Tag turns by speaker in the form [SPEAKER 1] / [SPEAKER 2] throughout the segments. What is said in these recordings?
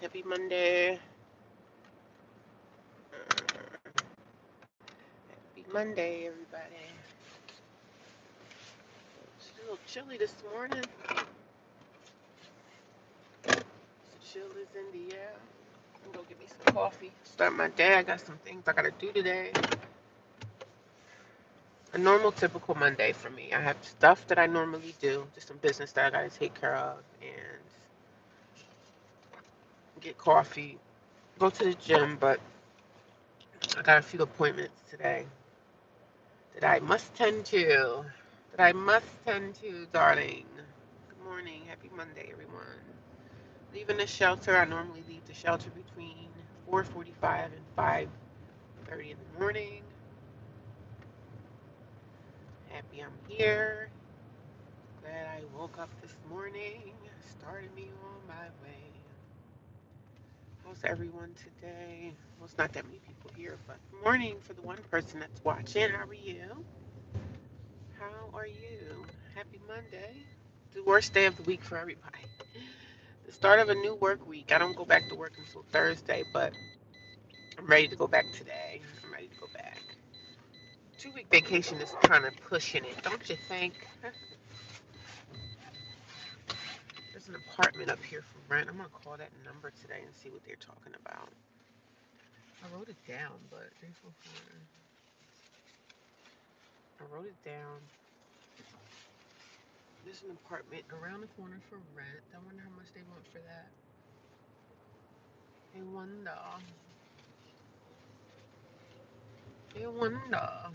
[SPEAKER 1] Happy Monday. Happy Monday, everybody. It's a little chilly this morning. Chill is in the air. I'm gonna get me some coffee. Start my day. I got some things I gotta do today. A normal, typical Monday for me. I have stuff that I normally do, just some business that I gotta take care of, and get coffee. Go to the gym, but I got a few appointments today that I must tend to. Darling. Good morning. Happy Monday, everyone. Leaving the shelter. I normally leave the shelter between 4:45 and 5:30 in the morning. Happy I'm here. Glad I woke up this morning. Started me on my way. How's everyone today? Well, it's not that many people here, but good morning for the one person that's watching. How are you? How are you? Happy Monday. The worst day of the week for everybody. The start of a new work week. I don't go back to work until Thursday, but I'm ready to go back today. I'm ready to go back. 2-week vacation is kind of pushing it, don't you think? There's an apartment up here for rent. I'm going to call that number today and see what they're talking about. I wrote it down, but I wrote it down. There's an apartment around the corner for rent. I wonder how much they want for that. I wonder. I wonder.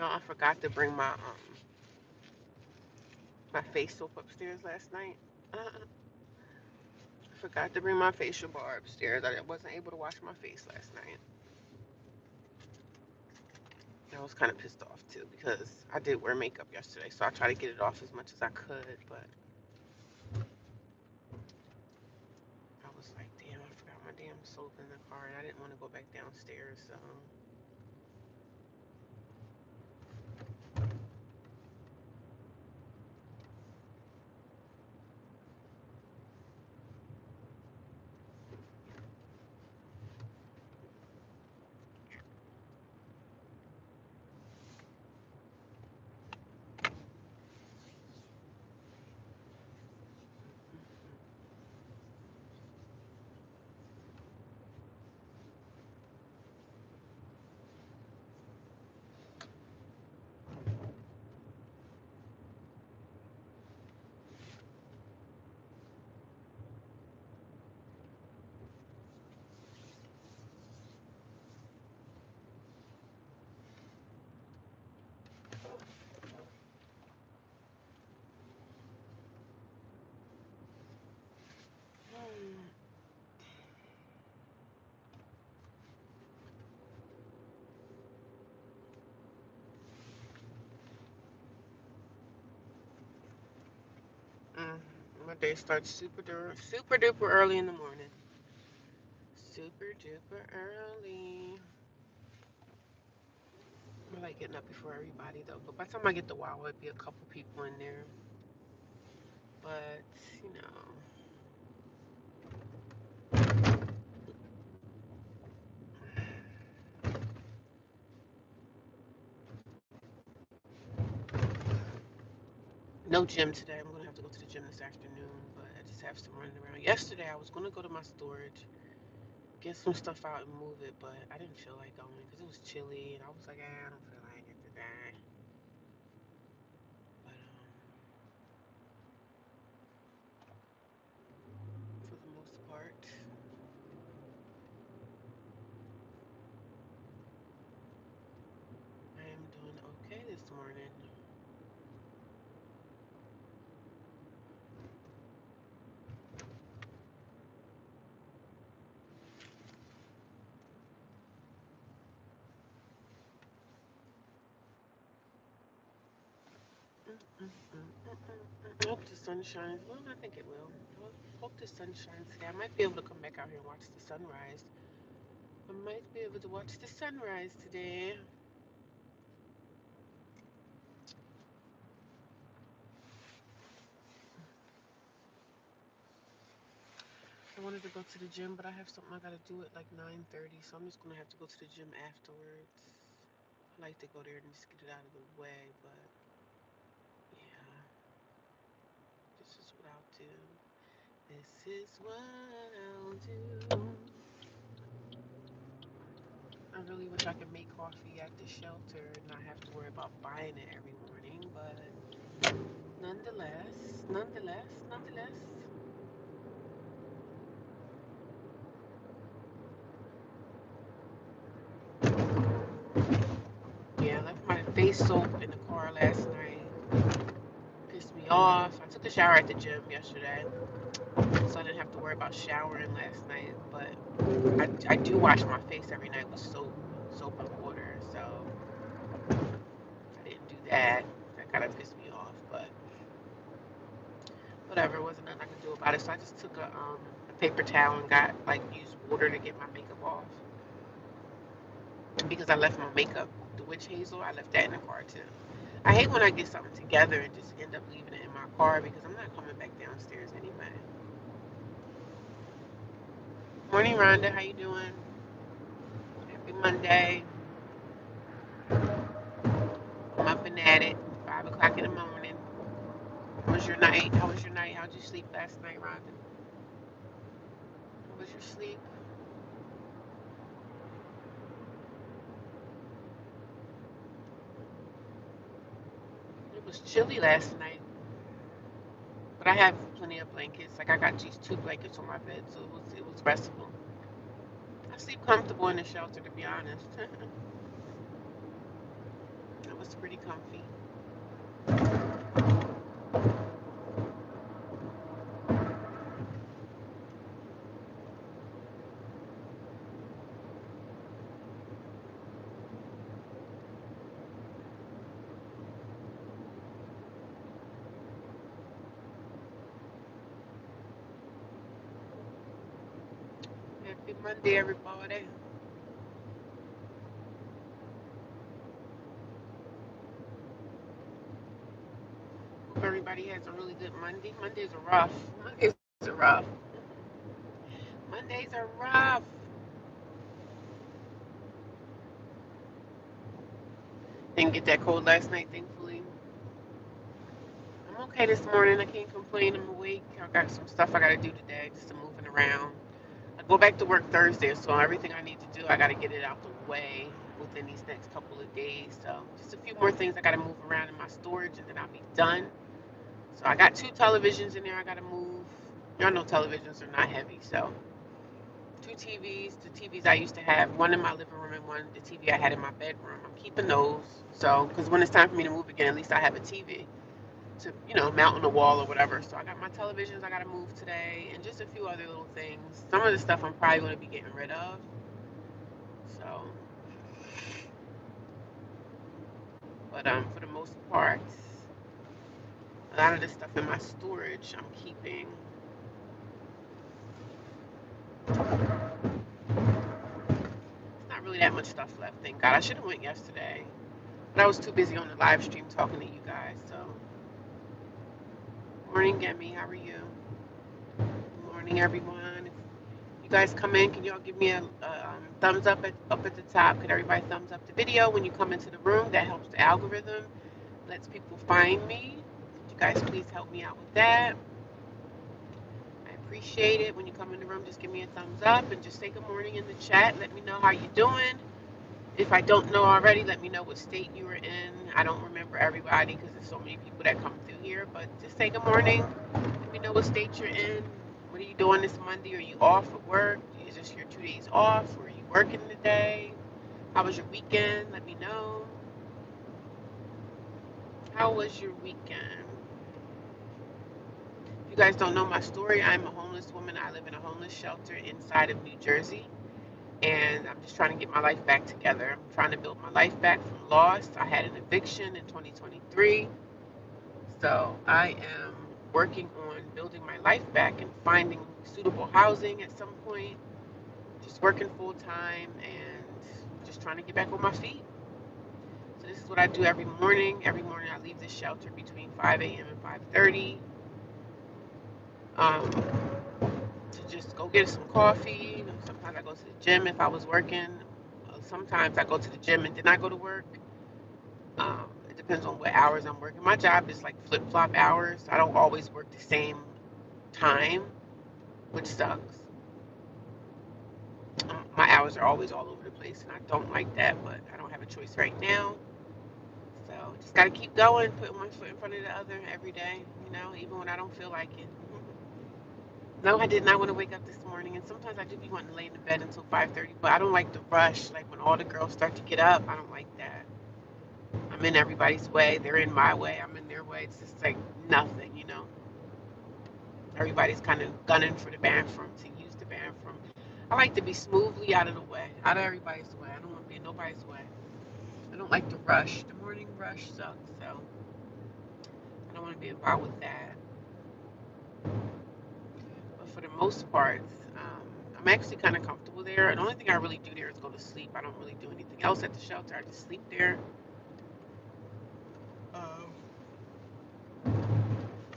[SPEAKER 1] I forgot to bring my face soap upstairs last night. I forgot to bring my facial bar upstairs. I wasn't able to wash my face last night. I was kind of pissed off too because I did wear makeup yesterday, so I tried to get it off as much as I could, but I was like, damn, I forgot my damn soap in the car, and I didn't want to go back downstairs, so. Mm, my day starts super duper early in the morning. Super duper early. I like getting up before everybody though, but by the time I get to WoW, it'd be a couple people in there. But, you know. No gym today. I'm gonna have to go to the gym this afternoon, but I just have some running around. Yesterday I was gonna go to my storage, get some stuff out and move it, but I didn't feel like going because it was chilly, and I was like, I don't feel like it today. But for the most part, I am doing okay this morning. I hope the sun shines. Well, I think it will. I hope the sun shines today. I might be able to come back out here and watch the sunrise. I might be able to watch the sunrise today. I wanted to go to the gym, but I have something I gotta do at like 9:30, so I'm just gonna have to go to the gym afterwards. I like to go there and just get it out of the way, but yeah, this is what I'll do. This is what I'll do. I really wish I could make coffee at the shelter and not have to worry about buying it every morning, but nonetheless. Yeah, I left my face soap in the car last night. Pissed me off. I took a shower at the gym yesterday, so I didn't have to worry about showering last night. But I do wash my face every night with soap and water. So I didn't do that. That kind of pissed me off. But whatever, wasn't nothing I could do about it. So I just took a paper towel and got like used water to get my makeup off. And because I left my makeup, the witch hazel, I left that in the car too. I hate when I get something together and just end up leaving it in my car because I'm not coming back downstairs anyway. Morning, Rhonda. How you doing? Happy Monday. I'm up and at it. 5 o'clock in the morning. How was your night? How was your night? How'd you sleep last night, Rhonda? How was your sleep? It was chilly last night, but I have plenty of blankets. Like I got these 2 blankets on my bed, so it was restful. I sleep comfortable in the shelter, to be honest. It was pretty comfy. Happy Monday, everybody. Hope everybody has a really good Monday. Mondays are rough. Mondays are rough. Mondays are rough. Didn't get that cold last night, thankfully. I'm okay this morning. I can't complain. I'm awake. I got some stuff I gotta do today, just some moving around. I go back to work Thursday, so everything I need to do, I gotta get it out the way within these next couple of days. So just a few more things I gotta move around in my storage, and then I'll be done. So I got 2 televisions in there. I gotta move. Y'all know televisions are not heavy, so 2 TVs. The TVs I used to have, one in my living room and one the TV I had in my bedroom. I'm keeping those. So because when it's time for me to move again, at least I have a TV to mount on the wall or whatever. So I got my televisions I gotta move today, and just a few other little things. Some of the stuff I'm probably gonna be getting rid of. So, but for the most part, a lot of the stuff in my storage I'm keeping. It's not really that much stuff left. Thank God. I should have went yesterday, but I was too busy on the live stream talking to you guys. So, morning, Gemi. How are you? Good morning, everyone. You guys come in, can y'all give me a thumbs up at the top? Could everybody thumbs up the video when you come into the room? That helps the algorithm, lets people find me. Could you guys please help me out with that? I appreciate it. When you come in the room, just give me a thumbs up and just say good morning in the chat. Let me know how you're doing. If I don't know already, let me know what state you were in. I don't remember everybody because there's so many people that come through here, but just say good morning. Let me know what state you're in. What are you doing this Monday? Are you off at work? Is this your 2 days off? Or are you working today? How was your weekend? Let me know. How was your weekend? If you guys don't know my story, I'm a homeless woman. I live in a homeless shelter inside of New Jersey. And I'm just trying to get my life back together. I'm trying to build my life back from loss. I had an eviction in 2023. So I am working on building my life back and finding suitable housing at some point. Just working full time and just trying to get back on my feet. So this is what I do every morning. Every morning I leave the shelter between 5 a.m. and 5:30 um, to just go get some coffee. Sometimes I go to the gym if I was working. Sometimes I go to the gym and then I go to work. It depends on what hours I'm working. My job is like flip-flop hours. I don't always work the same time, which sucks. My hours are always all over the place, and I don't like that, but I don't have a choice right now. So just got to keep going, putting one foot in front of the other every day, even when I don't feel like it. No, I did not want to wake up this morning, and sometimes I do be wanting to lay in the bed until 5:30, but I don't like the rush. Like when all the girls start to get up, I don't like that. I'm in everybody's way. They're in my way. I'm in their way. It's just like nothing. Everybody's kind of gunning for the bathroom to use the bathroom. I like to be smoothly out of the way, out of everybody's way. I don't want to be in nobody's way. I don't like the rush. The morning rush sucks, so I don't want to be involved with that. But for the most part, I'm actually kind of comfortable there. The only thing I really do there is go to sleep. I don't really do anything else at the shelter. I just sleep there. Um,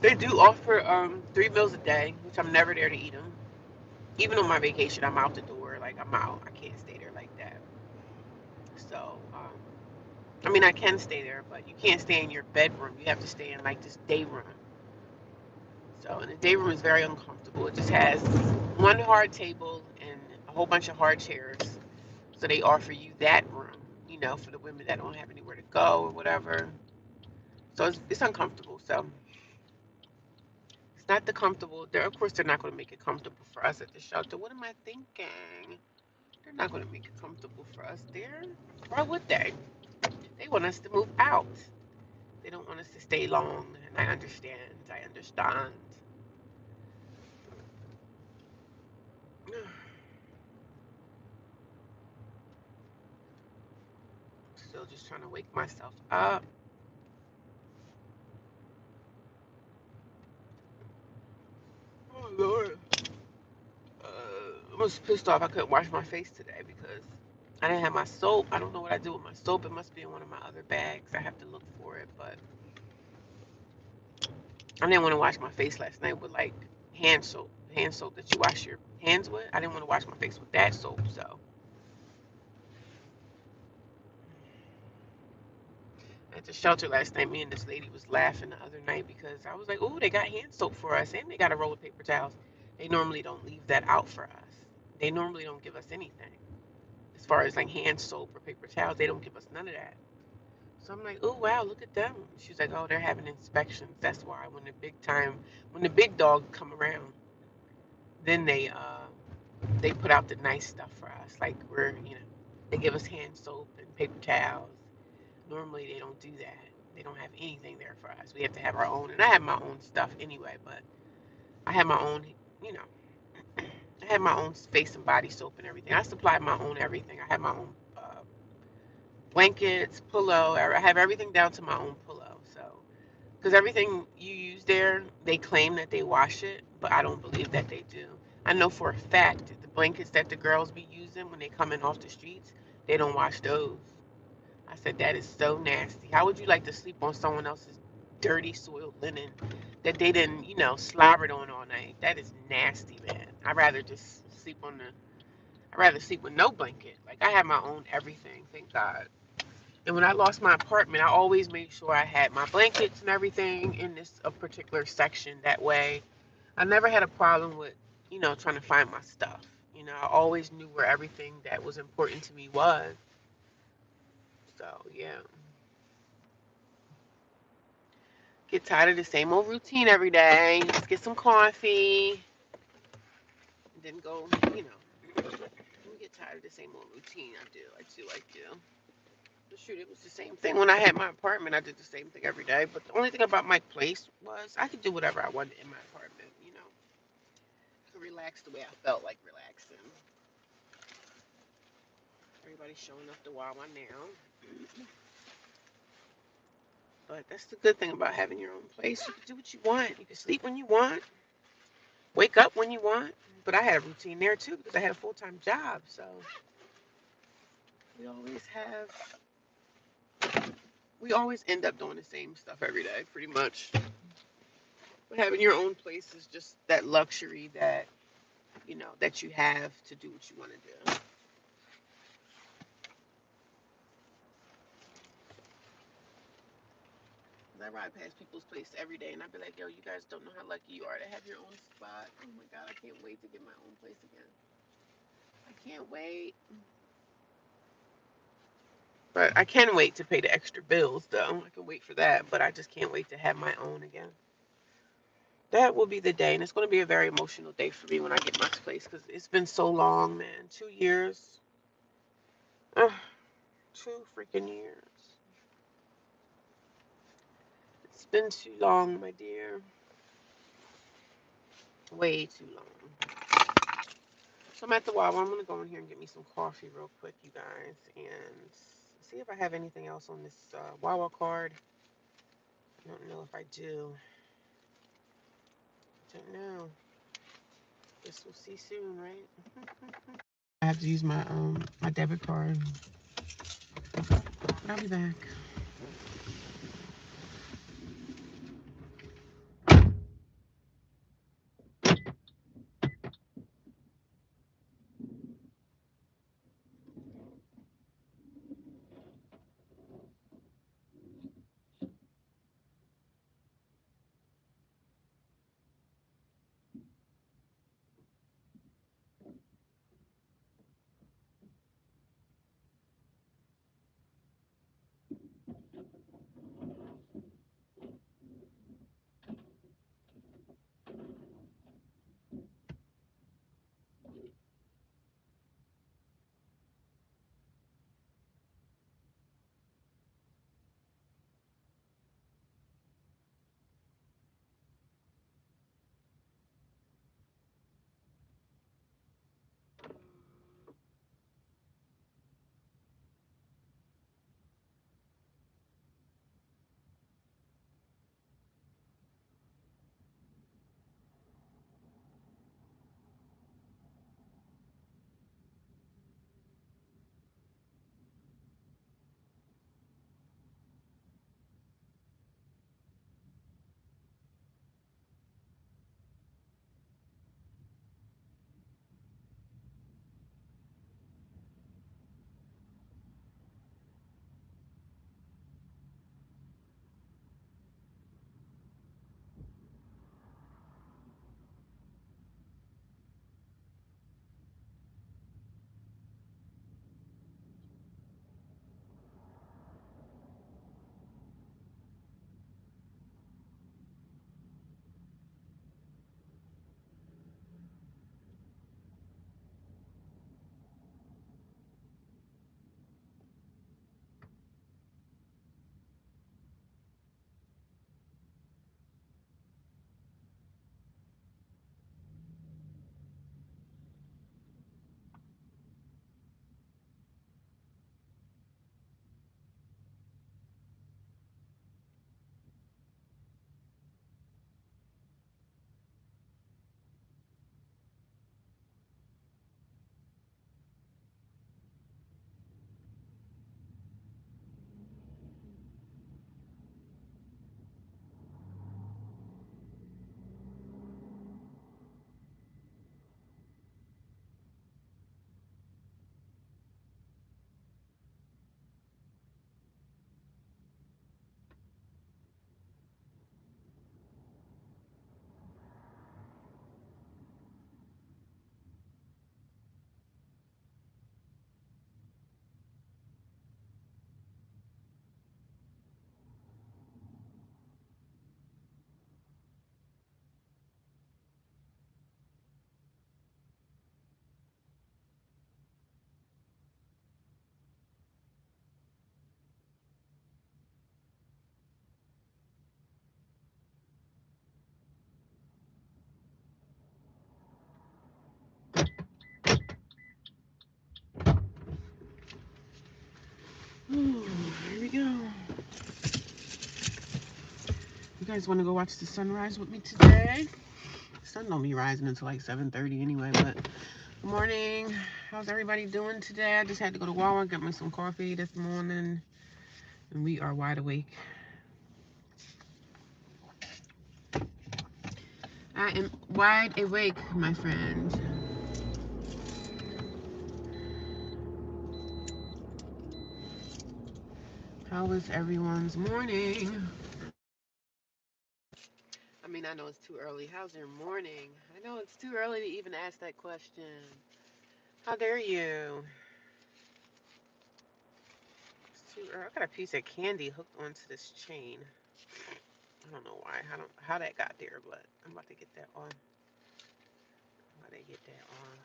[SPEAKER 1] they do offer 3 meals a day, which I'm never there to eat them. Even on my vacation, I'm out the door. Like I'm out. I can't stay there like that. So, I mean, I can stay there, but you can't stay in your bedroom. You have to stay in like this day room. So, and the day room is very uncomfortable. It just has one hard table and a whole bunch of hard chairs. So they offer you that room, for the women that don't have anywhere to go or whatever. So it's uncomfortable. So it's not the comfortable. Of course, they're not going to make it comfortable for us at the shelter. What am I thinking? They're not going to make it comfortable for us there. Why would they? They want us to move out. They don't want us to stay long, and I understand. I understand. Still just trying to wake myself up. Oh Lord. I was pissed off I couldn't wash my face today because I didn't have my soap. I don't know what I do with my soap. It must be in one of my other bags. I have to look for it, but I didn't want to wash my face last night with like hand soap that you wash your hands with. I didn't want to wash my face with that soap, so at the shelter last night, me and this lady was laughing the other night because I was like, "Oh, they got hand soap for us, and they got a roll of paper towels." They normally don't leave that out for us. They normally don't give us anything as far as like hand soap or paper towels. They don't give us none of that. So I'm like, "Oh wow, look at them." She's like, "Oh, they're having inspections. That's why when the big dogs come around, then they put out the nice stuff for us. Like they give us hand soap and paper towels. Normally they don't do that. They don't have anything there for us. We have to have our own. And I have my own stuff anyway, but I have my own, you know, I have my own face and body soap and everything. I supply my own everything. I have my own blankets, pillow. I have everything down to my own pillow. So, because everything you use there, they claim that they wash it, but I don't believe that they do. I know for a fact that the blankets that the girls be using when they come in off the streets, they don't wash those. I said, that is so nasty. How would you like to sleep on someone else's dirty, soiled linen that they didn't, slobbered on all night? That is nasty, man. I'd rather sleep with no blanket. Like, I have my own everything, thank God. And when I lost my apartment, I always made sure I had my blankets and everything in this a particular section. That way, I never had a problem with, trying to find my stuff. I always knew where everything that was important to me was. So, yeah. Get tired of the same old routine every day. Just get some coffee, and then go, get tired of the same old routine. I do. But shoot, it was the same thing when I had my apartment. I did the same thing every day. But the only thing about my place was I could do whatever I wanted in my apartment. I could relax the way I felt like relaxing. Everybody's showing up to Wawa now. But that's the good thing about having your own place. You can do what you want. You can sleep when you want, wake up when you want. But I had a routine there too because I had a full-time job. So we always have, we always end up doing the same stuff every day, pretty much. But having your own place is just that luxury that, that you have to do what you want to do. I ride past people's place every day and I'd be like, yo, you guys don't know how lucky you are to have your own spot. Oh my God, I can't wait to get my own place again. I can't wait. But I can wait to pay the extra bills, though. I can wait for that, but I just can't wait to have my own again. That will be the day, and it's going to be a very emotional day for me when I get my place because it's been so long, man. 2 years. Ugh, 2 freaking years. It's been too long, my dear. Way too long. So I'm at the Wawa. I'm going to go in here and get me some coffee real quick, you guys, and see if I have anything else on this Wawa card. I don't know if I do. I don't know. Guess we'll see soon, right? I have to use my debit card. But I'll be back. You guys want to go watch the sunrise with me today? The sun don't be rising until like 7:30 anyway, but good morning. How's everybody doing today? I just had to go to Walmart, get me some coffee this morning, and we are wide awake. I am wide awake, my friend. How was everyone's morning? I mean, I know it's too early. How's your morning? I know it's too early to even ask that question. How dare you? It's too early. I got a piece of candy hooked onto this chain. I don't know why. I don't how that got there, but I'm about to get that off. I'm about to get that off.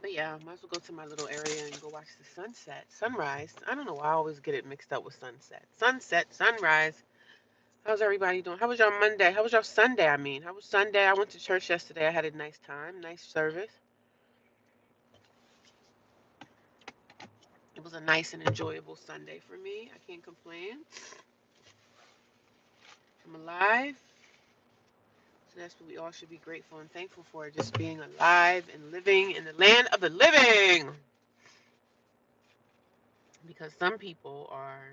[SPEAKER 1] But yeah, I might as well go to my little area and go watch the sunset, sunrise. I don't know why I always get it mixed up with sunset. Sunset, sunrise. How's everybody doing? How was your Monday? How was your Sunday? I mean, how was Sunday? I went to church yesterday. I had a nice time, nice service. It was a nice and enjoyable Sunday for me. I can't complain. I'm alive. So that's what we all should be grateful and thankful for, just being alive and living in the land of the living. Because some people are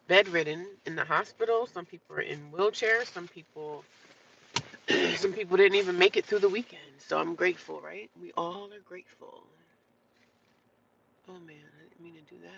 [SPEAKER 1] bedridden in the hospital, some people are in wheelchairs, some people didn't even make it through the weekend. So I'm grateful, right? We all are grateful. Oh man, I didn't mean to do that.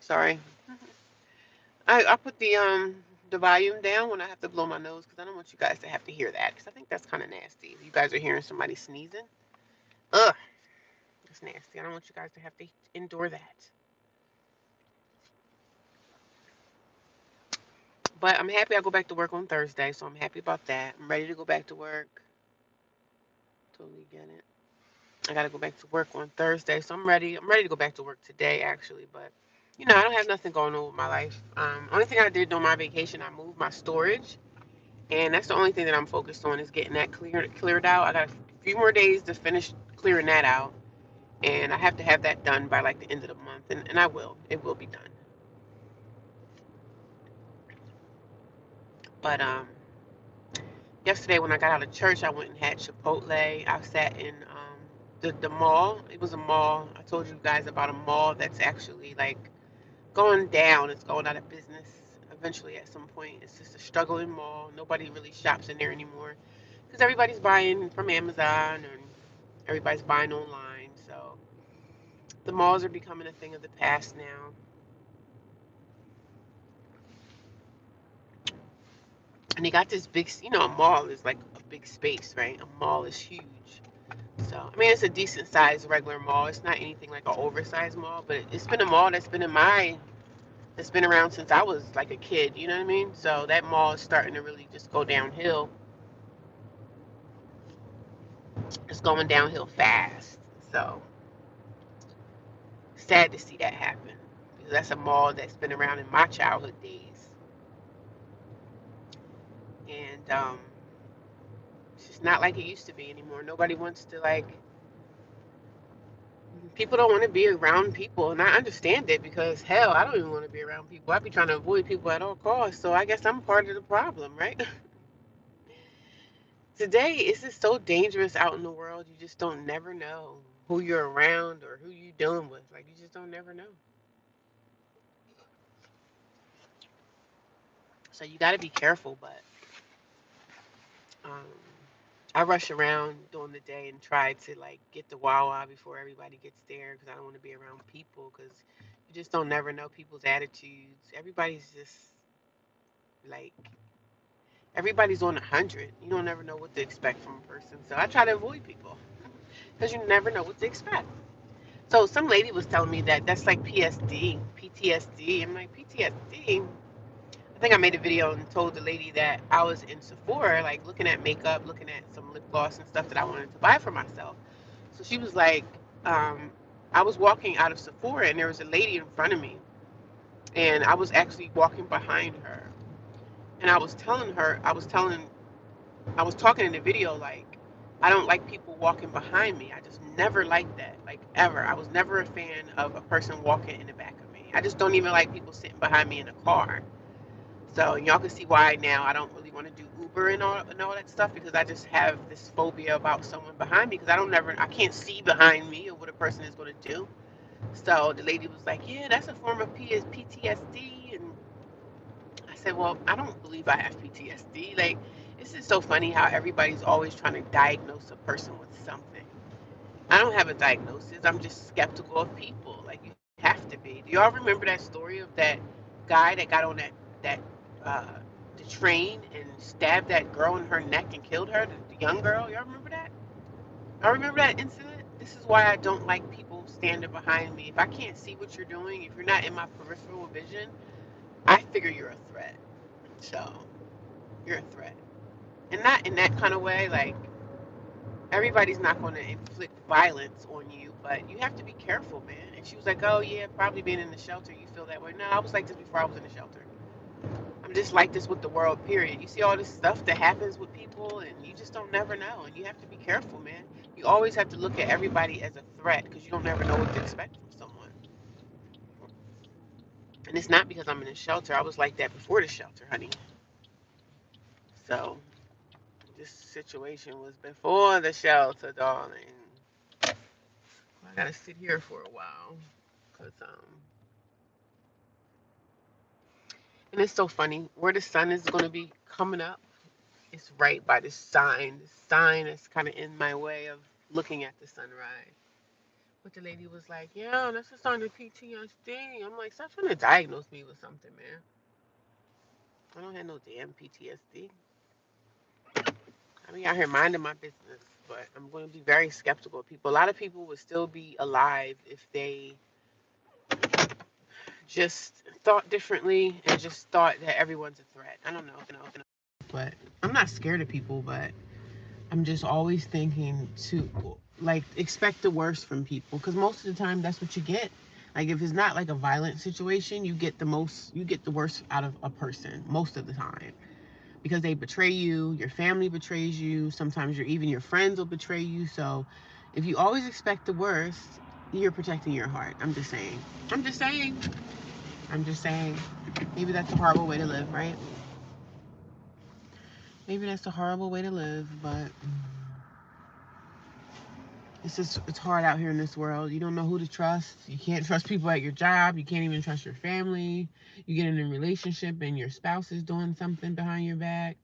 [SPEAKER 1] Sorry. I put the volume down when I have to blow my nose because I don't want you guys to have to hear that because I think that's kind of nasty. If you guys are hearing somebody sneezing, ugh, that's nasty. I don't want you guys to have to endure that. But I'm happy I go back to work on Thursday, so I'm happy about that. I'm ready to go back to work. Totally get it. I gotta go back to work on Thursday, so I'm ready. I'm ready to go back to work today, actually. But I don't have nothing going on with my life. Only thing I did on my vacation, I moved my storage, and that's the only thing that I'm focused on is getting that cleared out. I got a few more days to finish clearing that out, and I have to have that done by like the end of the month, and I will. It will be done. But yesterday when I got out of church, I went and had Chipotle. I sat in the mall. It was a mall. I told you guys about a mall that's actually like going down. It's going out of business eventually at some point. It's just a struggling mall. Nobody really shops in there anymore because everybody's buying from Amazon and everybody's buying online. So the malls are becoming a thing of the past now. And they got this big, a mall is like a big space, right? A mall is huge. So, I mean, it's a decent sized regular mall. It's not anything like an oversized mall, but it's been a mall that's been around since I was like a kid, you know what I mean? So that mall is starting to really just go downhill. It's going downhill fast. So, sad to see that happen because that's a mall that's been around in my childhood days. And it's just not like it used to be anymore. Nobody wants to like people don't want to be around people, and I understand it because hell, I don't even want to be around people. I be trying to avoid people at all costs. So I guess I'm part of the problem, right? Today, it's just so dangerous out in the world. You just don't never know who you're around or who you're dealing with. Like you just don't never know. So you got to be careful. But um, I rush around during the day and try to like get the Wawa before everybody gets there because I don't want to be around people because you just don't never know people's attitudes. Everybody's just like everybody's on 100. You don't never know what to expect from a person. So I try to avoid people because you never know what to expect. So some lady was telling me that that's like PSD, PTSD. I'm like, PTSD? I think I made a video and told the lady that I was in Sephora, like looking at makeup, looking at some lip gloss and stuff that I wanted to buy for myself. So she was like, um, I was walking out of Sephora and there was a lady in front of me. And I was actually walking behind her. And I was talking in the video like, I don't like people walking behind me. I just never liked that, like ever. I was never a fan of a person walking in the back of me. I just don't even like people sitting behind me in a car. So y'all can see why now I don't really want to do Uber and all that stuff because I just have this phobia about someone behind me because I can't see behind me or what a person is going to do. So the lady was like, "Yeah, that's a form of PTSD," and I said, "Well, I don't believe I have PTSD. Like, this is so funny how everybody's always trying to diagnose a person with something. I don't have a diagnosis. I'm just skeptical of people. Like, you have to be. Do y'all remember that story of that guy that got on that uh, the train and stabbed that girl in her neck and killed her, the young girl? Y'all remember that? I remember that incident. This is why I don't like people standing behind me. If I can't see what you're doing, if you're not in my peripheral vision, I figure you're a threat. So you're a threat, and not in that kind of way. Like everybody's not going to inflict violence on you, but you have to be careful, man. And she was like, "Oh yeah, probably being in the shelter, you feel that way." No, I was like this before I was in the shelter. I'm just like this with the world, period. You see all this stuff that happens with people, and you just don't never know, and you have to be careful, man. You always have to look at everybody as a threat because you don't never know what to expect from someone. And it's not because I'm in a shelter. I was like that before the shelter, honey. So this situation was before the shelter, darling. I gotta sit here for a while, cause and it's so funny where the sun is gonna be coming up. It's right by this sign. The sign is kind of in my way of looking at the sunrise. But the lady was like, "Yeah, that's a sign of PTSD." I'm like, "Stop trying to diagnose me with something, man. I don't have no damn PTSD. I be out here minding my business, but I'm going to be very skeptical of people. A lot of people would still be alive if they just thought differently and just thought that everyone's a threat. I don't know, but I'm not scared of people, but I'm just always thinking to like expect the worst from people because most of the time that's what you get. Like if it's not like a violent situation, you get the worst out of a person most of the time because they betray you, your family betrays you, sometimes even your friends will betray you. So if you always expect the worst, you're protecting your heart. I'm just saying. I'm just saying. I'm just saying. Maybe that's a horrible way to live, right? Maybe that's a horrible way to live, but it's hard out here in this world. You don't know who to trust. You can't trust people at your job. You can't even trust your family. You get in a relationship and your spouse is doing something behind your back.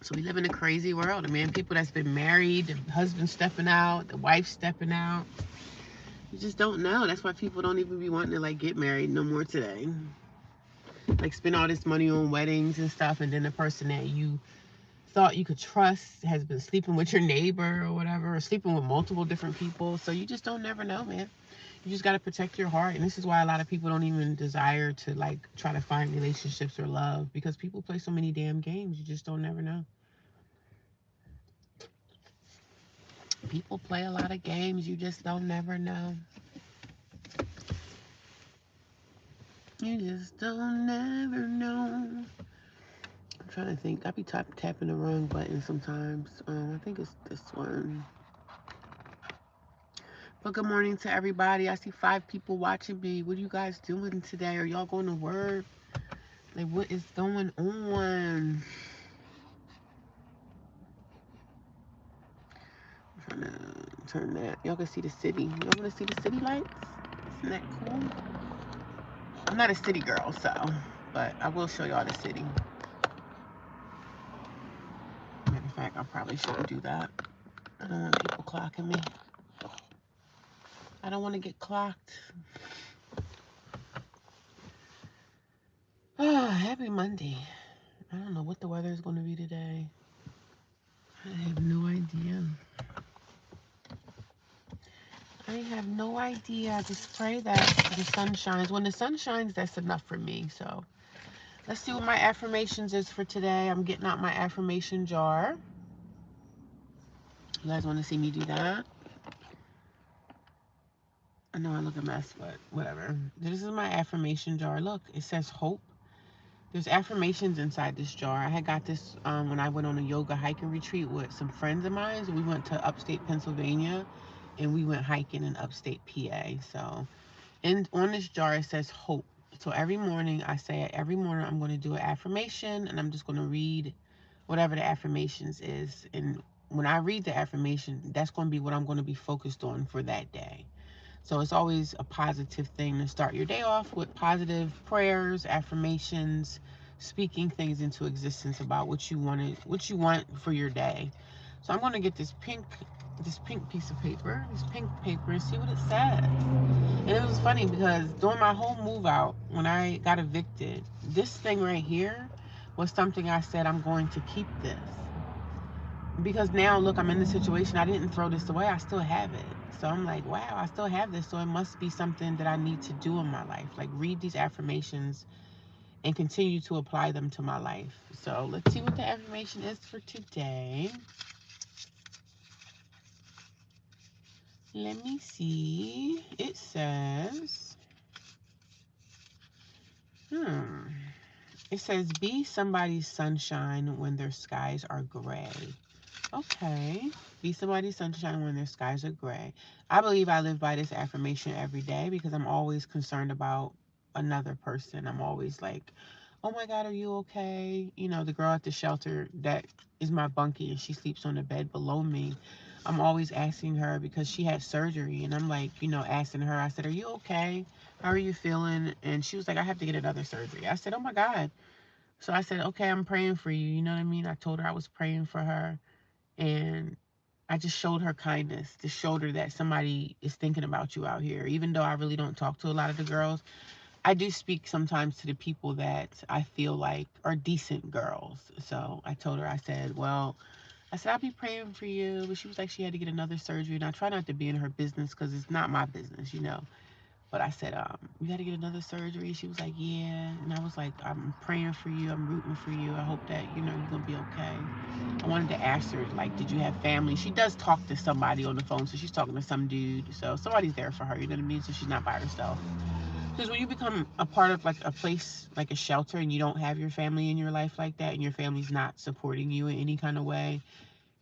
[SPEAKER 1] So we live in a crazy world. I mean, people that's been married, the husband stepping out, the wife stepping out. You just don't know. That's why people don't even be wanting to like get married no more today. Like spend all this money on weddings and stuff, and then the person that you thought you could trust has been sleeping with your neighbor or whatever, or sleeping with multiple different people. So you just don't never know, man. You just got to protect your heart. And this is why a lot of people don't even desire to like try to find relationships or love because people play so many damn games. You just don't never know. People play a lot of games. You just don't never know. You just don't never know. I'm trying to think. I be tapping the wrong button sometimes. I think it's this one. But good morning to everybody. I see 5 people watching me. What are you guys doing today? Are y'all going to work? Like, what is going on? I'm trying to turn that. Y'all can see the city. Y'all want to see the city lights? Isn't that cool? I'm not a city girl, so, but I will show y'all the city. Matter of fact, I probably shouldn't do that. I don't want people clocking me. I don't want to get clocked. Oh, happy Monday. I don't know what the weather is going to be today. I have no idea. I have no idea. I just pray that the sun shines. When the sun shines, that's enough for me. So let's see what my affirmations is for today. I'm getting out my affirmation jar. You guys want to see me do that? I know I look a mess, but whatever. This is my affirmation jar. Look, it says hope. There's affirmations inside this jar. I had got this when I went on a yoga hiking retreat with some friends of mine. So we went to upstate Pennsylvania and we went hiking in upstate PA. So on this jar it says hope. So every morning I say it. Every morning I'm going to do an affirmation and I'm just going to read whatever the affirmations is. And when I read the affirmation, that's going to be what I'm going to be focused on for that day. So it's always a positive thing to start your day off with positive prayers, affirmations, speaking things into existence about what you want for your day. So I'm going to get this pink piece of paper, and see what it says. And it was funny because during my whole move out, when I got evicted, this thing right here was something I said I'm going to keep this. Because now, look, I'm in the situation. I didn't throw this away. I still have it. So I'm like, wow, I still have this. So it must be something that I need to do in my life. Like read these affirmations and continue to apply them to my life. So let's see what the affirmation is for today. Let me see. It says, it says, be somebody's sunshine when their skies are gray. Okay. Be somebody's sunshine when their skies are gray. I believe I live by this affirmation every day because I'm always concerned about another person. I'm always like, oh my God, are you okay? You know, the girl at the shelter that is my bunkie and she sleeps on the bed below me. I'm always asking her because she had surgery and I'm like, asking her, I said, are you okay? How are you feeling? And she was like, I have to get another surgery. I said, oh my God. So I said, okay, I'm praying for you. You know what I mean? I told her I was praying for her. And I just showed her kindness, just showed her that somebody is thinking about you out here. Even though I really don't talk to a lot of the girls, I do speak sometimes to the people that I feel like are decent girls. So I told her, I said, I'll be praying for you. But she was like, she had to get another surgery. And I try not to be in her business because it's not my business. But I said, you got to get another surgery. She was like, yeah. And I was like, I'm praying for you. I'm rooting for you. I hope that, you're going to be okay. I wanted to ask her, like, did you have family? She does talk to somebody on the phone. So she's talking to some dude. So somebody's there for her. You know what I mean? So she's not by herself. Because when you become a part of, like, a place, like a shelter, and you don't have your family in your life like that, and your family's not supporting you in any kind of way,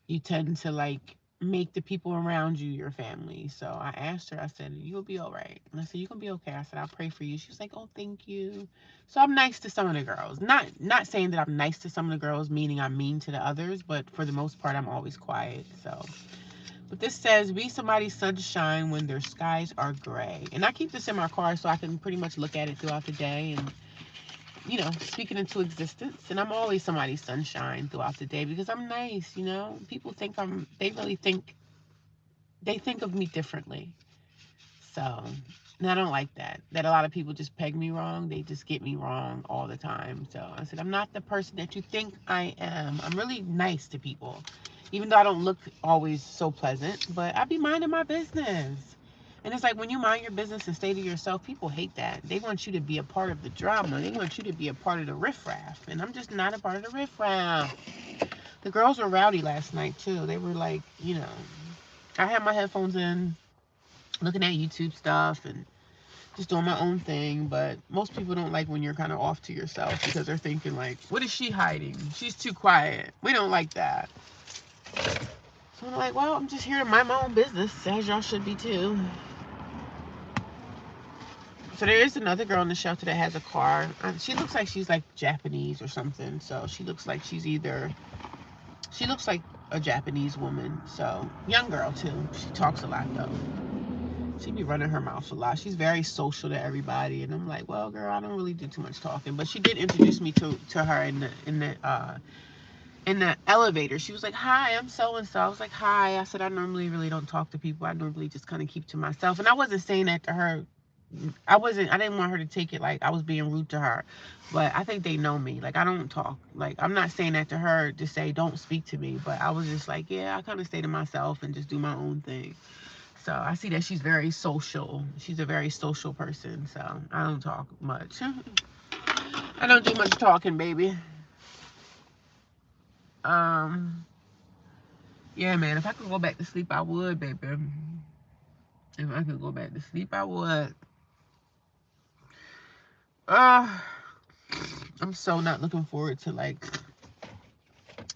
[SPEAKER 1] you tend to, like, make the people around you your family. So I asked her, I said, you'll be all right. And I said, you can be okay. I said, I'll pray for you. She was like, oh, thank you. So I'm nice to some of the girls. Not saying that I'm nice to some of the girls, meaning I'm mean to the others, but for the most part, I'm always quiet. So, but this says, be somebody's sunshine when their skies are gray. And I keep this in my car so I can pretty much look at it throughout the day and, speak it into existence. And I'm always somebody's sunshine throughout the day because I'm nice. People think they think of me differently. So, and I don't like that a lot of people just peg me wrong. They just get me wrong all the time. So I said, I'm not the person that you think I am. I'm really nice to people, even though I don't look always so pleasant, but I be minding my business. And it's like when you mind your business and stay to yourself, people hate that. They want you to be a part of the drama. They want you to be a part of the riffraff. And I'm just not a part of the riffraff. The girls were rowdy last night too. They were like, I had my headphones in, looking at YouTube stuff, and just doing my own thing. But most people don't like when you're kind of off to yourself because they're thinking like, what is she hiding? She's too quiet. We don't like that. So I'm like, well, I'm just here to mind my own business, as y'all should be too. So there is another girl in the shelter that has a car. She looks like she's like Japanese or something. So she looks like she looks like a Japanese woman. So young girl too. She talks a lot though. She be running her mouth a lot. She's very social to everybody, and I'm like, well, girl, I don't really do too much talking. But she did introduce me to her in the elevator. She was like, hi, I'm so and so. I was like, hi. I said, I normally really don't talk to people. I normally just kind of keep to myself. And I wasn't saying that to her. I didn't want her to take it like I was being rude to her. But I think they know me. Like, I don't talk. Like, I'm not saying that to her to say don't speak to me. But I was just like, yeah, I kind of stay to myself and just do my own thing. So I see that she's very social. She's a very social person. So I don't talk much. I don't do much talking, baby. Yeah, man. If I could go back to sleep, I would, baby. If I could go back to sleep, I would. Uh, I'm so not looking forward to like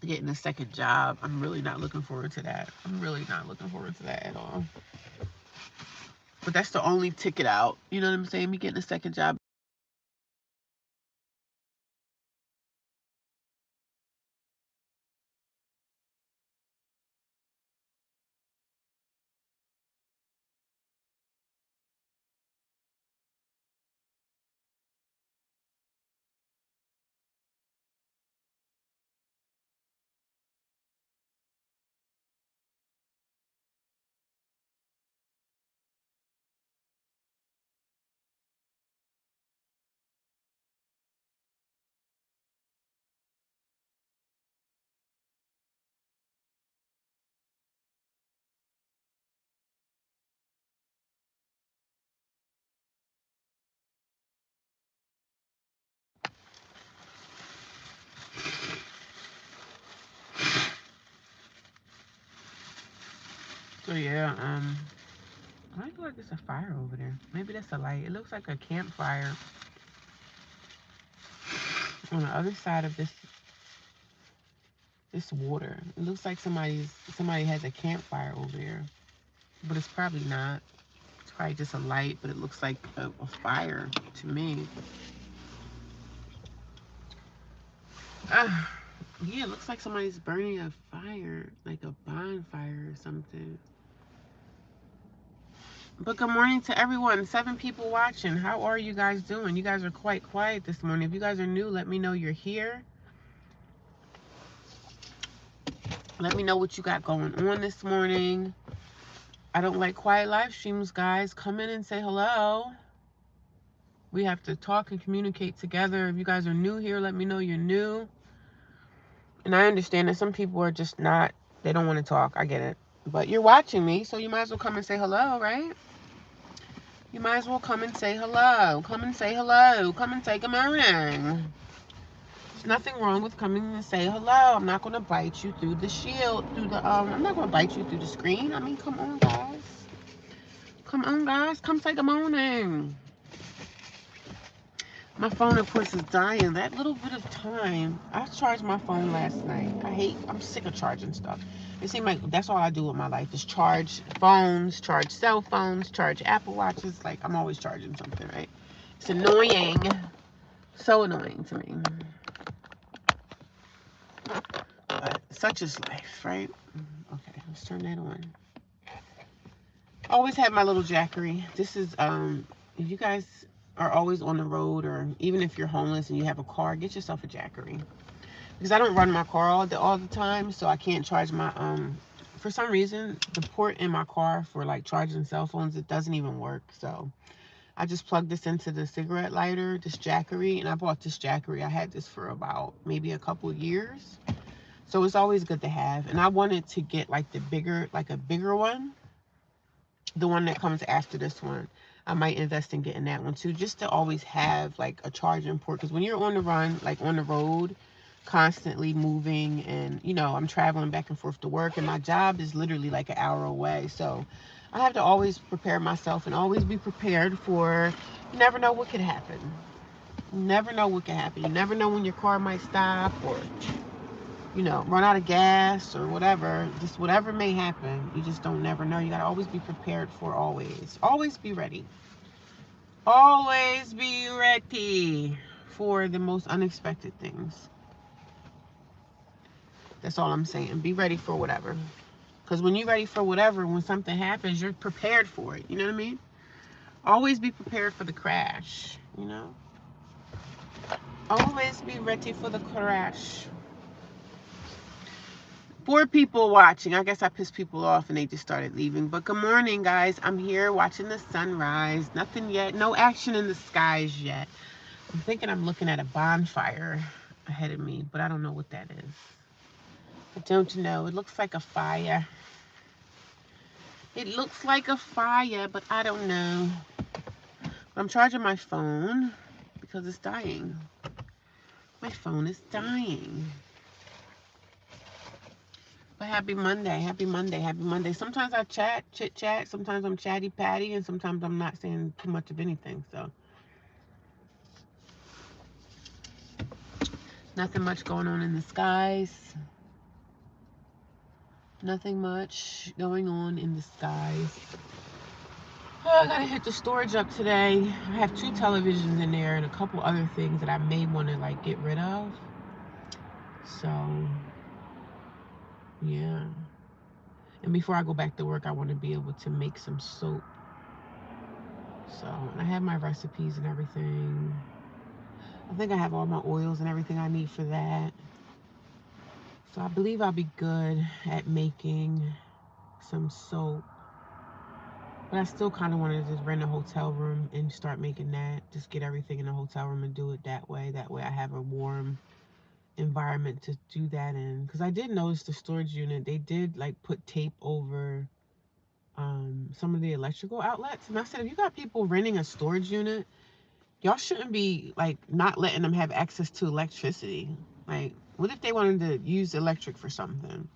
[SPEAKER 1] getting a second job. I'm really not looking forward to that. I'm really not looking forward to that at all. But that's the only ticket out. You know what I'm saying? Me getting a second job. So yeah, I feel like there's a fire over there. Maybe that's a light. It looks like a campfire on the other side of this water. It looks like somebody has a campfire over there, but it's probably not. It's probably just a light, but it looks like a fire to me. Yeah, it looks like somebody's burning a fire, like a bonfire or something. But good morning to everyone. 7 people watching. How are you guys doing? You guys are quite quiet this morning. If you guys are new, let me know you're here. Let me know what you got going on this morning. I don't like quiet live streams, guys. Come in and say hello. We have to talk and communicate together. If you guys are new here, let me know you're new. And I understand that some people are just not, they don't want to talk. I get it. But you're watching me, so you might as well come and say hello, right? You might as well come and say hello. Come and say hello. Come and say good morning. There's nothing wrong with coming and say hello. I'm not going to bite you through the shield, I'm not going to bite you through the screen. I mean, come on, guys. Come on, guys. Come say good morning. My phone, of course, is dying. That little bit of time. I charged my phone last night. I'm sick of charging stuff. It seems like that's all I do with my life is charge phones, charge cell phones, charge Apple Watches. Like, I'm always charging something, right? It's annoying. So annoying to me. But such is life, right? Okay, let's turn that on. I always have my little jackery. This is, if you guys are always on the road, or even if you're homeless and you have a car, get yourself a jackery. Because I don't run my car all the time, so I can't charge my, for some reason, the port in my car for like charging cell phones, it doesn't even work. So I just plugged this into the cigarette lighter, this jackery, and I bought this jackery. I had this for about maybe a couple years. So it's always good to have. And I wanted to get like a bigger one. The one that comes after this one. I might invest in getting that one too, just to always have like a charging port. Because when you're on the run, like on the road, constantly moving, and I'm traveling back and forth to work, and my job is literally like an hour away. So I have to always prepare myself and always be prepared for, you never know what could happen. You never know what can happen. You never know when your car might stop, or run out of gas, or whatever. Just whatever may happen. You just don't never know. You gotta always be prepared for, always. Always be ready. Always be ready for the most unexpected things. That's all I'm saying. Be ready for whatever. Because when you're ready for whatever, when something happens, you're prepared for it. You know what I mean? Always be prepared for the crash. Always be ready for the crash. 4 people watching. I guess I pissed people off and they just started leaving. But good morning, guys. I'm here watching the sunrise. Nothing yet. No action in the skies yet. I'm thinking I'm looking at a bonfire ahead of me, but I don't know what that is. I don't know. It looks like a fire. It looks like a fire, but I don't know. I'm charging my phone because it's dying. My phone is dying. But happy Monday, happy Monday, happy Monday. Sometimes I chit chat. Sometimes I'm chatty patty, and sometimes I'm not saying too much of anything. So nothing much going on in the skies. Nothing much going on in the skies. Oh, I gotta hit the storage up today. I have 2 televisions in there and a couple other things that I may want to get rid of. So yeah. And before I go back to work, I want to be able to make some soap. So I have my recipes and everything. I think I have all my oils and everything I need for that. So I believe I'll be good at making some soap. But I still kind of want to just rent a hotel room and start making that. Just get everything in the hotel room and do it that way. That way I have a warm environment to do that in. Because I did notice the storage unit, they did put tape over some of the electrical outlets. And I said, if you got people renting a storage unit, y'all shouldn't be not letting them have access to electricity. What if they wanted to use electric for something?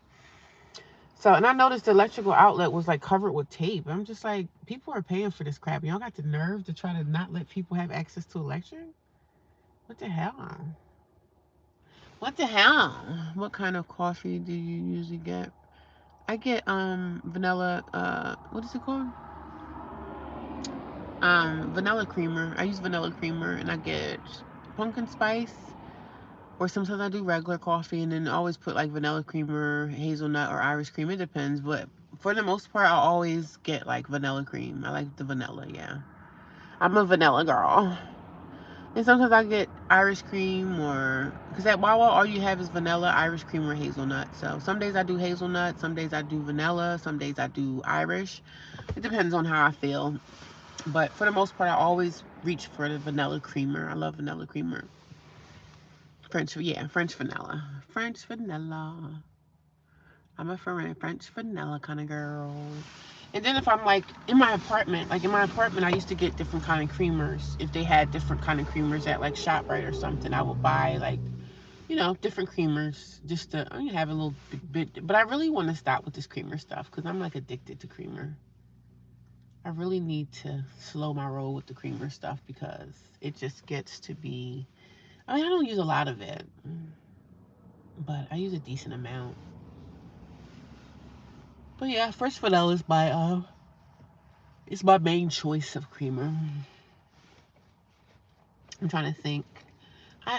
[SPEAKER 1] So, and I noticed the electrical outlet was covered with tape. I'm just like, people are paying for this crap. Y'all got the nerve to try to not let people have access to electric? What the hell? What the hell? What kind of coffee do you usually get? I get vanilla, what is it called? Vanilla creamer. I use vanilla creamer, and I get pumpkin spice, or sometimes I do regular coffee, and then I always put vanilla creamer, hazelnut, or Irish cream. It depends, but for the most part, I'll always get vanilla cream. I like the vanilla, yeah. I'm a vanilla girl. And sometimes I get Irish cream, or because at Wawa all you have is vanilla, Irish cream, or hazelnut. So some days I do hazelnut, some days I do vanilla, some days I do Irish. It depends on how I feel. But for the most part, I always reach for the vanilla creamer. I love vanilla creamer. French vanilla. French vanilla. I'm a French vanilla kind of girl. And then if I'm in my apartment, I used to get different kind of creamers. If they had different kind of creamers at ShopRite or something, I would buy different creamers just to have a little bit. But I really want to stop with this creamer stuff because I'm addicted to creamer. I really need to slow my roll with the creamer stuff because it just gets to be, I don't use a lot of it, but I use a decent amount. But yeah, Fresh Vanilla is it's my main choice of creamer. I'm trying to think.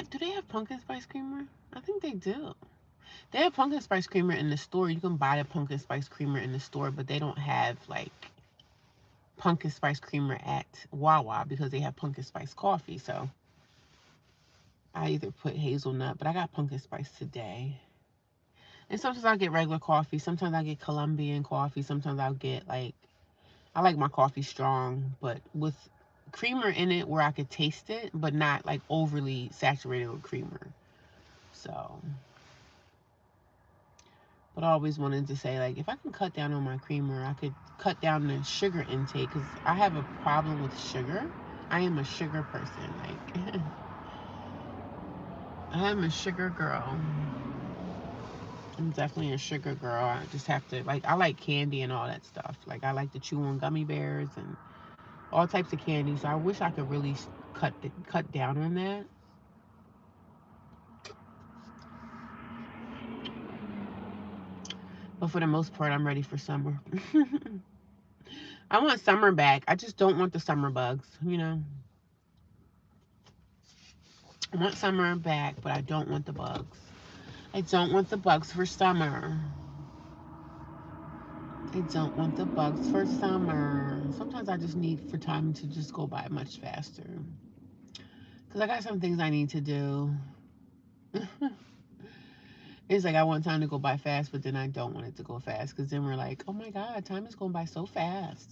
[SPEAKER 1] Do they have pumpkin spice creamer? I think they do. They have pumpkin spice creamer in the store. You can buy the pumpkin spice creamer in the store, but they don't have pumpkin spice creamer at Wawa because they have pumpkin spice coffee. So I either put hazelnut, but I got pumpkin spice today. And sometimes I'll get regular coffee. Sometimes I get Colombian coffee. Sometimes I'll get I like my coffee strong, but with creamer in it where I could taste it, but not overly saturated with creamer. So, but I always wanted to say if I can cut down on my creamer, I could cut down the sugar intake because I have a problem with sugar. I am a sugar person. I'm a sugar girl. I'm definitely a sugar girl. I just have to, like, I like candy and all that stuff. Like, I like to chew on gummy bears and all types of candy. So I wish I could really cut down on that. But for the most part, I'm ready for summer. I want summer back. I just don't want the summer bugs, you know. I want summer back, but I don't want the bugs. I don't want the bugs for summer. I don't want the bugs for summer. Sometimes I just need for time to just go by much faster. Because I got some things I need to do. It's like I want time to go by fast, but then I don't want it to go fast. Because then we're like, oh my God, time is going by so fast.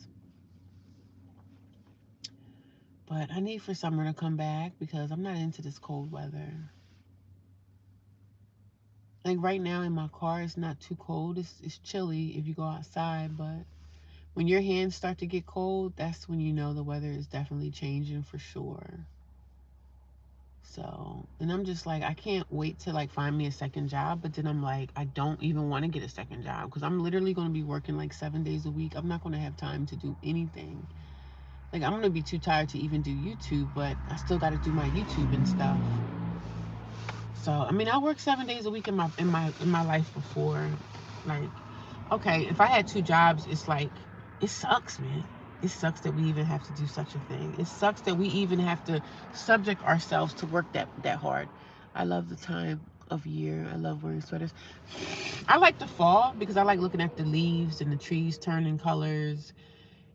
[SPEAKER 1] But I need for summer to come back because I'm not into this cold weather. Like right now in my car, it's not too cold. It's chilly if you go outside, but when your hands start to get cold, that's when you know the weather is definitely changing for sure. So, and I'm just like, I can't wait to like find me a second job, but then I'm like, I don't even want to get a second job because I'm literally going to be working like 7 days a week. I'm not going to have time to do anything. Like, I'm going to be too tired to even do YouTube, but I still got to do my YouTube and stuff. So, I mean, I worked 7 days a week in my life before. Like, okay, if I had two jobs, it's like, it sucks, man. It sucks that we even have to do such a thing. It sucks that we even have to subject ourselves to work that hard. I love the time of year. I love wearing sweaters. I like the fall because I like looking at the leaves and the trees turning colors.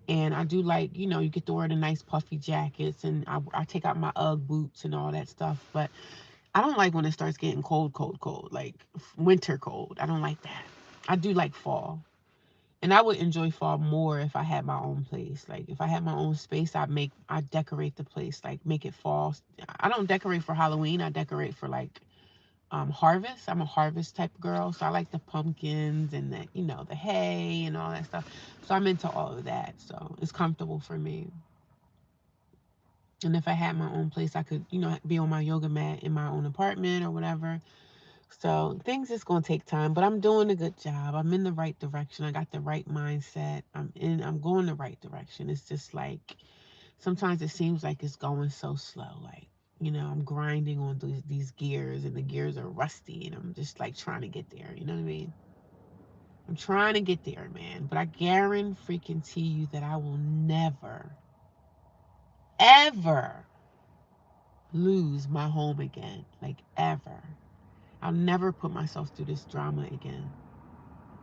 [SPEAKER 1] And I do like, you get to wear the nice puffy jackets, and I take out my Ugg boots and all that stuff. But I don't like when it starts getting cold, cold, cold, like winter cold. I don't like that. I do like fall. And I would enjoy fall more if I had my own place. Like if I had my own space, I decorate the place, like make it fall. I don't decorate for Halloween. I decorate for like harvest. I'm a harvest type of girl, so I like the pumpkins and the hay and all that stuff. So I'm into all of that. So it's comfortable for me. And if I had my own place, I could, be on my yoga mat in my own apartment or whatever. So things is gonna take time, but I'm doing a good job. I'm in the right direction. I got the right mindset. I'm going the right direction. It's just like sometimes it seems like it's going so slow. Like, I'm grinding on these gears and the gears are rusty and I'm just like trying to get there. You know what I mean? I'm trying to get there, man. But I guarantee you that I will never, ever lose my home again. Like ever. I'll never put myself through this drama again.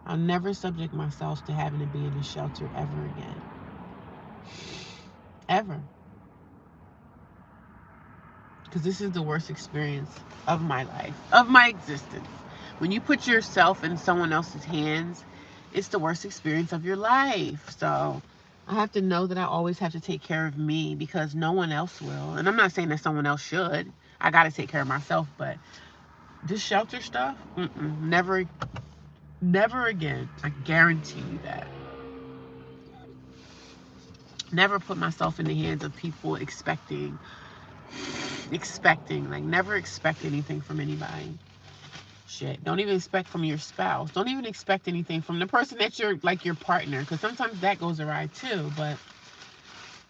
[SPEAKER 1] I'll never subject myself to having to be in a shelter ever again. Ever. Because this is the worst experience of my life, of my existence. When you put yourself in someone else's hands, it's the worst experience of your life. So I have to know that I always have to take care of me because no one else will. And I'm not saying that someone else should. I got to take care of myself. But this shelter stuff, never, never again. I guarantee you that. Never put myself in the hands of people expecting, like never expect anything from anybody. Shit, don't even expect from your spouse. Don't even expect anything from the person that you're like your partner, because sometimes that goes awry too. But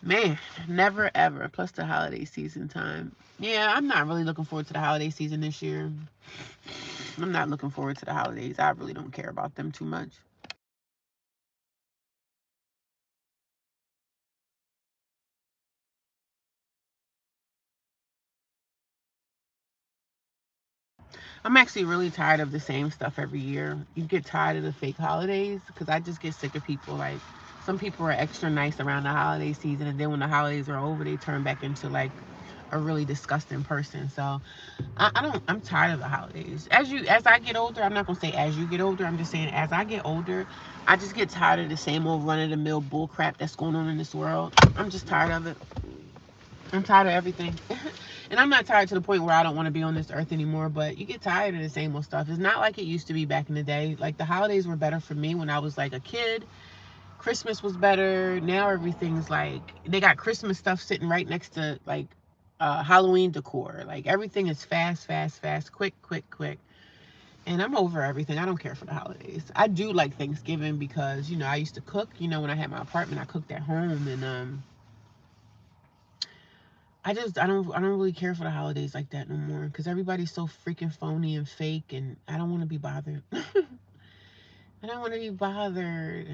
[SPEAKER 1] man, never ever. Plus the holiday season time. Yeah, I'm not really looking forward to the holiday season this year. I'm not looking forward to the holidays. I really don't care about them too much. I'm actually really tired of the same stuff every year. You get tired of the fake holidays because I just get sick of people. Like, some people are extra nice around the holiday season, and then when the holidays are over, they turn back into like a really disgusting person. So I don't. I'm tired of the holidays. As I get older, I'm not gonna say as you get older. I'm just saying as I get older, I just get tired of the same old run of the mill bull crap that's going on in this world. I'm just tired of it. I'm tired of everything. And I'm not tired to the point where I don't want to be on this earth anymore, but you get tired of the same old stuff. It's not like it used to be back in the day. Like, the holidays were better for me when I was like a kid. Christmas was better. Now everything's like, they got Christmas stuff sitting right next to like Halloween decor. Like everything is fast, fast, fast, quick, quick, quick. And I'm over everything. I don't care for the holidays. I do like Thanksgiving because, you know, I used to cook. You know, when I had my apartment, I cooked at home, and I don't really care for the holidays like that no more because everybody's so freaking phony and fake, and I don't want to be bothered. I don't want to be bothered.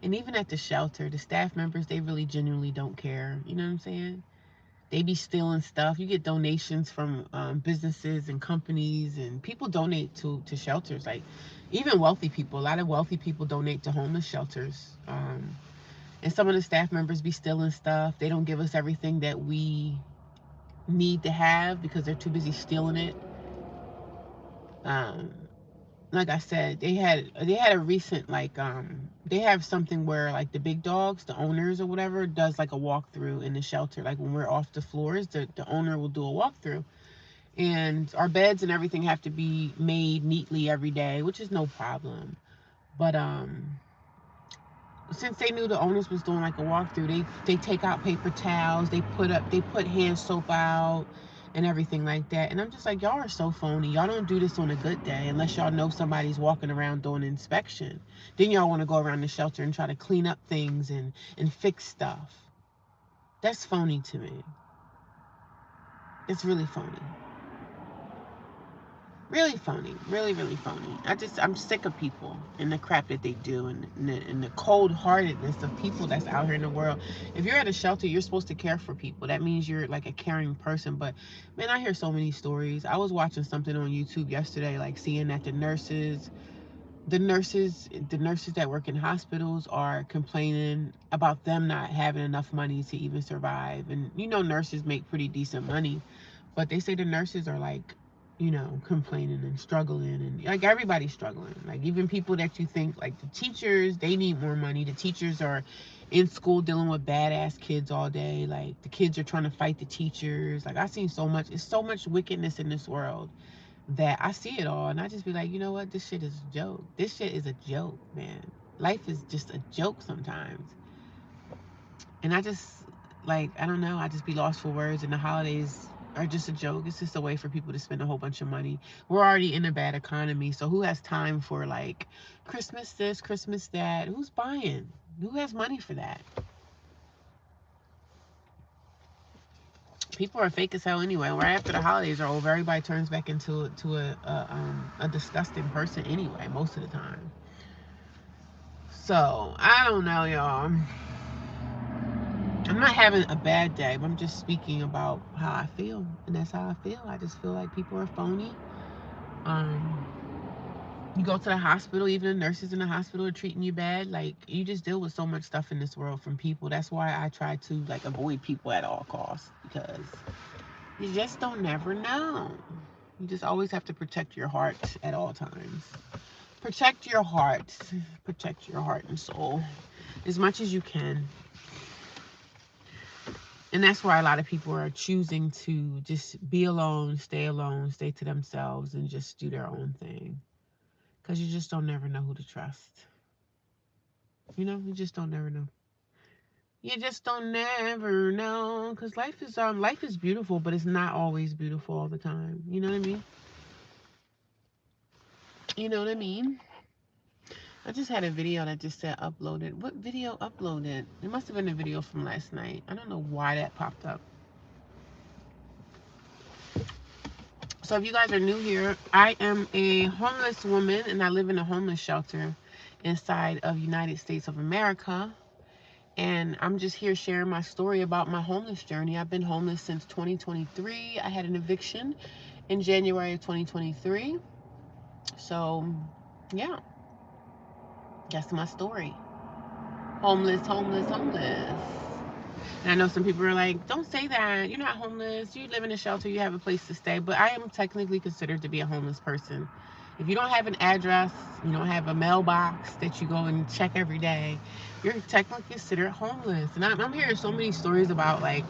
[SPEAKER 1] And even at the shelter, the staff members, they really genuinely don't care. You know what I'm saying? They be stealing stuff. You get donations from businesses and companies, and people donate to shelters. Like even wealthy people, a lot of wealthy people donate to homeless shelters. And some of the staff members be stealing stuff. They don't give us everything that we need to have because they're too busy stealing it. Um, like I said, they had a recent they have something where like the big dogs, the owners or whatever, does like a walkthrough in the shelter. Like when we're off the floors, the owner will do a walkthrough, and our beds and everything have to be made neatly every day, which is no problem. But since they knew the owners was doing like a walkthrough, they take out paper towels, they put hand soap out and everything like that. And I'm just like, y'all are so phony. Y'all don't do this on a good day unless y'all know somebody's walking around doing an inspection. Then y'all want to go around the shelter and try to clean up things and fix stuff. That's phony to me. It's really phony. Really phony, really, really phony. I'm sick of people and the crap that they do, and the cold-heartedness of people that's out here in the world. If you're at a shelter, you're supposed to care for people. That means you're like a caring person. But man, I hear so many stories. I was watching something on YouTube yesterday, like seeing that the nurses that work in hospitals are complaining about them not having enough money to even survive. And you know, nurses make pretty decent money, but they say the nurses are like, you know, complaining and struggling, and like everybody's struggling. Like even people that you think, like the teachers, they need more money. The teachers are in school dealing with badass kids all day. Like the kids are trying to fight the teachers. Like I've seen so much. It's so much wickedness in this world that I see it all, and I just be like, you know what? This shit is a joke. This shit is a joke, man. Life is just a joke sometimes. And I just, like, I don't know. I just be lost for words, and the holidays are just a joke. It's just a way for people to spend a whole bunch of money. We're already in a bad economy, so who has time for, like, Christmas this, Christmas that? Who's buying? Who has money for that? People are fake as hell anyway. Right after the holidays are over, everybody turns back into a disgusting person anyway, most of the time. So I don't know, y'all. I'm not having a bad day, but I'm just speaking about how I feel, and that's how I feel. I just feel like people are phony. Um, you go to the hospital, even the nurses in the hospital are treating you bad. Like you just deal with so much stuff in this world from people. That's why I try to like avoid people at all costs, because you just don't never know. You just always have to protect your heart at all times. Protect your heart. Protect your heart and soul as much as you can. And that's why a lot of people are choosing to just be alone, stay to themselves, and just do their own thing. Because you just don't never know who to trust. You know, you just don't never know. You just don't never know. Because life is beautiful, but it's not always beautiful all the time. You know what I mean? You know what I mean? I just had a video that just said uploaded. What video uploaded? It must have been a video from last night. I don't know why that popped up. So if you guys are new here, I am a homeless woman, and I live in a homeless shelter inside of United States of America. And I'm just here sharing my story about my homeless journey. I've been homeless since 2023. I had an eviction in January of 2023. So yeah, that's my story. Homeless, homeless, homeless. And I know some people are like, don't say that. You're not homeless. You live in a shelter. You have a place to stay. But I am technically considered to be a homeless person. If you don't have an address, you don't have a mailbox that you go and check every day, you're technically considered homeless. And I'm hearing so many stories about like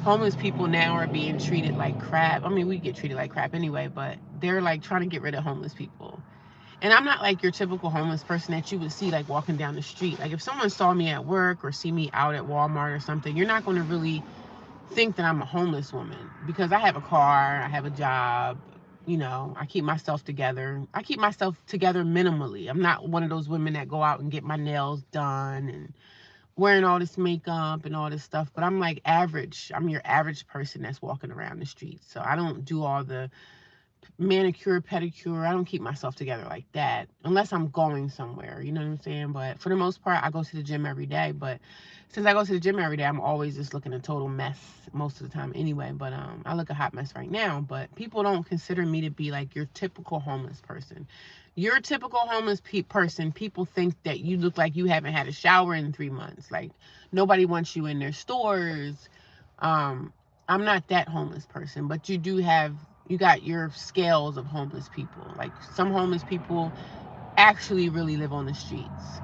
[SPEAKER 1] homeless people now are being treated like crap. I mean, we get treated like crap anyway, but they're like trying to get rid of homeless people. And I'm not like your typical homeless person that you would see like walking down the street. Like if someone saw me at work or see me out at Walmart or something, you're not going to really think that I'm a homeless woman because I have a car, I have a job, I keep myself together. I keep myself together minimally. I'm not one of those women that go out and get my nails done and wearing all this makeup and all this stuff, but I'm like average. I'm your average person that's walking around the streets. So I don't do all the manicure, pedicure. I don't keep myself together like that unless I'm going somewhere. You know what I'm saying? But for the most part, I go to the gym every day. But since I go to the gym every day, I'm always just looking a total mess most of the time anyway. But I look a hot mess right now. But people don't consider me to be like your typical homeless person. Your typical homeless person, people think that you look like you haven't had a shower in 3 months. Like nobody wants you in their stores. Um, I'm not that homeless person, but you got your scales of homeless people. Like some homeless people actually really live on the streets.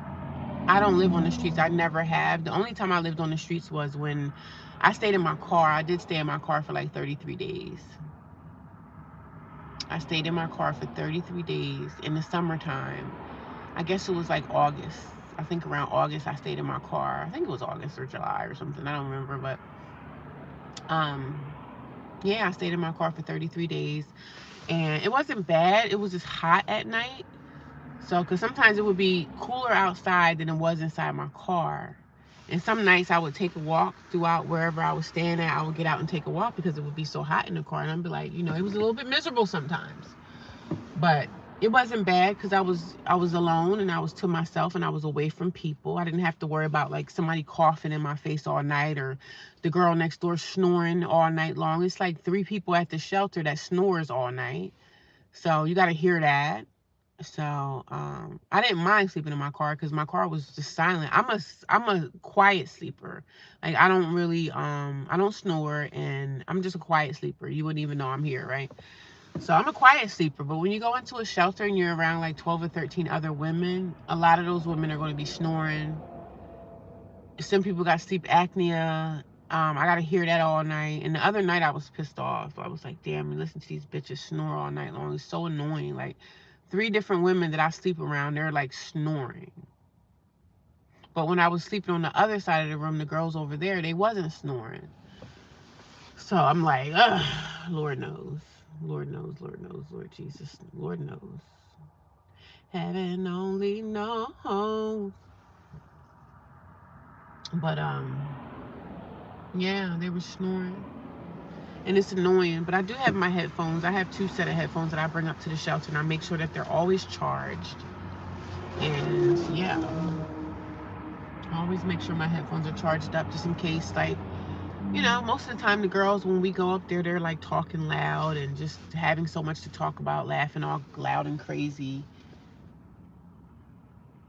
[SPEAKER 1] I don't live on the streets. I never have. The only time I lived on the streets was when I stayed in my car. I did stay in my car for like 33 days. I stayed in my car for 33 days in the summertime. I guess it was like August. I think around August I stayed in my car. I think it was August or July or something. I don't remember, but um yeah, I stayed in my car for 33 days. And it wasn't bad. It was just hot at night. So, because sometimes it would be cooler outside than it was inside my car. And some nights I would take a walk throughout wherever I was staying at. I would get out and take a walk because it would be so hot in the car. And I'd be like, it was a little bit miserable sometimes. But it wasn't bad because I was alone and I was to myself and I was away from people. I didn't have to worry about like somebody coughing in my face all night or the girl next door snoring all night long. It's like 3 people at the shelter that snores all night. So you got to hear that. So I didn't mind sleeping in my car because my car was just silent. I'm a quiet sleeper. Like I don't snore and I'm just a quiet sleeper. You wouldn't even know I'm here, right? So I'm a quiet sleeper. But when you go into a shelter and you're around like 12 or 13 other women, a lot of those women are going to be snoring. Some people got sleep apnea. I got to hear that all night. And the other night I was pissed off. I was like, damn, you listen to these bitches snore all night long. It's so annoying. Like 3 different women that I sleep around, they're like snoring. But when I was sleeping on the other side of the room, the girls over there, they wasn't snoring. So I'm like, ugh, Lord knows. Lord knows, Lord knows, Lord Jesus, Lord knows. Heaven only knows. But yeah, they were snoring. And it's annoying, but I do have my headphones. I have 2 set of headphones that I bring up to the shelter and I make sure that they're always charged. And yeah, I always make sure my headphones are charged up just in case, like, most of the time the girls, when we go up there, they're like talking loud and just having so much to talk about, laughing all loud and crazy.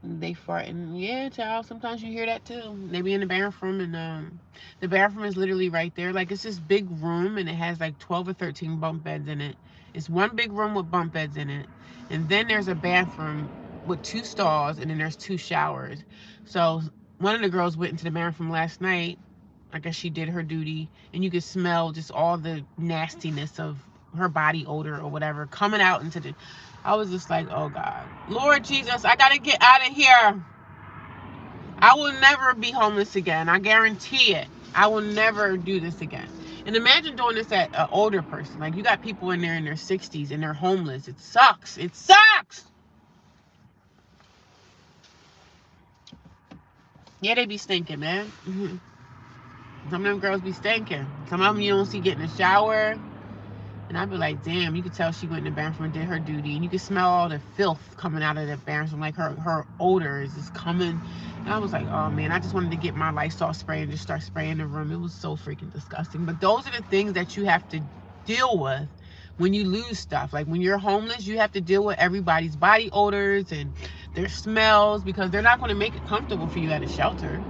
[SPEAKER 1] They fart, and yeah, child, sometimes you hear that too. They be in the bathroom, and the bathroom is literally right there. Like, it's this big room, and it has like 12 or 13 bunk beds in it. It's one big room with bunk beds in it, and then there's a bathroom with 2 stalls, and then there's 2 showers. So one of the girls went into the bathroom last night. I guess she did her duty, and you could smell just all the nastiness of her body odor or whatever coming out into the. I was just like, oh God, Lord Jesus, I gotta get out of here. I will never be homeless again. I guarantee it. I will never do this again. And imagine doing this at an older person. Like, you got people in there in their 60s and they're homeless. It sucks. It sucks. Yeah, they be stinking, man. Some of them girls be stinking. Some of them you don't see getting a shower. And I'd be like, damn, you could tell she went in the bathroom and did her duty. And you could smell all the filth coming out of the bathroom. Like her odor is just coming. And I was like, oh man, I just wanted to get my Lysol spray and just start spraying the room. It was so freaking disgusting. But those are the things that you have to deal with when you lose stuff. Like when you're homeless, you have to deal with everybody's body odors and their smells because they're not going to make it comfortable for you at a shelter.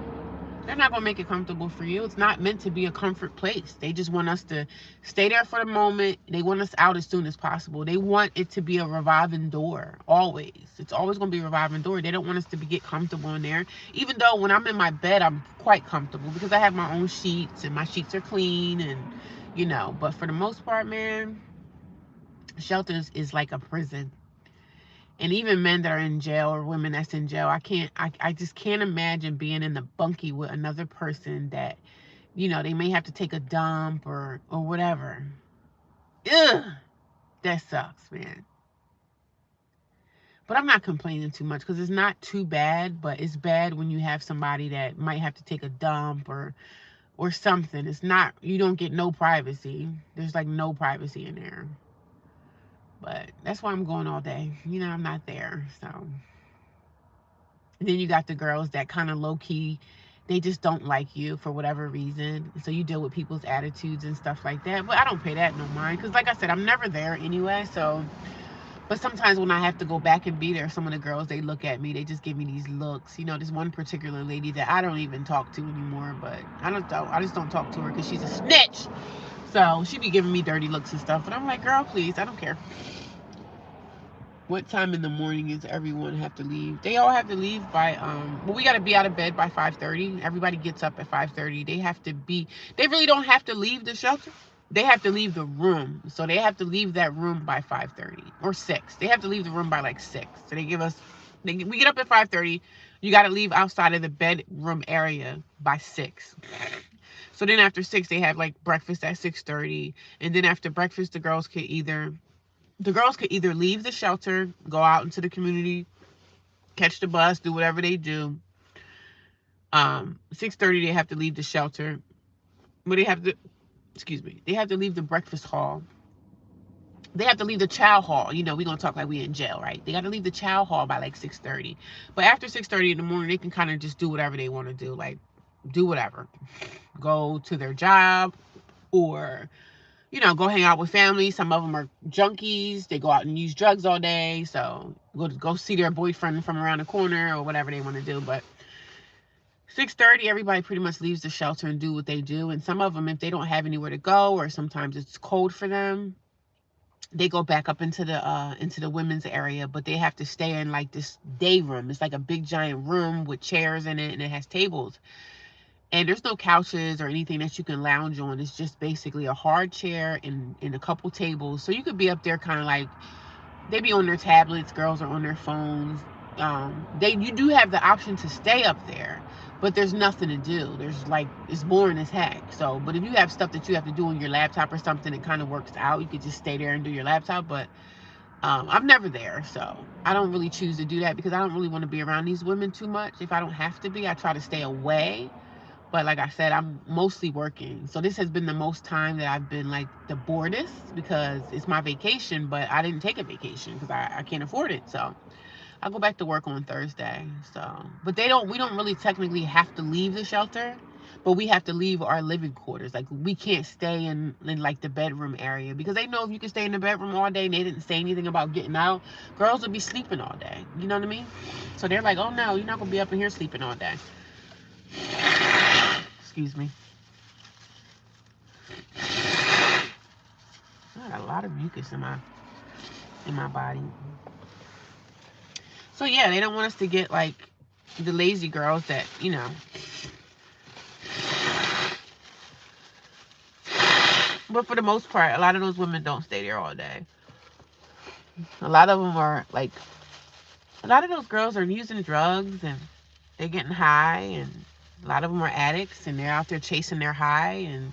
[SPEAKER 1] They're not going to make it comfortable for you. It's not meant to be a comfort place. They just want us to stay there for the moment. They want us out as soon as possible. They want it to be a revolving door, always. It's always going to be a revolving door. They don't want us to get comfortable in there. Even though when I'm in my bed, I'm quite comfortable because I have my own sheets and my sheets are clean and, But for the most part, man, shelters is like a prison. And even men that are in jail or women that's in jail, I just can't imagine being in the bunkie with another person that You know, they may have to take a dump or whatever. Ugh, that sucks, man. But I'm not complaining too much because it's not too bad, but it's bad when you have somebody that might have to take a dump or something. It's not, you don't get no privacy. There's like no privacy in there. But that's why I'm going all day. You know, I'm not there. So and then you got the girls that kind of low key, they just don't like you for whatever reason. So you deal with people's attitudes and stuff like that. But I don't pay that no mind because, like I said, I'm never there anyway. So, but sometimes when I have to go back and be there, some of the girls, they look at me, they just give me these looks. You know, this one particular lady that I don't even talk to anymore. But I just don't talk to her because she's a snitch. So she be giving me dirty looks and stuff. But I'm like, girl, please, I don't care. What time in the morning is everyone have to leave? They all have to leave by well, we got to be out of bed by 5:30. Everybody gets up at 5:30. They have to be, they really don't have to leave the shelter. They have to leave the room. So they have to leave that room by 5:30 or 6. They have to leave the room by like 6. So they give us we get up at 5:30. You got to leave outside of the bedroom area by 6. So then after 6 they have like breakfast at 6:30, and then after breakfast the girls could either leave the shelter, go out into the community, catch the bus, do whatever they do. 6:30 they have to leave the shelter, but they have to, excuse me, they have to leave the breakfast hall. They have to leave the chow hall. You know, we're gonna talk like we in jail, right? They got to leave the chow hall by like 6:30. But after 6:30 in the morning, they can kind of just do whatever they want to do, like do whatever, go to their job or go hang out with family. Some of them are junkies. They go out and use drugs all day. So go see their boyfriend from around the corner or whatever they want to do. But 6:30, everybody pretty much leaves the shelter and do what they do. And some of them, if they don't have anywhere to go or sometimes it's cold for them, they go back up into the women's area, but they have to stay in like this day room. It's like a big giant room with chairs in it and it has tables. And there's no couches or anything that you can lounge on. It's just basically a hard chair and a couple tables. So you could be up there kind of like, they be on their tablets, girls are on their phones. You do have the option to stay up there, but there's nothing to do. There's like, it's boring as heck. So, but if you have stuff that you have to do on your laptop or something, it kind of works out. You could just stay there and do your laptop. But I'm never there, so I don't really choose to do that because I don't really want to be around these women too much. If I don't have to be, I try to stay away. But like I said, I'm mostly working. So this has been the most time that I've been like the boredest because it's my vacation, but I didn't take a vacation because I can't afford it. So I'll go back to work on Thursday. So, but we don't really technically have to leave the shelter, but we have to leave our living quarters. Like we can't stay in like the bedroom area because they know if you can stay in the bedroom all day and they didn't say anything about getting out, girls will be sleeping all day. You know what I mean? So they're like, oh no, you're not going to be up in here sleeping all day. Excuse me. I got a lot of mucus in my body. So yeah, they don't want us to get like the lazy girls that, but for the most part, a lot of those women don't stay there all day. A lot of them are like, a lot of those girls are using drugs and they're getting high, and a lot of them are addicts and they're out there chasing their high, and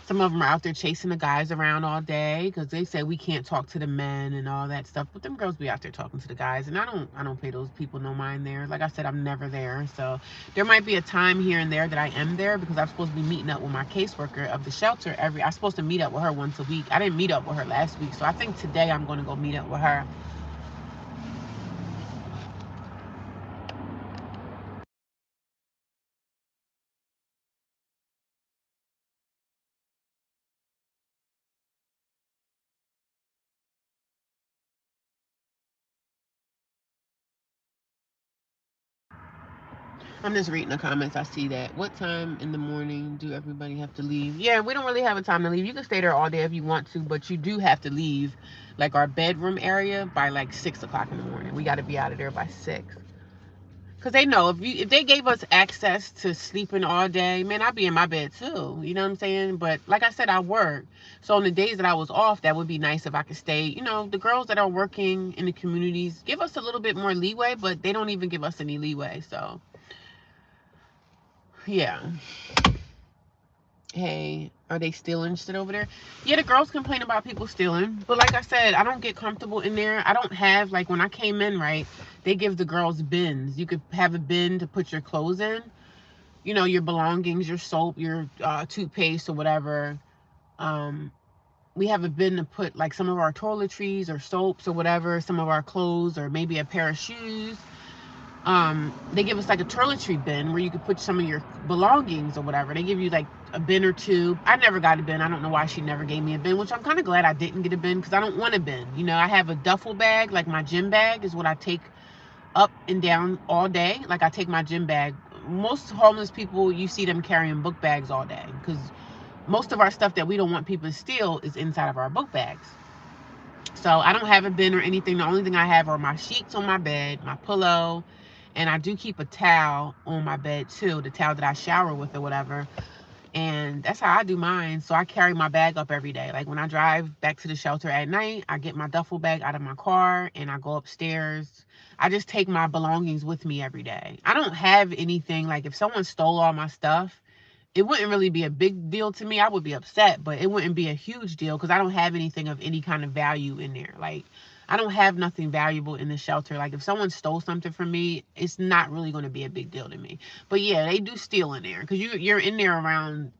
[SPEAKER 1] some of them are out there chasing the guys around all day because they say we can't talk to the men and all that stuff. But them girls be out there talking to the guys, and I don't pay those people no mind there. Like I said, I'm never there. So there might be a time here and there that I am there because I'm supposed to be meeting up with my caseworker of the shelter I'm supposed to meet up with her once a week. I didn't meet up with her last week, so I think today I'm going to go meet up with her. I'm just reading the comments. I see that. What time in the morning do everybody have to leave? Yeah, we don't really have a time to leave. You can stay there all day if you want to, but you do have to leave like our bedroom area by like 6 o'clock in the morning. We got to be out of there by 6. Cause they know if they gave us access to sleeping all day, man, I'd be in my bed too. You know what I'm saying? But like I said, I work. So on the days that I was off, that would be nice if I could stay. The girls that are working in the communities give us a little bit more leeway, but they don't even give us any leeway. So yeah. hey, are they stealing shit over there? Yeah, the girls complain about people stealing. But like I said, I don't get comfortable in there. I don't have, like, when I came in, right, they give the girls bins. You could have a bin to put your clothes in, you know, your belongings, your soap, your toothpaste or whatever. Um, we have a bin to put, like, some of our toiletries or soaps or whatever, some of our clothes, or maybe a pair of shoes. They give us like a toiletry bin where you could put some of your belongings or whatever. They give you like a bin or two. I never got a bin. I don't know why she never gave me a bin, which I'm kind of glad I didn't get a bin because I don't want a bin. You know, I have a duffel bag, like my gym bag is what I take up and down all day. Like I take my gym bag. Most homeless people, you see them carrying book bags all day because most of our stuff that we don't want people to steal is inside of our book bags. So I don't have a bin or anything. The only thing I have are my sheets on my bed, my pillow, and I do keep a towel on my bed too, the towel that I shower with or whatever. And that's how I do mine. So I carry my bag up every day. Like when I drive back to the shelter at night, I get my duffel bag out of my car and I go upstairs. I just take my belongings with me every day. I don't have anything, like if someone stole all my stuff, it wouldn't really be a big deal to me. I would be upset, but it wouldn't be a huge deal because I don't have anything of any kind of value in there. Like, I don't have nothing valuable in the shelter. Like, if someone stole something from me, it's not really going to be a big deal to me. But yeah, they do steal in there because you're in there around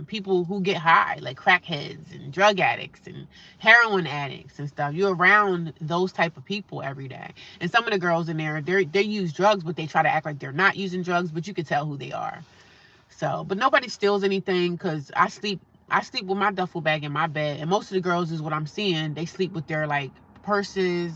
[SPEAKER 1] people who get high, like crackheads and drug addicts and heroin addicts and stuff. You're around those type of people every day. And some of the girls in there, they use drugs, but they try to act like they're not using drugs, but you can tell who they are. So, but nobody steals anything because I sleep with my duffel bag in my bed, and most of the girls is what I'm seeing. They sleep with their like purses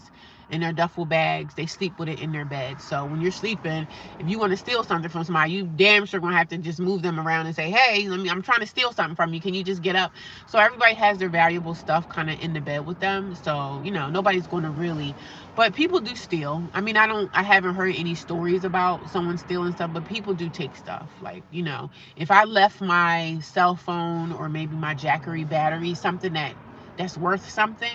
[SPEAKER 1] and their duffel bags. They sleep with it in their bed. So when you're sleeping, if you want to steal something from somebody, you damn sure gonna have to just move them around and say, "Hey, I'm trying to steal something from you. Can you just get up?" So everybody has their valuable stuff kind of in the bed with them. So you know nobody's going to really, but people do steal. I mean, I haven't heard any stories about someone stealing stuff, but people do take stuff. Like, you know, if I left my cell phone or maybe my Jackery battery, something that's worth something,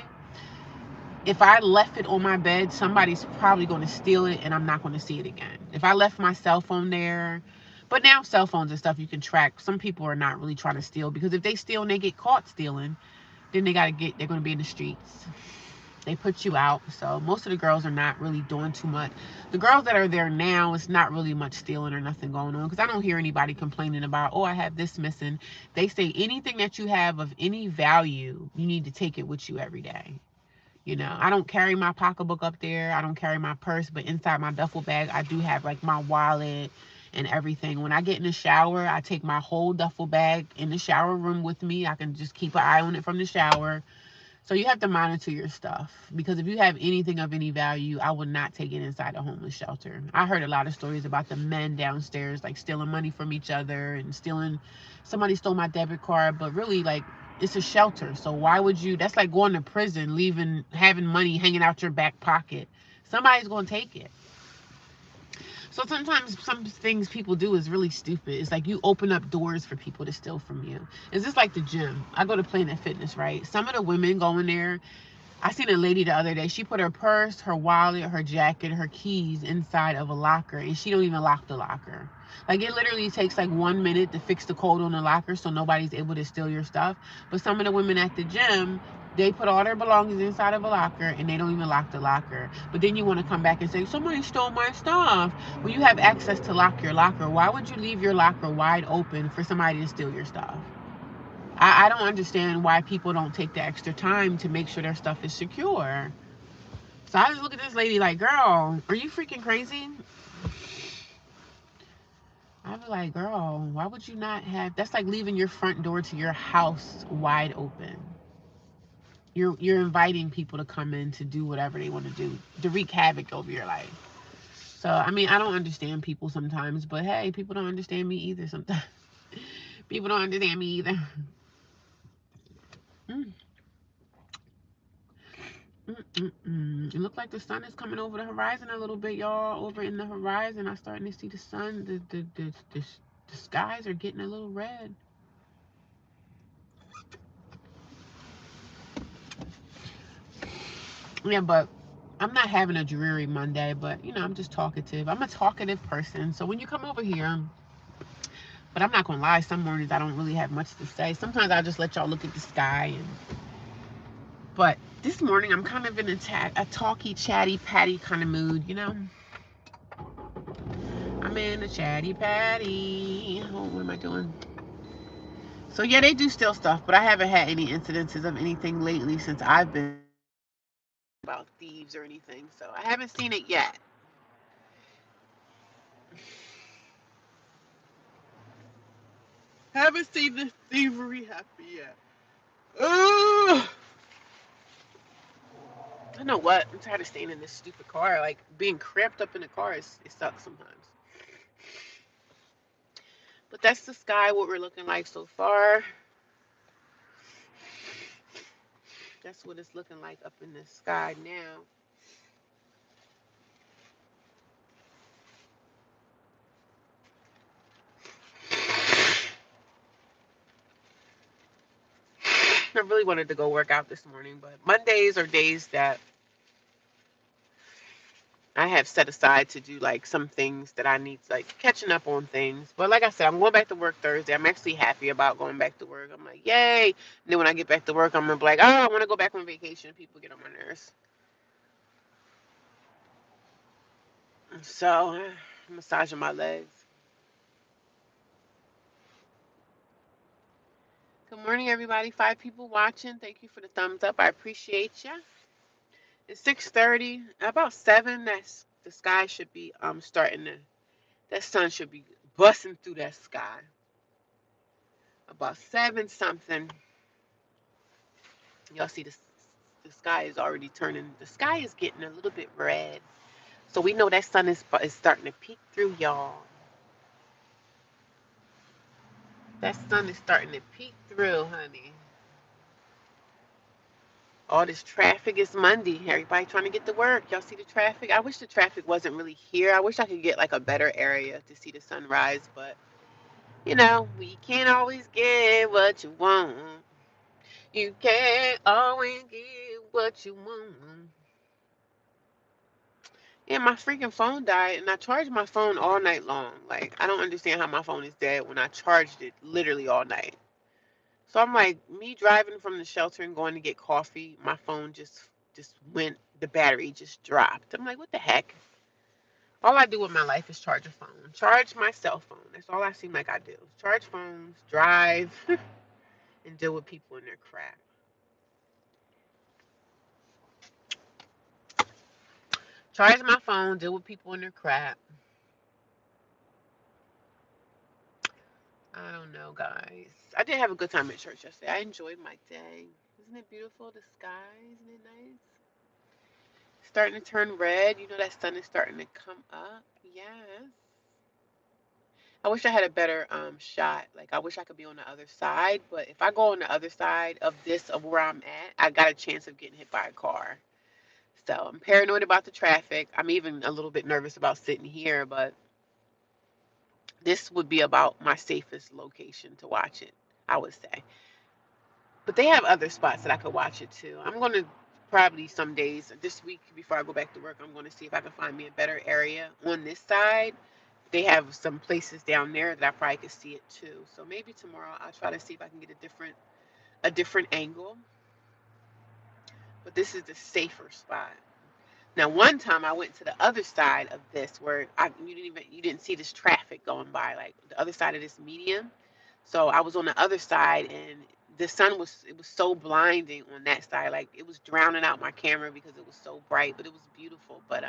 [SPEAKER 1] if I left it on my bed, somebody's probably going to steal it and I'm not going to see it again. If I left my cell phone there, but now cell phones and stuff you can track. Some people are not really trying to steal because if they steal and they get caught stealing, then they're going to be in the streets. They put you out. So most of the girls are not really doing too much. The girls that are there now, it's not really much stealing or nothing going on because I don't hear anybody complaining about, oh, I have this missing. They say anything that you have of any value, you need to take it with you every day. You know, I don't carry my pocketbook up there. I don't carry my purse, but inside my duffel bag, I do have like my wallet and everything. When I get in the shower, I take my whole duffel bag in the shower room with me. I can just keep an eye on it from the shower. So you have to monitor your stuff because if you have anything of any value, I would not take it inside a homeless shelter. I heard a lot of stories about the men downstairs like stealing money from each other and somebody stole my debit card, but really like it's a shelter. So why would you, that's like going to prison, having money hanging out your back pocket. Somebody's going to take it. So sometimes some things people do is really stupid. It's like you open up doors for people to steal from you. It's just like the gym. I go to Planet Fitness, right? Some of the women go in there. I seen a lady the other day. She put her purse, her wallet, her jacket, her keys inside of a locker, and she don't even lock the locker. Like it literally takes like 1 minute to fix the code on the locker so nobody's able to steal your stuff. But some of the women at the gym, they put all their belongings inside of a locker and they don't even lock the locker. But then you want to come back and say, somebody stole my stuff. Well, you have access to lock your locker. Why would you leave your locker wide open for somebody to steal your stuff? I don't understand why people don't take the extra time to make sure their stuff is secure. So I just look at this lady like, girl, are you freaking crazy? I was like, girl, why would you not have, that's like leaving your front door to your house wide open. You're inviting people to come in to do whatever they want to do, to wreak havoc over your life. So, I mean, I don't understand people sometimes, but hey, people don't understand me either sometimes. People don't understand me either. Mm. It looked like the sun is coming over the horizon a little bit, y'all. Over in the horizon, I'm starting to see the sun. The skies are getting a little red. Yeah, but I'm not having a dreary Monday, but, you know, I'm just talkative. I'm a talkative person. So when you come over here, But I'm not gonna lie, some mornings I don't really have much to say. Sometimes I just let y'all look at the sky and but this morning I'm kind of in a talky, chatty, patty kind of mood, you know? I'm in a chatty patty. Oh, what am I doing? So yeah, they do steal stuff, but I haven't had any incidences of anything lately since I've been about thieves or anything. So I haven't seen it yet. Haven't seen the thievery happen yet. Ugh. I know what. I'm tired of staying in this stupid car. Like being cramped up in the car it sucks sometimes. But that's the sky, what we're looking like so far. That's what it's looking like up in the sky now. I really wanted to go work out this morning, but Mondays are days that I have set aside to do like some things that I need, like catching up on things. But like I said, I'm going back to work Thursday. I'm actually happy about going back to work. I'm like, yay. And then when I get back to work, I'm gonna be like, oh, I want to go back on vacation. People get on my nerves. So, massaging my legs. Good morning, everybody. 5 people watching. Thank you for the thumbs up. I appreciate you. It's 6:30. About 7. That's the sky should be starting to. That sun should be busting through that sky. About 7 something. Y'all see the sky is already turning. The sky is getting a little bit red. So we know that sun is starting to peek through, y'all. That sun is starting to peek through, honey. All this traffic is Monday. Everybody trying to get to work. Y'all see the traffic? I wish the traffic wasn't really here. I wish I could get like a better area to see the sunrise, but you know, we can't always get what you want. You can't always get what you want. Yeah, my freaking phone died, and I charged my phone all night long. Like, I don't understand how my phone is dead when I charged it literally all night. So I'm like, me driving from the shelter and going to get coffee, my phone just went, the battery just dropped. I'm like, what the heck? All I do with my life is charge a phone, charge my cell phone. That's all I seem like I do. Charge phones, drive, and deal with people and their crap. Charge my phone, deal with people and their crap. I don't know, guys. I did have a good time at church yesterday. I enjoyed my day. Isn't it beautiful? The sky, isn't it nice? Starting to turn red. You know that sun is starting to come up. Yes. I wish I had a better shot. Like I wish I could be on the other side, but if I go on the other side of this of where I'm at, I got a chance of getting hit by a car. So I'm paranoid about the traffic. I'm even a little bit nervous about sitting here, but this would be about my safest location to watch it, I would say. But they have other spots that I could watch it too. I'm going to probably some days this week before I go back to work, I'm going to see if I can find me a better area on this side. They have some places down there that I probably could see it too. So maybe tomorrow I'll try to see if I can get a different angle. But this is the safer spot. Now, one time I went to the other side of this where you didn't see this traffic going by, like the other side of this median. So I was on the other side, and the sun was it was so blinding on that side, like it was drowning out my camera because it was so bright. But it was beautiful. But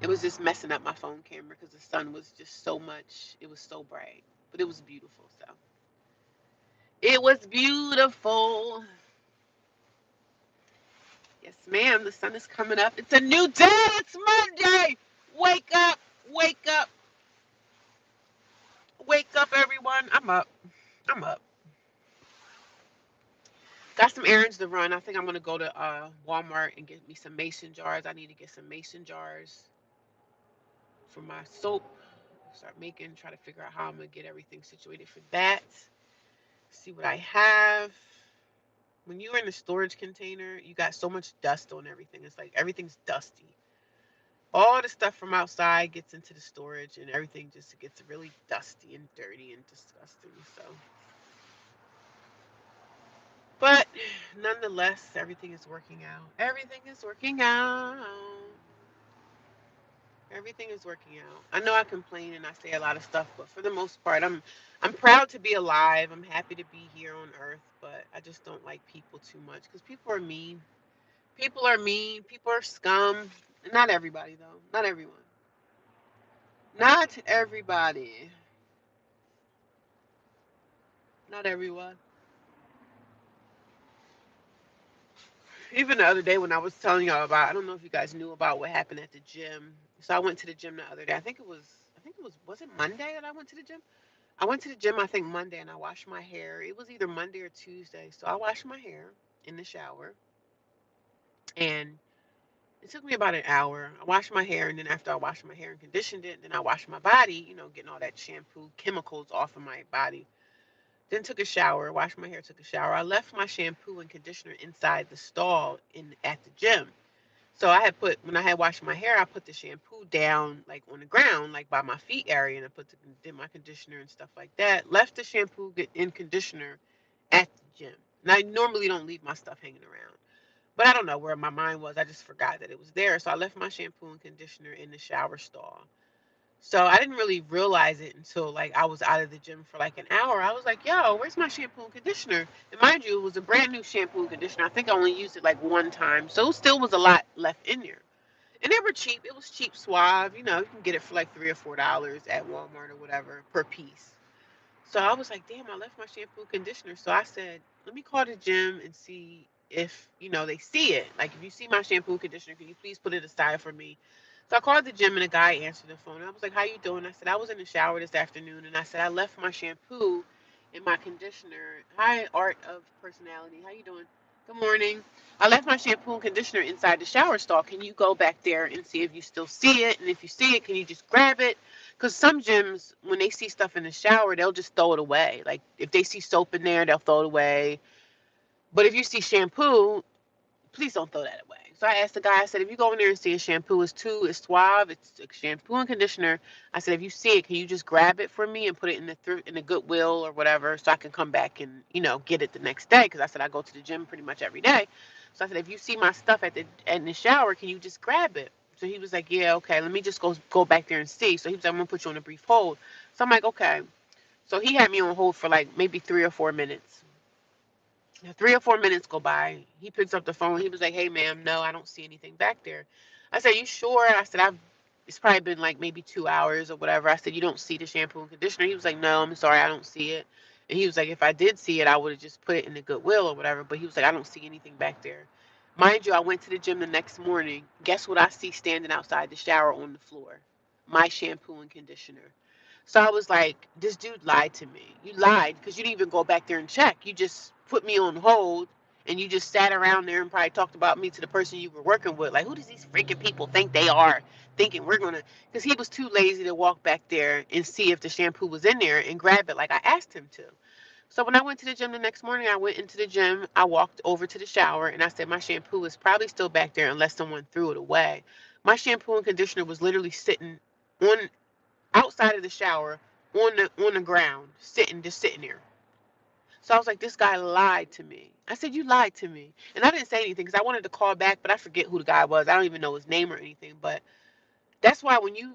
[SPEAKER 1] it was just messing up my phone camera because the sun was just so much. It was so bright, but it was beautiful. So it was beautiful. Yes, ma'am. The sun is coming up. It's a new day. It's Monday. Wake up. Wake up. Wake up, everyone. I'm up. I'm up. Got some errands to run. I think I'm going to go to Walmart and get me some mason jars. I need to get some mason jars for my soap. Start making, try to figure out how I'm going to get everything situated for that. See what I have. When you're in a storage container, you got so much dust on everything. It's like everything's dusty. all the stuff from outside gets into the storage and everything just gets really dusty and dirty and disgusting. So, but nonetheless, everything is working out. Everything is working out. Everything is working out. I know I complain and I say a lot of stuff, but for the most part, I'm proud to be alive. I'm happy to be here on earth, but I just don't like people too much because people are mean. People are mean. People are scum. Not everybody though. Not everyone. Not everybody. Not everyone. Even the other day when I was telling y'all about, I don't know if you guys knew about what happened at the gym. So I went to the gym the other day. Was it Monday that I went to the gym? I went to the gym, I think Monday, and I washed my hair. It was either Monday or Tuesday. So I washed my hair in the shower, and it took me about an hour. I washed my hair, and then after I washed my hair and conditioned it, then I washed my body, getting all that shampoo chemicals off of my body. Then took a shower, washed my hair, took a shower. I left my shampoo and conditioner inside the stall in at the gym. So I had put when I had washed my hair, I put the shampoo down like on the ground, like by my feet area, and I did my conditioner and stuff like that. Left the shampoo and conditioner at the gym. And I normally don't leave my stuff hanging around, but I don't know where my mind was. I just forgot that it was there, so I left my shampoo and conditioner in the shower stall. So I didn't really realize it until like I was out of the gym for like an hour. I was like, "Yo, where's my shampoo and conditioner?" And mind you, it was a brand new shampoo and conditioner. I think I only used it like one time, so it still was a lot left in there. And they were cheap. It was cheap Suave. You can get it for like $3 or $4 at Walmart or whatever per piece. So I was like, damn, I left my shampoo and conditioner. So I said, let me call the gym and see if, they see it. Like, if you see my shampoo and conditioner, can you please put it aside for me? So I called the gym and a guy answered the phone. I was like, how you doing? I said, I was in the shower this afternoon and I said, I left my shampoo and my conditioner. Hi, Art of Personality. How you doing? Good morning. I left my shampoo and conditioner inside the shower stall. Can you go back there and see if you still see it? And if you see it, can you just grab it? Because some gyms, when they see stuff in the shower, they'll just throw it away. Like if they see soap in there, they'll throw it away. But if you see shampoo, please don't throw that away. So I asked the guy, I said, if you go in there and see a shampoo, it's Suave, it's a shampoo and conditioner. I said, if you see it, can you just grab it for me and put it in the Goodwill or whatever so I can come back and, get it the next day? Because I said I go to the gym pretty much every day. So I said, if you see my stuff in the shower, can you just grab it? So he was like, yeah, okay, let me just go back there and see. So he was like, I'm going to put you on a brief hold. So I'm like, okay. So he had me on hold for like maybe 3 or 4 minutes. 3 or 4 minutes go by. He picks up the phone. He was like, "Hey, ma'am, no, I don't see anything back there." I said, "You sure?" I said, "I've." It's probably been like maybe 2 hours or whatever. I said, "You don't see the shampoo and conditioner?" He was like, "No, I'm sorry, I don't see it." And he was like, "If I did see it, I would have just put it in the Goodwill or whatever." But he was like, "I don't see anything back there." Mind you, I went to the gym the next morning. Guess what I see standing outside the shower on the floor? My shampoo and conditioner. So I was like, this dude lied to me. You lied because you didn't even go back there and check. You just put me on hold and you just sat around there and probably talked about me to the person you were working with. Like, who does these freaking people think they are? Thinking we're going to. Because he was too lazy to walk back there and see if the shampoo was in there and grab it like I asked him to. So when I went to the gym the next morning, I went into the gym. I walked over to the shower and I said, my shampoo is probably still back there unless someone threw it away. My shampoo and conditioner was literally sitting on outside of the shower on the ground, just sitting there. So I was like, this guy lied to me. I said, you lied to me. And I didn't say anything because I wanted to call back, but I forget who the guy was. I don't even know his name or anything. But that's why when you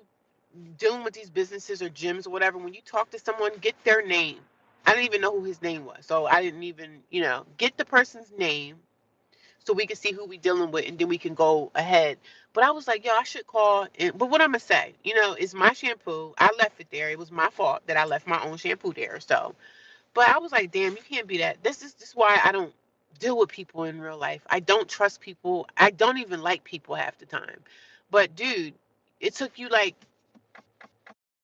[SPEAKER 1] dealing with these businesses or gyms or whatever, when you talk to someone, get their name. I didn't even know who his name was. So I didn't even, get the person's name so we can see who we dealing with and then we can go ahead. But I was like, yo, I should call. But what I'm gonna say, it's my shampoo. I left it there. It was my fault that I left my own shampoo there. So, but I was like, damn, you can't be that. This is why I don't deal with people in real life. I don't trust people. I don't even like people half the time. But dude, it took you like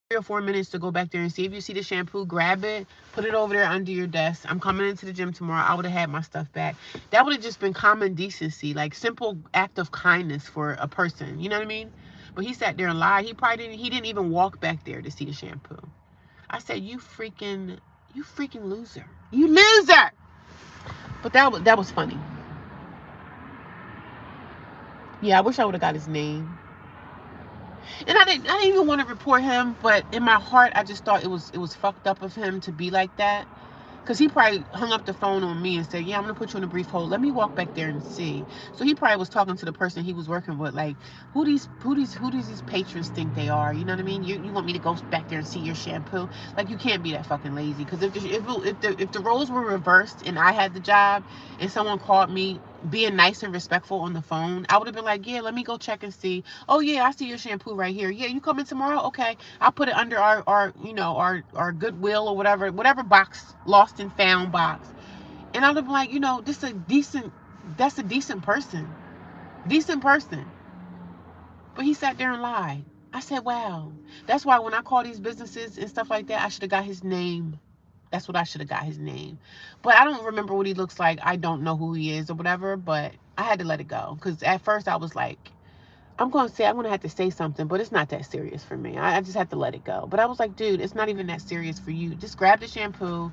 [SPEAKER 1] 3 or 4 minutes to go back there and see if you see the shampoo, grab it, put it over there under your desk. I'm coming into the gym tomorrow. I would have had my stuff back. That would have just been common decency, like simple act of kindness for a person. You know what I mean? But he sat there and lied. He didn't even walk back there to see the shampoo. I said, you freaking loser. You loser. But that was funny. Yeah, I wish I would have got his name. And I didn't even want to report him, but in my heart, I just thought it was fucked up of him to be like that. Because he probably hung up the phone on me and said, yeah, I'm going to put you on a brief hold. Let me walk back there and see. So he probably was talking to the person he was working with, like, who these patrons think they are? You know what I mean? You want me to go back there and see your shampoo? Like, you can't be that fucking lazy. Because if the roles were reversed and I had the job and someone called me being nice and respectful on the phone, I would have been like, yeah, let me go check and see. Oh, yeah, I see your shampoo right here. Yeah, you coming tomorrow? Okay. I'll put it under our Goodwill or whatever box, lost and found box. And I would have been like, that's a decent person. Decent person. But he sat there and lied. I said, wow. That's why when I call these businesses and stuff like that, I should have got his name. That's what I should have got, his name. But I don't remember what he looks like. I don't know who he is or whatever. But I had to let it go. Because at first I was like, I'm going to have to say something. But it's not that serious for me. I just had to let it go. But I was like, dude, it's not even that serious for you. Just grab the shampoo.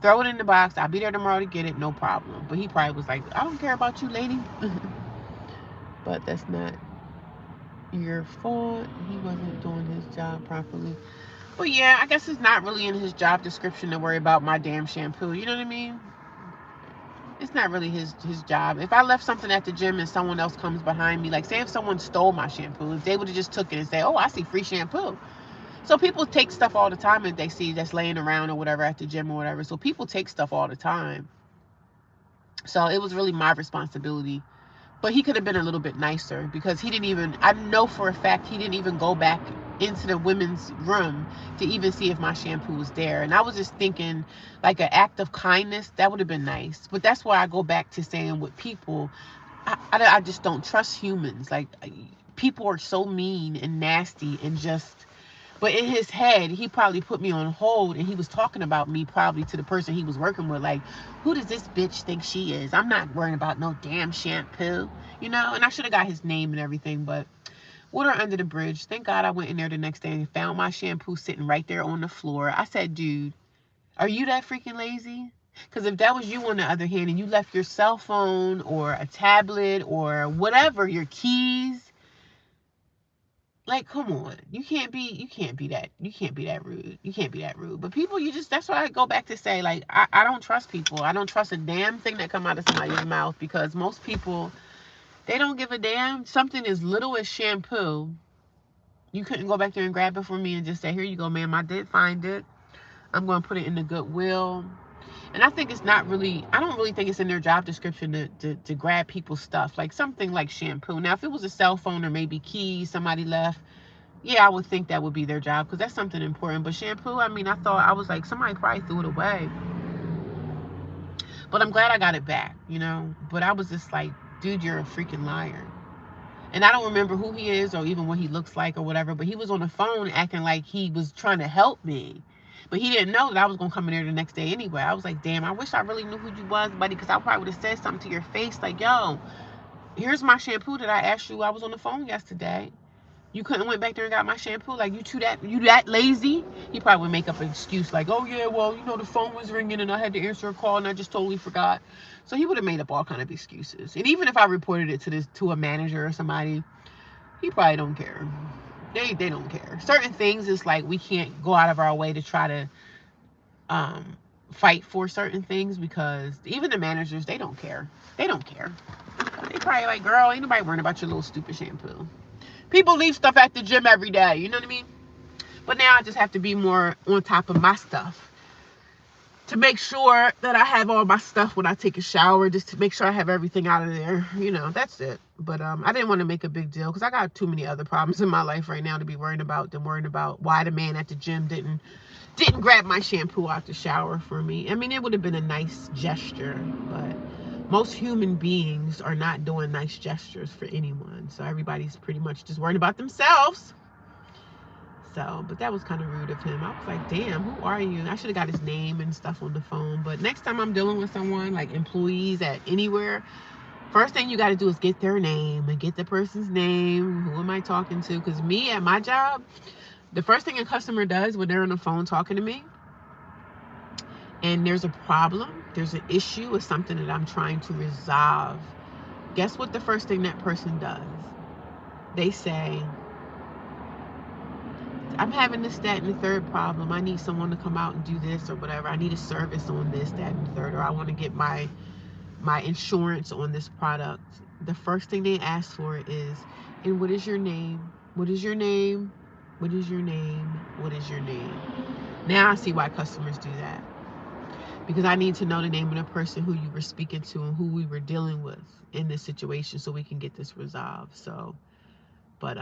[SPEAKER 1] Throw it in the box. I'll be there tomorrow to get it. No problem. But he probably was like, I don't care about you, lady. But that's not your fault. He wasn't doing his job properly. But yeah, I guess it's not really in his job description to worry about my damn shampoo. You know what I mean? It's not really his job. If I left something at the gym and someone else comes behind me, like say if someone stole my shampoo, if they would have just took it and say, oh, I see free shampoo. So people take stuff all the time that they see that's laying around or whatever at the gym or whatever. So people take stuff all the time. So it was really my responsibility. But he could have been a little bit nicer because he didn't even, I know for a fact, he didn't even go back into the women's room to even see if my shampoo was there. And I was just thinking like an act of kindness, that would have been nice. But that's why I go back to saying with people, I just don't trust humans. Like people are so mean and nasty and just, but in his head, he probably put me on hold and he was talking about me probably to the person he was working with. Like, who does this bitch think she is? I'm not worrying about no damn shampoo, And I should have got his name and everything, but water under the bridge. Thank God I went in there the next day and found my shampoo sitting right there on the floor. I said, dude, are you that freaking lazy? Because if that was you on the other hand and you left your cell phone or a tablet or whatever, your keys, like, come on. You can't be that rude. You can't be that rude. But people, that's why I go back to say, like, I don't trust people. I don't trust a damn thing that come out of somebody's mouth because most people, they don't give a damn. Something as little as shampoo, you couldn't go back there and grab it for me and just say, here you go, ma'am, I did find it. I'm going to put it in the Goodwill. And I think it's not really, I don't really think it's in their job description to grab people's stuff. Like something like shampoo. Now, if it was a cell phone or maybe keys somebody left, yeah, I would think that would be their job because that's something important. But shampoo, I mean, I was like, somebody probably threw it away. But I'm glad I got it back, But I was just like, dude, you're a freaking liar. And I don't remember who he is or even what he looks like or whatever. But he was on the phone acting like he was trying to help me. But he didn't know that I was going to come in there the next day anyway. I was like, damn, I wish I really knew who you was, buddy, because I probably would have said something to your face like, yo, here's my shampoo that I asked you. I was on the phone yesterday. You couldn't went back there and got my shampoo? Like, you that lazy? He probably would make up an excuse like, oh, yeah, well, the phone was ringing and I had to answer a call and I just totally forgot. So he would have made up all kind of excuses. And even if I reported it to a manager or somebody, he probably don't care. They don't care. Certain things is like we can't go out of our way to try to fight for certain things because even the managers, they don't care. They don't care. They probably like, girl, ain't nobody worrying about your little stupid shampoo. People leave stuff at the gym every day, you know what I mean? But now I just have to be more on top of my stuff to make sure that I have all my stuff when I take a shower, just to make sure I have everything out of there. That's it. But I didn't want to make a big deal because I got too many other problems in my life right now to be worrying about why the man at the gym didn't grab my shampoo out the shower for me. I mean, it would have been a nice gesture, but most human beings are not doing nice gestures for anyone. So everybody's pretty much just worried about themselves. So, but that was kind of rude of him. I was like, damn, who are you? I should have got his name and stuff on the phone. But next time I'm dealing with someone, like employees at anywhere, first thing you got to do is get their name and get the person's name. Who am I talking to? Because me at my job, the first thing a customer does when they're on the phone talking to me, and there's a problem, there's an issue, or something that I'm trying to resolve, guess what the first thing that person does? They say, I'm having this, that, and the third problem. I need someone to come out and do this or whatever. I need a service on this, that, and the third, or I want to get my insurance on this product. The first thing they ask for is, and what is your name? What is your name? What is your name? What is your name? Now I see why customers do that. Because I need to know the name of the person who you were speaking to and who we were dealing with in this situation so we can get this resolved. So, but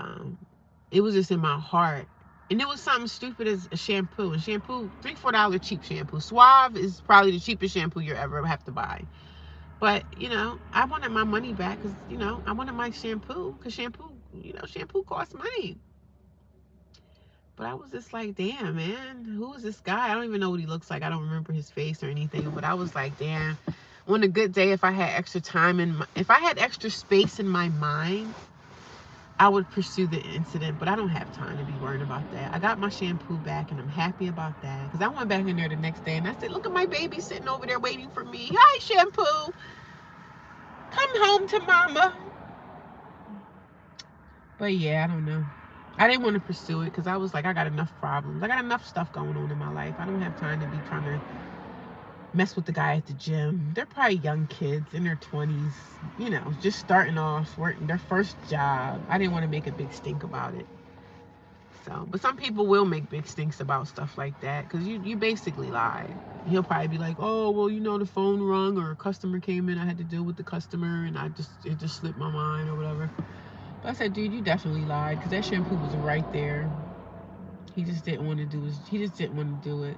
[SPEAKER 1] it was just in my heart. And it was something stupid as a shampoo. And shampoo, $3-4 cheap shampoo. Suave is probably the cheapest shampoo you ever have to buy. But, I wanted my money back because, I wanted my shampoo. Because shampoo costs money. But I was just like, damn, man, who is this guy? I don't even know what he looks like. I don't remember his face or anything. But I was like, damn, on a good day, if I had extra time if I had extra space in my mind, I would pursue the incident. But I don't have time to be worried about that. I got my shampoo back, and I'm happy about that. Because I went back in there the next day, and I said, look at my baby sitting over there waiting for me. Hi, shampoo. Come home to mama. But yeah, I don't know. I didn't want to pursue it because I was like, I got enough problems. I got enough stuff going on in my life. I don't have time to be trying to mess with the guy at the gym. They're probably young kids in their 20s, just starting off, working their first job. I didn't want to make a big stink about it. So, but some people will make big stinks about stuff like that because you basically lied. He'll probably be like, oh, well, the phone rung or a customer came in. I had to deal with the customer and it just slipped my mind or whatever. But I said, dude, you definitely lied because that shampoo was right there. He just didn't want to do it.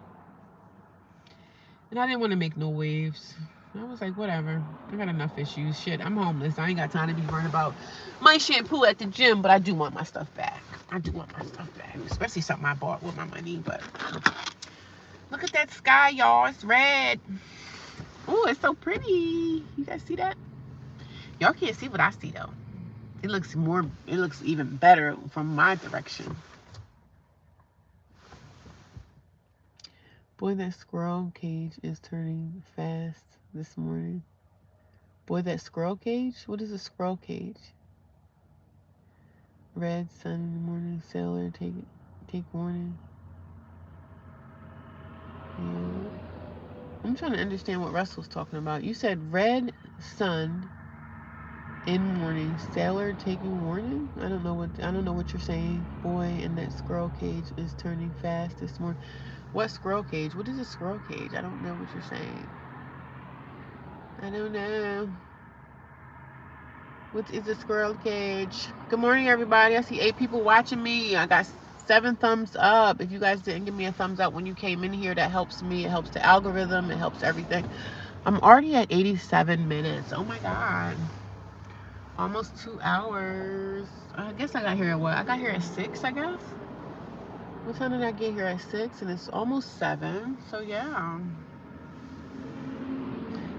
[SPEAKER 1] And I didn't want to make no waves. I was like, whatever. I got enough issues. Shit, I'm homeless. I ain't got time to be worrying about my shampoo at the gym, but I do want my stuff back. Especially something I bought with my money. But look at that sky, y'all. It's red. Oh, it's so pretty. You guys see that? Y'all can't see what I see, though. It looks even better from my direction. Boy, that squirrel cage is turning fast this morning. Boy, that squirrel cage? What is a squirrel cage? Red sun in the morning, sailor, take warning. Yeah. I'm trying to understand what Russell's talking about. You said red sun in morning, sailor taking warning? I don't know what you're saying. Boy, and that squirrel cage is turning fast this morning. What squirrel cage? What is a squirrel cage? I don't know what you're saying. I don't know. What is a squirrel cage? Good morning, everybody. I see 8 people watching me. I got 7 thumbs up. If you guys didn't give me a thumbs up when you came in here, that helps me. It helps the algorithm. It helps everything. I'm already at 87 minutes. Oh my God. Almost 2 hours. I guess I got here at what? I got here at 6, I guess. What time did I get here? At 6, and it's almost 7. So yeah.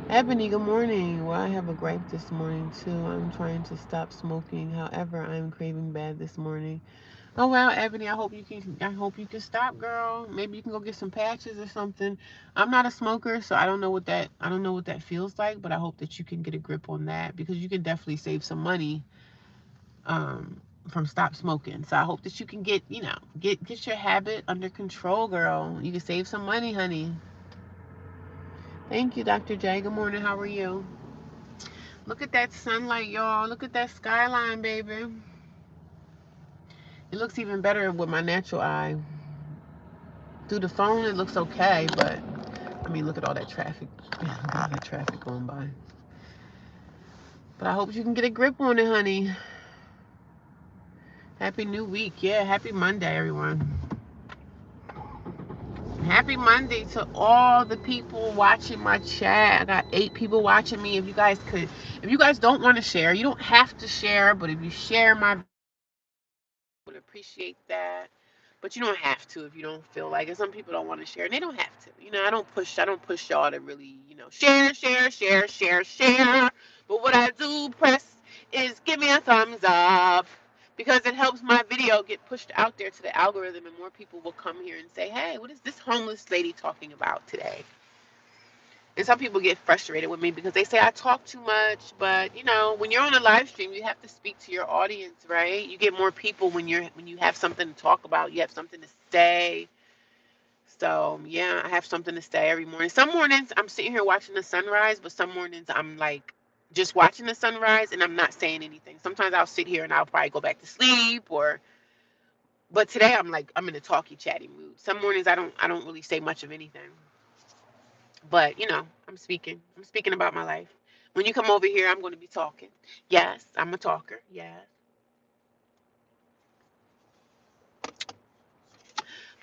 [SPEAKER 1] Ebony, good morning. Well, I have a gripe this morning too. I'm trying to stop smoking. However, I'm craving bad this morning. Oh well, Ebony, I hope you can stop, girl. Maybe you can go get some patches or something. I'm not a smoker, so I don't know what that feels like, but I hope that you can get a grip on that because you can definitely save some money from stop smoking. So I hope that you can get your habit under control, girl. You can save some money, honey. Thank you, Dr. J. Good morning. How are you? Look at that sunlight, y'all. Look at that skyline, baby. It looks even better with my natural eye. Through the phone, it looks okay, but I mean, look at all that traffic. All that traffic going by. But I hope you can get a grip on it, honey. Happy new week. Yeah, happy Monday, everyone. Happy Monday to all the people watching my chat. I got 8 people watching me. If you guys don't want to share, you don't have to share, but if you share my video, I would appreciate that. But you don't have to if you don't feel like it. Some people don't want to share, and they don't have to. I don't push y'all to really, share. But what I do press is give me a thumbs up because it helps my video get pushed out there to the algorithm, and more people will come here and say, hey, what is this homeless lady talking about today? And some people get frustrated with me because they say I talk too much. But you know, when you're on a live stream, you have to speak to your audience, right? You get more people when you have something to talk about. You have something to say. So yeah, I have something to say every morning. Some mornings I'm sitting here watching the sunrise, but some mornings I'm like just watching the sunrise and I'm not saying anything. Sometimes I'll sit here and I'll probably go back to sleep or but today I'm like I'm in a talky chatty mood. Some mornings I don't really say much of anything. But you know, I'm speaking. I'm speaking about my life. When you come over here, I'm going to be talking. Yes, I'm a talker. Yes.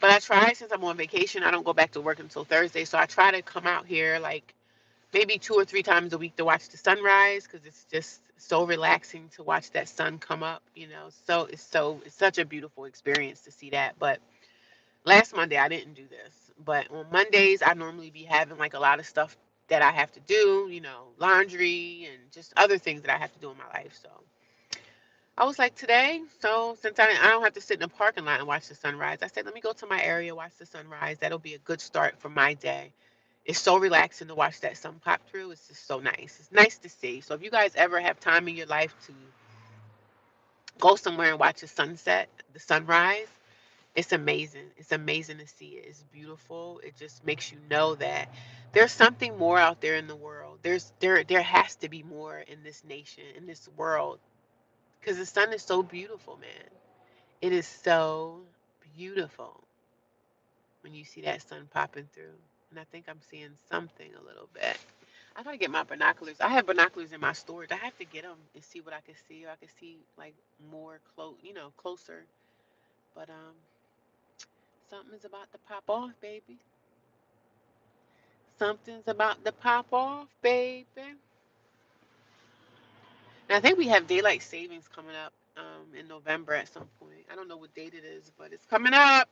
[SPEAKER 1] But I try since I'm on vacation, I don't go back to work until Thursday. So I try to come out here like maybe 2 or 3 times a week to watch the sunrise because it's just so relaxing to watch that sun come up, you know. So it's such a beautiful experience to see that. But last Monday I didn't do this. But on Mondays I normally be having like a lot of stuff that I have to do, you know, laundry and just other things that I have to do in my life. So I was like today, so since I don't have to sit in the parking lot and watch the sunrise, I said let me go to my area, watch the sunrise. That'll be a good start for my day. It's so relaxing to watch that sun pop through. It's just so nice. It's nice to see. So if you guys ever have time in your life to go somewhere and watch a sunset, the sunrise, it's amazing. It's amazing to see it. It's beautiful. It just makes you know that there's something more out there in the world. There has to be more in this nation, in this world, because the sun is so beautiful, man. It is so beautiful when you see that sun popping through. And I think I'm seeing something a little bit. I gotta get my binoculars. I have binoculars in my storage. I have to get them and see what I can see, or I can see like more close, you know, closer. But something's about to pop off, baby. Something's about to pop off, baby. And I think we have daylight savings coming up in November at some point. I don't know what date it is, but it's coming up.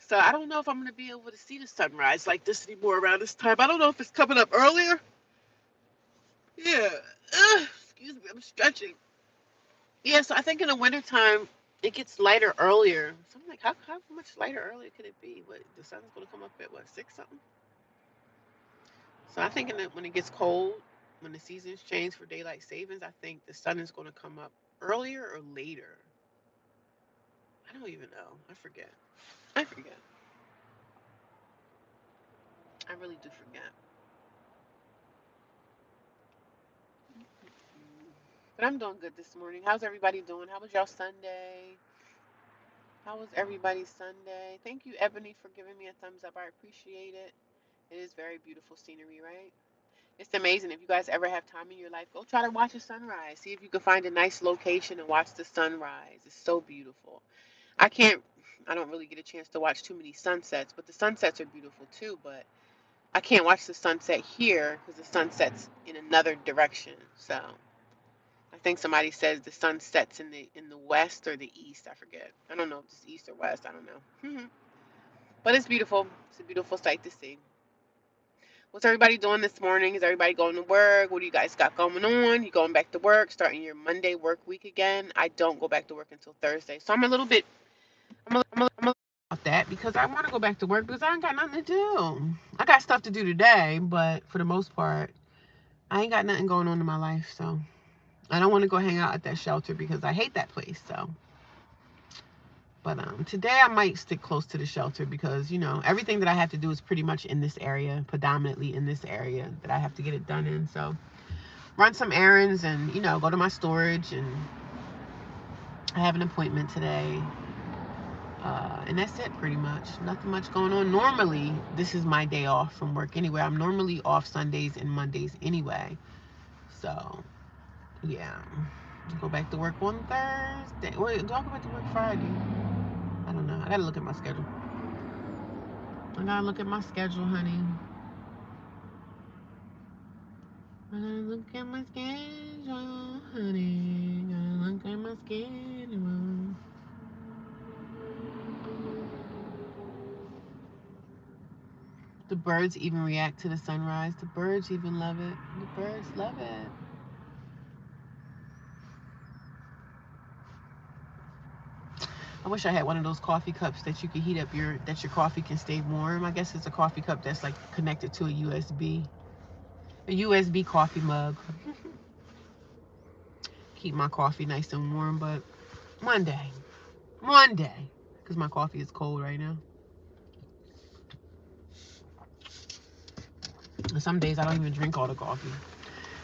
[SPEAKER 1] So I don't know if I'm gonna be able to see the sunrise like this anymore around this time. I don't know if it's coming up earlier. Yeah. Excuse me, I'm stretching. Yeah, so I think in the wintertime it gets lighter earlier. So I'm like, how much lighter earlier could it be? What the sun's gonna come up at what 6 something? So I think when it gets cold, when the seasons change for daylight savings, I think the sun is gonna come up earlier or later. I don't even know. I forget. I forget. I really do forget. But I'm doing good this morning. How's everybody doing? How was y'all Sunday? How was everybody's Sunday? Thank you, Ebony, for giving me a thumbs up. I appreciate it. It is very beautiful scenery, right? It's amazing. If you guys ever have time in your life, go try to watch a sunrise. See if you can find a nice location and watch the sunrise. It's so beautiful. I can't, I don't really get a chance to watch too many sunsets, but the sunsets are beautiful too. But I can't watch the sunset here because the sun sets in another direction. So I think somebody says the sun sets in the west or the east. I forget. I don't know if it's east or west. I don't know. But it's beautiful. It's a beautiful sight to see. What's everybody doing this morning? Is everybody going to work? What do you guys got going on? You going back to work, starting your Monday work week again? I don't go back to work until Thursday. So I'm a little bit, I'm a little about that because I want to go back to work because I ain't got nothing to do. I got stuff to do today, but for the most part, I ain't got nothing going on in my life. So I don't want to go hang out at that shelter because I hate that place. So, but today I might stick close to the shelter because, you know, everything that I have to do is pretty much in this area, predominantly in this area that I have to get it done in. So run some errands and, you know, go to my storage. And I have an appointment today. And that's it pretty much. Nothing much going on. Normally, this is my day off from work anyway. I'm normally off Sundays and Mondays anyway. So, yeah. Go back to work on Thursday. Wait, do I go back to work Friday? I don't know. I gotta look at my schedule. I gotta look at my schedule, honey. I gotta look at my schedule, honey. Gotta look at my schedule. The birds even react to the sunrise. The birds even love it. The birds love it. I wish I had one of those coffee cups that you can heat up that your coffee can stay warm. I guess it's a coffee cup that's like connected to a USB coffee mug. Keep my coffee nice and warm, but one day, because my coffee is cold right now. And some days I don't even drink all the coffee.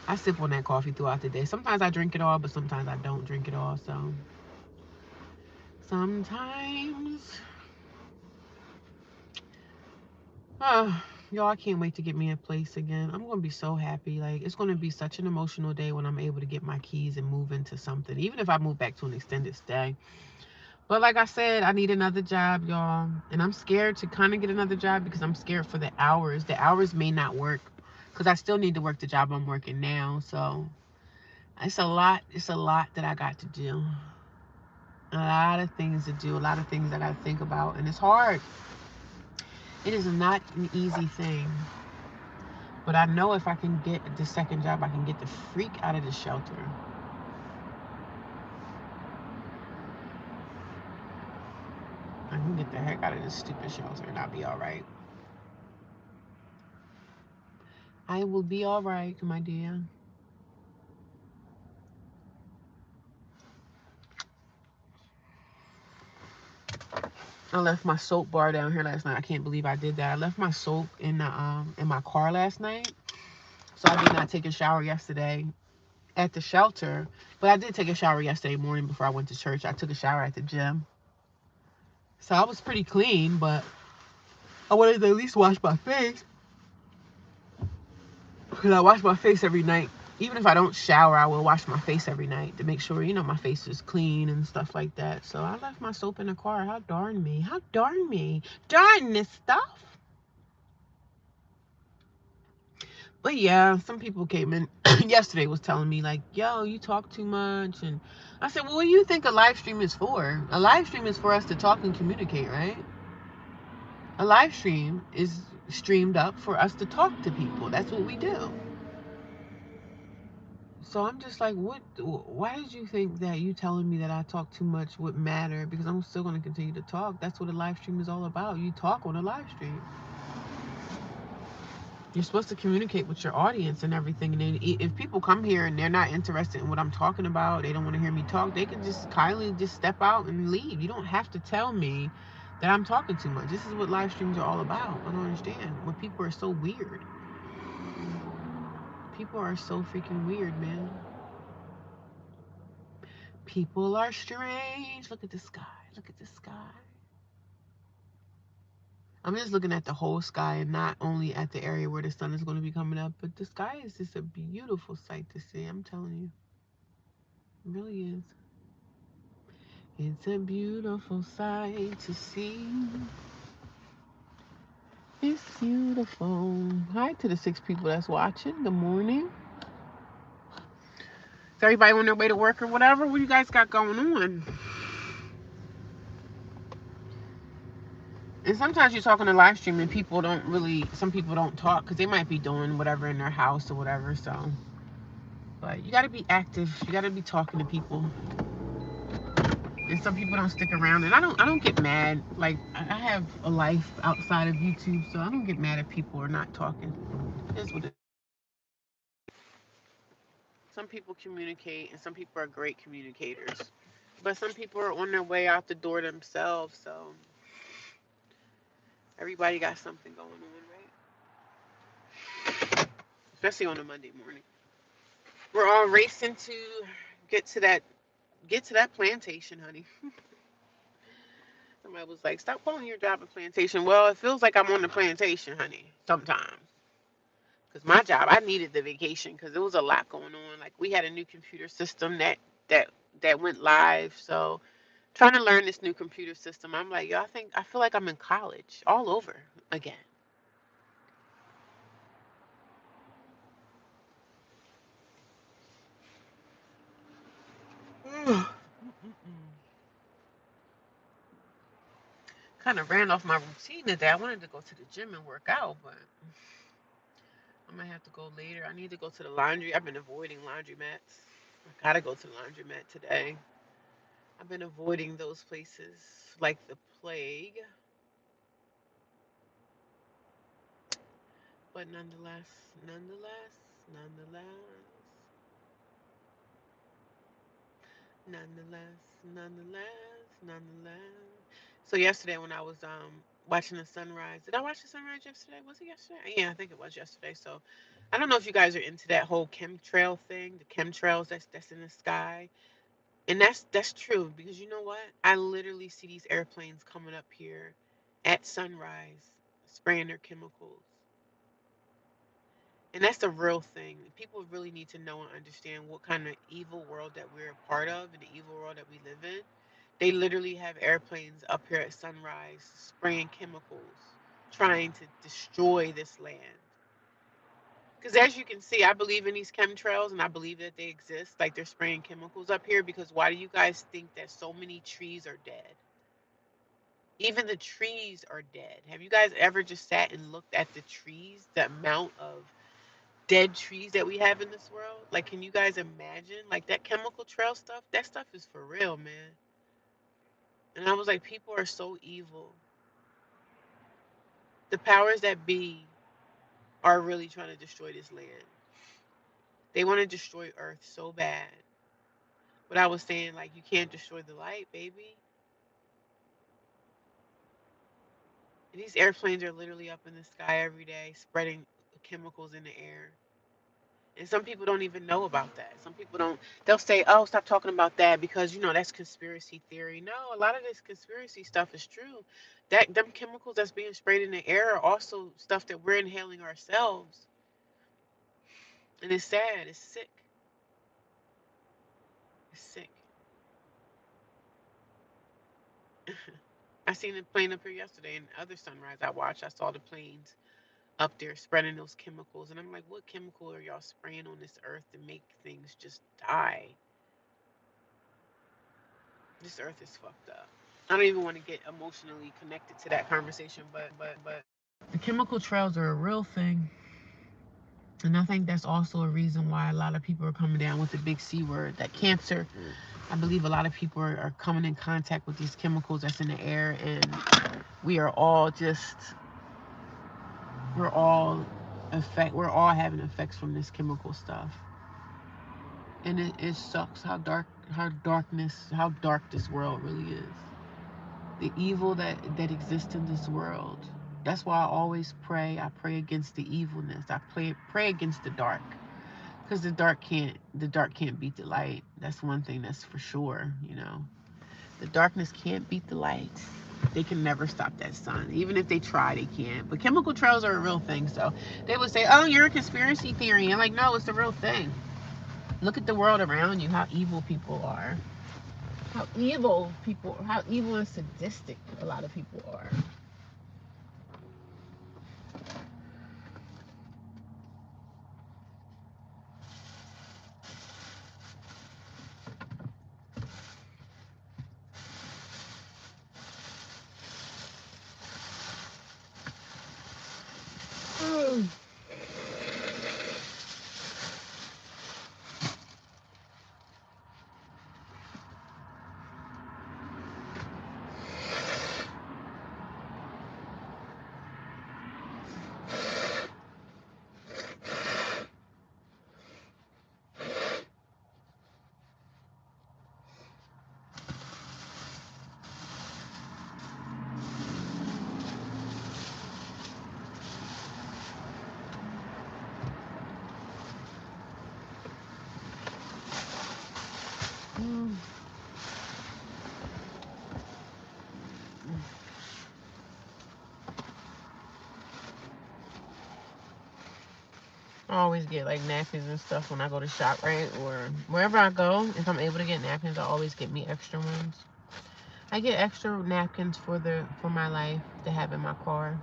[SPEAKER 1] I sip on that coffee throughout the day. Sometimes I drink it all, but sometimes I don't drink it all. So sometimes, y'all, I can't wait to get me a place again. I'm gonna be so happy. Like, it's gonna be such an emotional day when I'm able to get my keys and move into something. Even if I move back to an extended stay. But like I said, I need another job, y'all. And I'm scared to kind of get another job because I'm scared for the hours. The hours may not work because I still need to work the job I'm working now. So it's a lot. It's a lot that I got to do. A lot of things to do. A lot of things I got to think about. And it's hard. It is not an easy thing. But I know if I can get the second job, I can get the freak out of the shelter. I can get the heck out of this stupid shelter and I'll be all right. I will be all right, my dear. I left my soap bar down here last night. I can't believe I did that. I left my soap in my car last night. So I did not take a shower yesterday at the shelter. But I did take a shower yesterday morning before I went to church. I took a shower at the gym. So I was pretty clean, but I wanted to at least wash my face. Because I wash my face every night. Even if I don't shower, I will wash my face every night to make sure, my face is clean and stuff like that. So I left my soap in the car. How darn me. How darn me. Darn this stuff. But yeah, some people came in yesterday was telling me like, yo, you talk too much. And I said, well, what do you think a live stream is for? A live stream is for us to talk and communicate, right? A live stream is streamed up for us to talk to people. That's what we do. So I'm just like, why did you think that you telling me that I talk too much would matter? Because I'm still going to continue to talk. That's what a live stream is all about. You talk on a live stream. You're supposed to communicate with your audience and everything. And then if people come here and they're not interested in what I'm talking about, they don't want to hear me talk, they can just kindly just step out and leave. You don't have to tell me that I'm talking too much. This is what live streams are all about. I don't understand. When people are so weird. People are so freaking weird, man. People are strange. Look at the sky. Look at the sky. I'm just looking at the whole sky and not only at the area where the sun is going to be coming up, but the sky is just a beautiful sight to see. I'm telling you. It really is. It's a beautiful sight to see. It's beautiful. Hi to the 6 people that's watching. Good morning. Is everybody on their way to work or whatever? What do you guys got going on? And sometimes you talk on a live stream and some people don't talk because they might be doing whatever in their house or whatever. So, but you got to be active. You got to be talking to people. And some people don't stick around, and I don't get mad. Like, I have a life outside of YouTube, so I don't get mad if people are not talking. That's what it is. Some people communicate, and some people are great communicators. But some people are on their way out the door themselves, so everybody got something going on, right? Especially on a Monday morning. We're all racing to get to that plantation, honey. Somebody was like, "Stop calling your job a plantation." Well, it feels like I'm on the plantation, honey. Sometimes, because my job, I needed the vacation because there was a lot going on. Like, we had a new computer system that that went live, so trying to learn this new computer system. I'm like, yo, I feel like I'm in college all over again. Kind of ran off my routine today. I wanted to go to the gym and work out, but I might have to go later. I need to go to the laundry. I've been avoiding laundromats. I gotta go to the laundromat today. I've been avoiding those places like the plague. But nonetheless, nonetheless, nonetheless. So yesterday when I was watching the sunrise, did I watch the sunrise yesterday? Was it yesterday? Yeah, I think it was yesterday. So I don't know if you guys are into that whole chemtrail thing, the chemtrails that's in the sky. And that's true because you know what? I literally see these airplanes coming up here at sunrise, spraying their chemicals. And that's the real thing. People really need to know and understand what kind of evil world that we're a part of and the evil world that we live in. They literally have airplanes up here at sunrise spraying chemicals, trying to destroy this land. Because as you can see, I believe in these chemtrails and I believe that they exist. Like they're spraying chemicals up here because why do you guys think that so many trees are dead? Even the trees are dead. Have you guys ever just sat and looked at the trees, the amount of dead trees that we have in this world? Like, can you guys imagine? Like, that chemical trail stuff, that stuff is for real, man. And I was like, people are so evil. The powers that be are really trying to destroy this land. They want to destroy Earth so bad. But I was saying, like, you can't destroy the light, baby. And these airplanes are literally up in the sky every day, spreading chemicals in the air. And some people don't even know about that. Some people don't, they'll say, oh, stop talking about that because, that's conspiracy theory. No, a lot of this conspiracy stuff is true. That them chemicals that's being sprayed in the air are also stuff that we're inhaling ourselves. And it's sad. It's sick. It's sick. I seen a plane up here yesterday and the other sunrise I watched. I saw the planes up there spreading those chemicals. And I'm like, what chemical are y'all spraying on this earth to make things just die? This earth is fucked up. I don't even want to get emotionally connected to that conversation, but the chemical trails are a real thing. And I think that's also a reason why a lot of people are coming down with the big C word, that cancer. I believe a lot of people are coming in contact with these chemicals that's in the air, and we are all just, we're all we're all having effects from this chemical stuff. And it sucks how how dark this world really is. The evil that exists in this world. That's why I always pray. I pray against the evilness. I pray against the dark, because the dark can't beat the light. That's one thing that's for sure. The darkness can't beat the light. They can never stop that sun. Even if they try, they can't. But chemical trails are a real thing. So they would say, "Oh, you're a conspiracy theory." I'm like, no, it's the real thing. Look at the world around you. How evil people are. How evil and sadistic a lot of people are. I always get like napkins and stuff when I go to shop, right? Or wherever I go, if I'm able to get napkins, I always get me extra ones. I get extra napkins for my life to have in my car.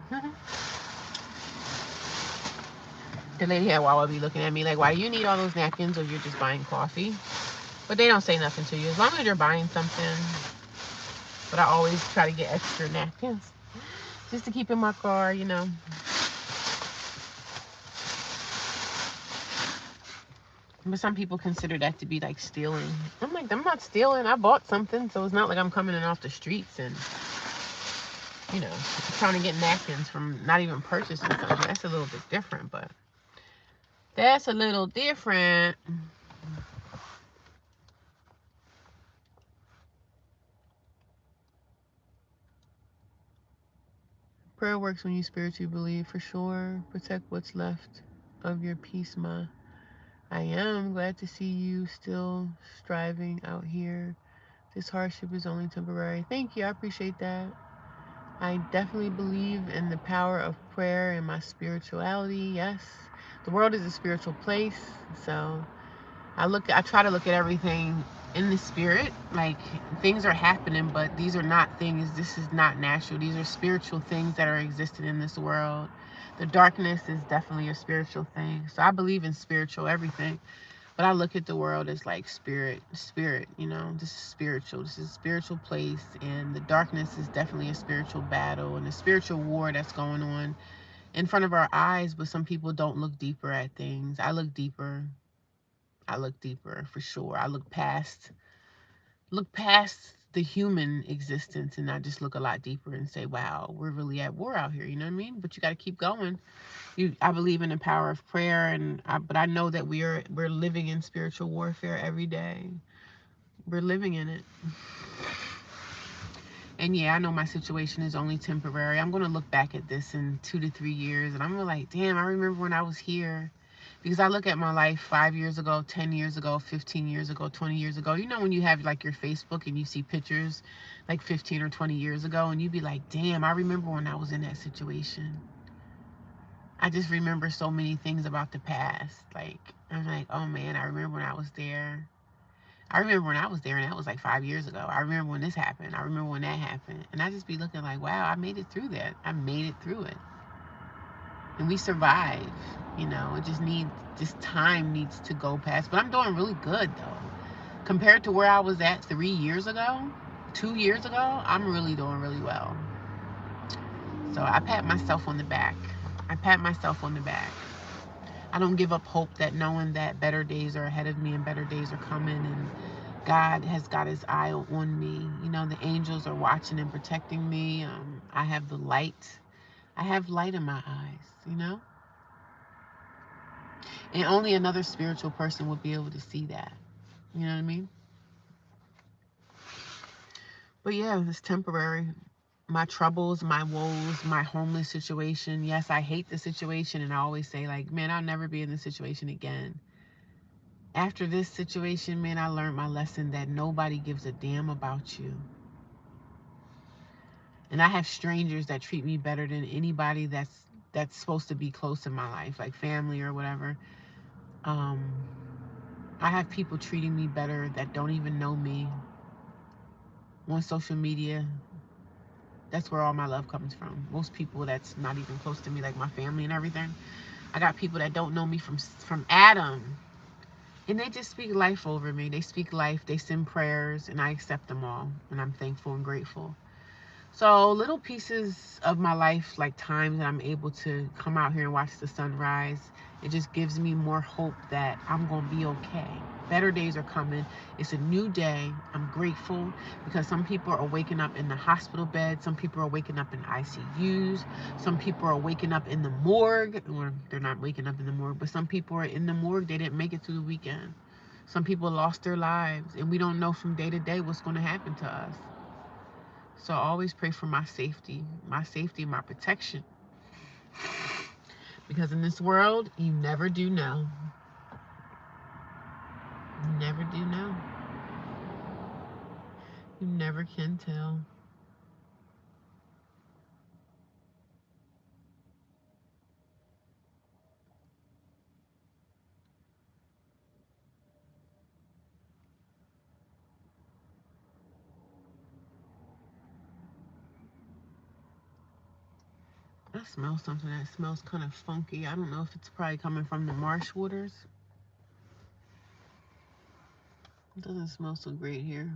[SPEAKER 1] The lady at Wawa be looking at me like, why do you need all those napkins if you're just buying coffee? But they don't say nothing to you as long as you're buying something. But I always try to get extra napkins just to keep in my car. But some people consider that to be like stealing. I'm like, I'm not stealing. I bought something, so it's not like I'm coming in off the streets and, trying to get napkins from not even purchasing something. That's a little bit different, but that's a little different. Prayer works when you spiritually believe, for sure. Protect what's left of your peace, Ma. I am glad to see you still striving out here. This hardship is only temporary. Thank you. I appreciate that. I definitely believe in the power of prayer and my spirituality. Yes. The world is a spiritual place. So I try to look at everything in the spirit. Like, things are happening, but these are not things. This is not natural. These are spiritual things that are existing in this world. The darkness is definitely a spiritual thing. So I believe in spiritual everything. But I look at the world as like spirit, this is spiritual. This is a spiritual place, and the darkness is definitely a spiritual battle and a spiritual war that's going on in front of our eyes, but some people don't look deeper at things. I look deeper. I look deeper for sure. I look past the human existence, and I just look a lot deeper and say, wow, we're really at war out here, you know what I mean? But you got to keep going. I believe in the power of prayer, but I know that we're living in spiritual warfare every day. We're living in it. And yeah, I know my situation is only temporary. I'm going to look back at this in 2 to 3 years, and I'm gonna like, damn, I remember when I was here. Because I look at my life 5 years ago, 10 years ago, 15 years ago, 20 years ago. You know, when you have like your Facebook and you see pictures like 15 or 20 years ago, and you be like, damn, I remember when I was in that situation. I just remember so many things about the past. Like, I'm like, oh man, I remember when I was there. I remember when I was there, and that was like 5 years ago. I remember when this happened. I remember when that happened. And I just be looking like, wow, I made it through that. I made it through it. And we survived. Just time needs to go past. But I'm doing really good, though. Compared to where I was at 3 years ago, 2 years ago, I'm really doing really well. So I pat myself on the back. I pat myself on the back. I don't give up hope, that knowing that better days are ahead of me and better days are coming, and God has got his eye on me. The angels are watching and protecting me. I have the light. I have light in my eyes. And only another spiritual person would be able to see that. You know what I mean? But yeah, it's temporary. My troubles, my woes, my homeless situation. Yes, I hate the situation, and I always say, like, man, I'll never be in this situation again. After this situation, man, I learned my lesson that nobody gives a damn about you. And I have strangers that treat me better than anybody that's supposed to be close in my life, like family or whatever. I have people treating me better that don't even know me on social media. That's where all my love comes from. Most people that's not even close to me, like my family and everything. I got people that don't know me from Adam, and they just speak life over me. They speak life. They send prayers, and I accept them all, and I'm thankful and grateful. So little pieces of my life, like times that I'm able to come out here and watch the sunrise, it just gives me more hope that I'm going to be okay. Better days are coming. It's a new day. I'm grateful because some people are waking up in the hospital bed. Some people are waking up in ICUs. Some people are waking up in the morgue. Or they're not waking up in the morgue, but some people are in the morgue. They didn't make it through the weekend. Some people lost their lives, and we don't know from day to day what's going to happen to us. So I always pray for my safety, and my protection. Because in this world, you never do know. You never do know. You never can tell. I smell something that smells kind of funky. I don't know if it's probably coming from the marsh waters. It doesn't smell so great here.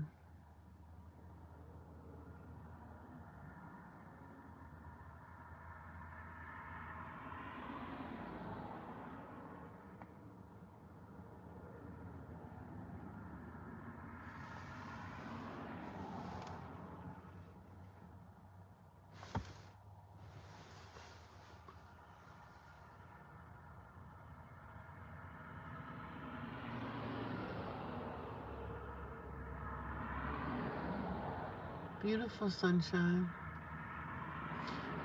[SPEAKER 1] Beautiful sunshine.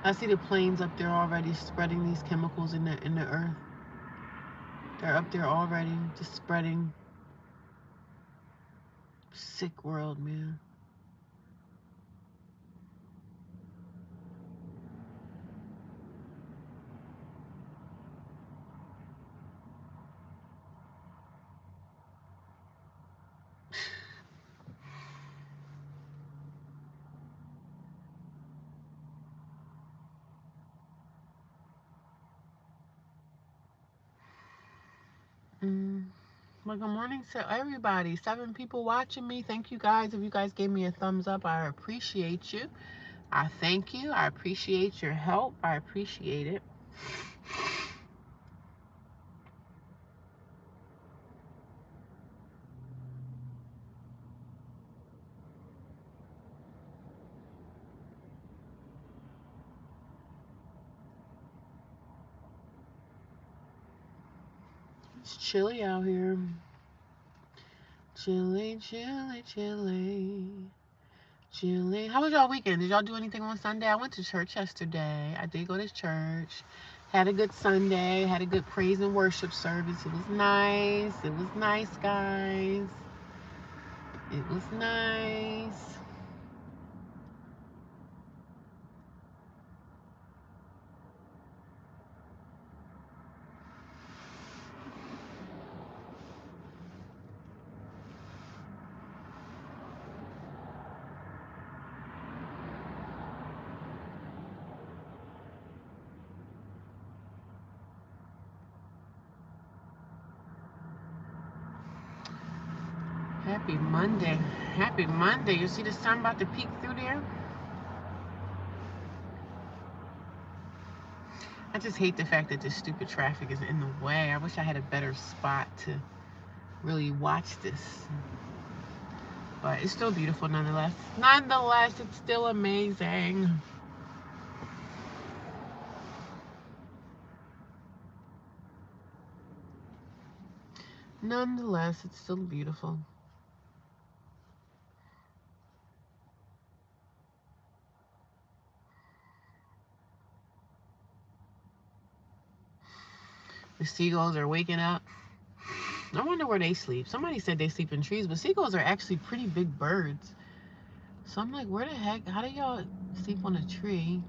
[SPEAKER 1] I see the planes up there already spreading these chemicals in the earth. They're up there already, just spreading. Sick world, man. Mm. Well, good morning to everybody. 7 people watching me. Thank you guys. If you guys gave me a thumbs up, I appreciate you. I thank you. I appreciate your help. I appreciate it. It's chilly out here. Chilly, chilly, chilly. Chilly. How was y'all weekend? Did y'all do anything on Sunday? I went to church yesterday. I did go to church. Had a good Sunday. Had a good praise and worship service. It was nice. It was nice, guys. It was nice. Happy Monday. Happy Monday. You see the sun about to peek through there? I just hate the fact that this stupid traffic is in the way. I wish I had a better spot to really watch this. But it's still beautiful nonetheless. Nonetheless, it's still amazing. Nonetheless, it's still beautiful. The seagulls are waking up. I wonder where they sleep. Somebody said they sleep in trees, but seagulls are actually pretty big birds. So I'm like, where the heck? How do y'all sleep on a tree?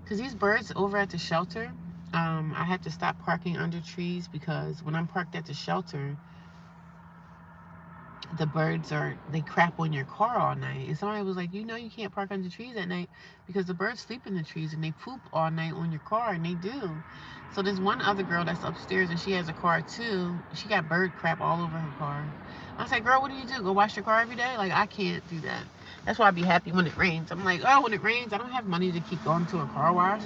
[SPEAKER 1] Because these birds over at the shelter, I had to stop parking under trees because when I'm parked at the shelter, the birds they crap on your car all night. And somebody was like, you know, you can't park under trees at night because the birds sleep in the trees and they poop all night on your car, and they do. So there's one other girl that's upstairs and she has a car too. She got bird crap all over her car. I was like, girl, what do? Go wash your car every day? Like, I can't do that. That's why I be happy when it rains. I'm like, oh, when it rains, I don't have money to keep going to a car wash.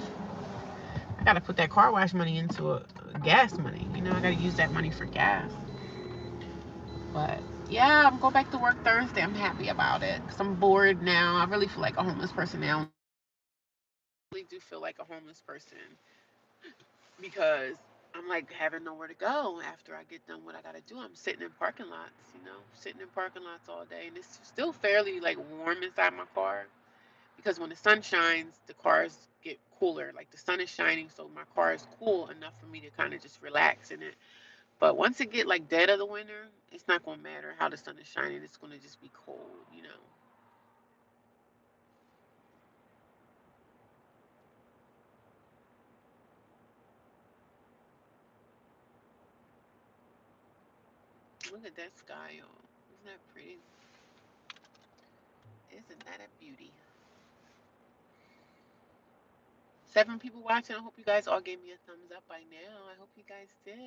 [SPEAKER 1] I gotta put that car wash money into a gas money. You know, I gotta use that money for gas. But yeah, I'm going back to work Thursday. I'm happy about it because I'm bored now. I really feel like a homeless person now. I really do feel like a homeless person because I'm like having nowhere to go after I get done what I gotta do. I'm sitting in parking lots, sitting in parking lots all day, and it's still fairly like warm inside my car because when the sun shines, the cars get cooler. Like the sun is shining, so my car is cool enough for me to kind of just relax in it. But once it get like dead of the winter, it's not gonna matter how the sun is shining. It's gonna just be cold. Look at that sky, y'all. Isn't that pretty? Isn't that a beauty? 7 people watching. I hope you guys all gave me a thumbs up by now. I hope you guys did.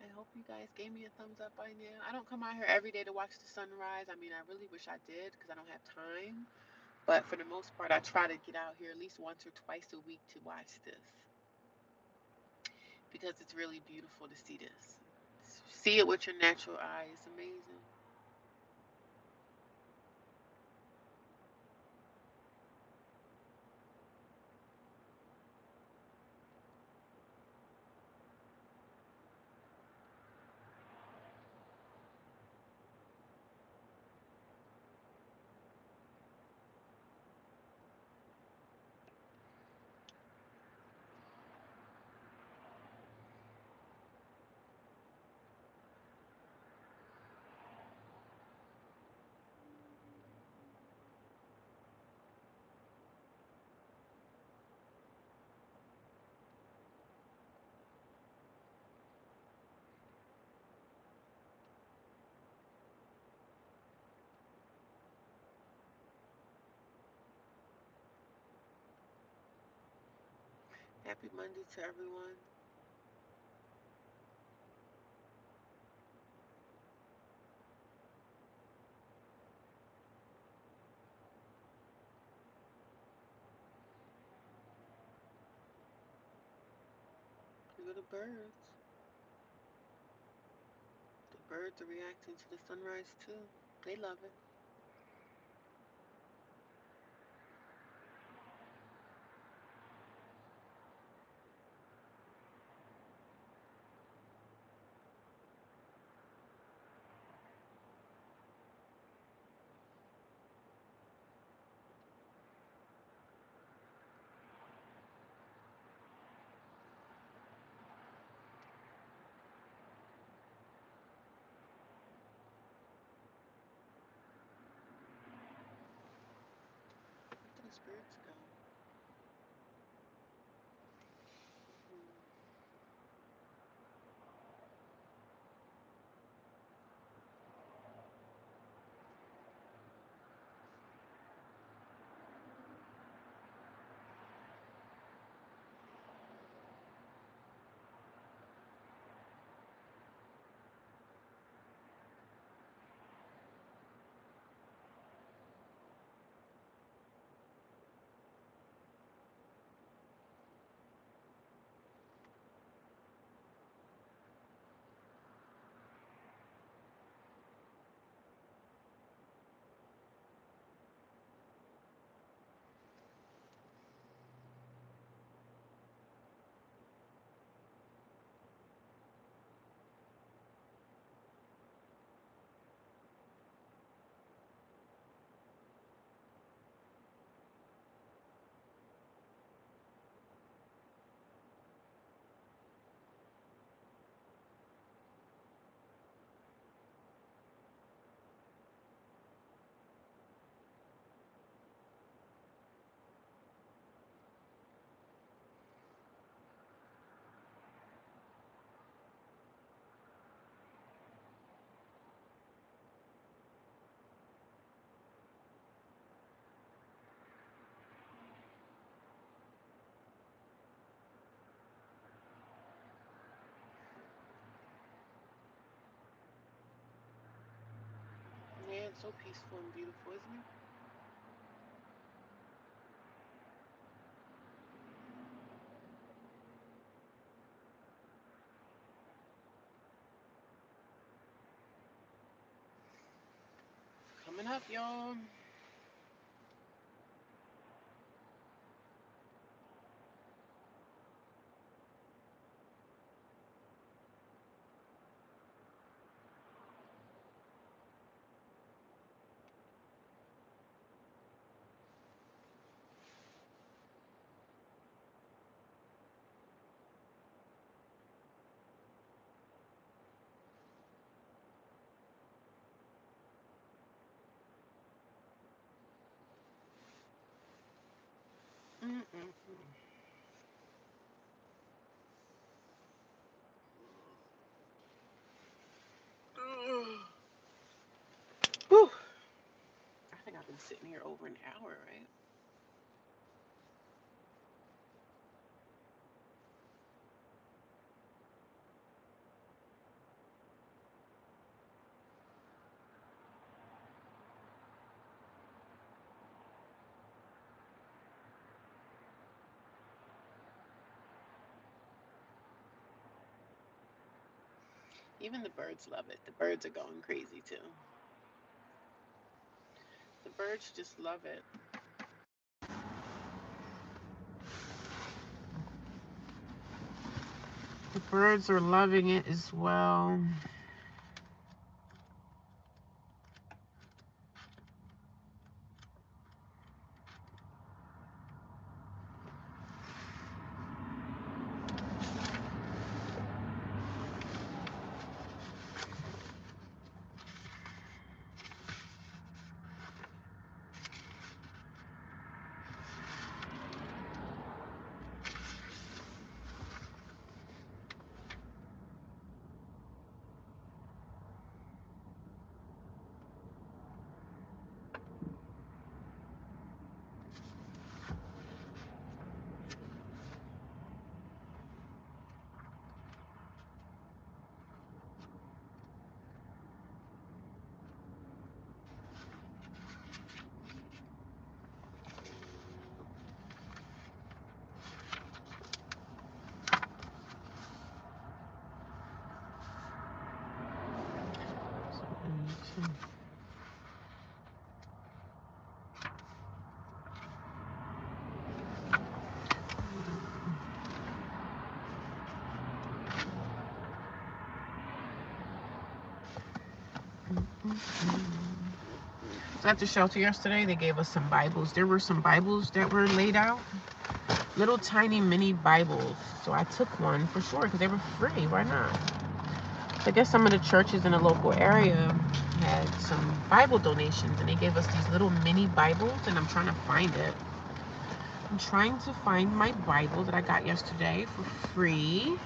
[SPEAKER 1] I hope you guys gave me a thumbs up by now. I don't come out here every day to watch the sunrise. I mean, I really wish I did because I don't have time. But for the most part, I try to get out here at least once or twice a week to watch this because it's really beautiful to see this. See it with your natural eye. It's amazing. Happy Monday to everyone. Look at the birds. The birds are reacting to the sunrise too. They love it. Where those birds go? Hmm. Yeah, it's so peaceful and beautiful, isn't it? Coming up, y'all. Mm-mm-mm. Whew. I think I've been sitting here over an hour, right? Even the birds love it. The birds are going crazy too. The birds just love it. The birds are loving it as well. So at the shelter yesterday, they gave us some Bibles. There were some Bibles that were laid out, little tiny mini Bibles. So I took one for sure because they were free. Why not? So I guess some of the churches in the local area had some Bible donations, and they gave us these little mini Bibles, and I'm trying to find it. I'm trying to find my Bible that I got yesterday for free.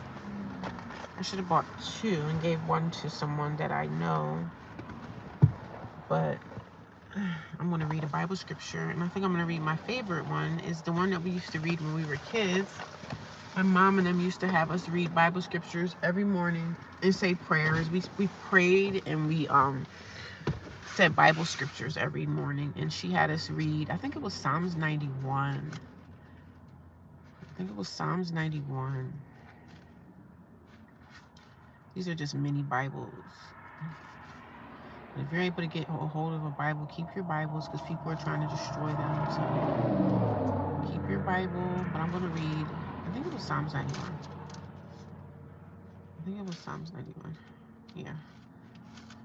[SPEAKER 1] I should have bought two and gave one to someone that I know. But I'm going to read a Bible scripture, and I think I'm going to read my favorite one. Is the one that we used to read when we were kids. My mom and them used to have us read Bible scriptures every morning and say prayers. We prayed and we said Bible scriptures every morning, and she had us read, I think it was Psalms 91. I think it was Psalms 91. These are just mini Bibles. If you're able to get a hold of a Bible, keep your Bibles because people are trying to destroy them. So keep your Bible. But I'm going to read, I think it was Psalms 91. I think it was Psalms 91. Yeah.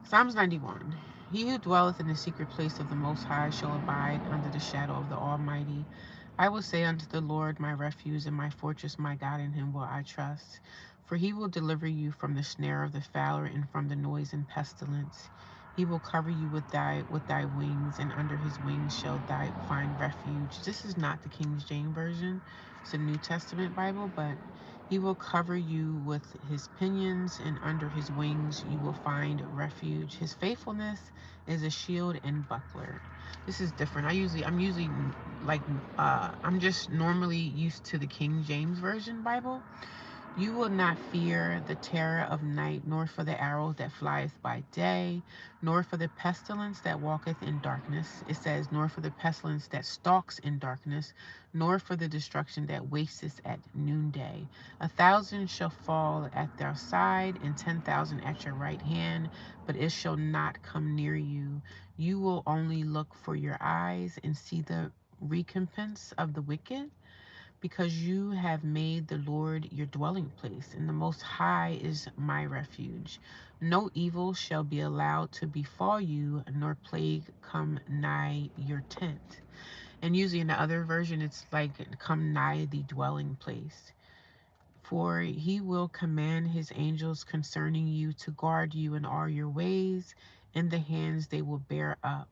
[SPEAKER 1] Psalms 91. He who dwelleth in the secret place of the Most High shall abide under the shadow of the Almighty. I will say unto the Lord, my refuge and my fortress, my God, in him will I trust. For he will deliver you from the snare of the fowler and from the noise and pestilence. He will cover you with thy wings, and under his wings shall thou find refuge. This is not the King James Version. It's a New Testament Bible, but he will cover you with his pinions, and under his wings you will find refuge. His faithfulness is a shield and buckler. This is different. I'm usually like, I'm just normally used to the King James Version Bible. You will not fear the terror of night, nor for the arrow that flieth by day, nor for the pestilence that walketh in darkness. It says, nor for the pestilence that stalks in darkness, nor for the destruction that wasteth at noonday. 1,000 shall fall at their side, and 10,000 at your right hand, but it shall not come near you. You will only look for your eyes and see the recompense of the wicked, because you have made the Lord your dwelling place, and the Most High is my refuge. No evil shall be allowed to befall you, nor plague come nigh your tent. And usually in the other version, it's like, come nigh the dwelling place. For he will command his angels concerning you to guard you in all your ways. In the hands they will bear up,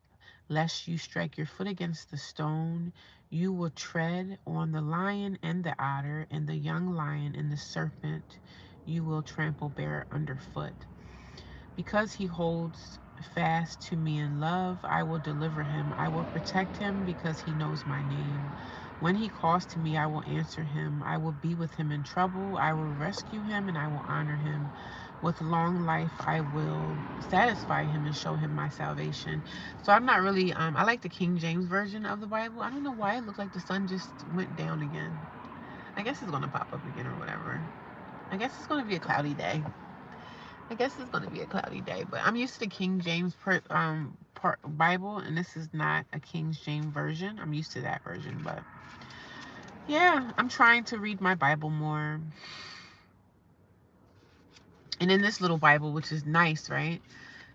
[SPEAKER 1] lest you strike your foot against the stone. You will tread on the lion and the otter, and the young lion and the serpent you will trample bare underfoot. Because he holds fast to me in love, I will deliver him. I will protect him because he knows my name. When he calls to me, I will answer him. I will be with him in trouble. I will rescue him and I will honor him. With long life, I will satisfy him and show him my salvation. So I'm not really, I like the King James Version of the Bible. I don't know why it looked like the sun just went down again. I guess it's going to pop up again or whatever. I guess it's going to be a cloudy day. But I'm used to the King James Bible, and this is not a King James version. I'm used to that version, but yeah, I'm trying to read my Bible more. And in this little Bible, which is nice, right?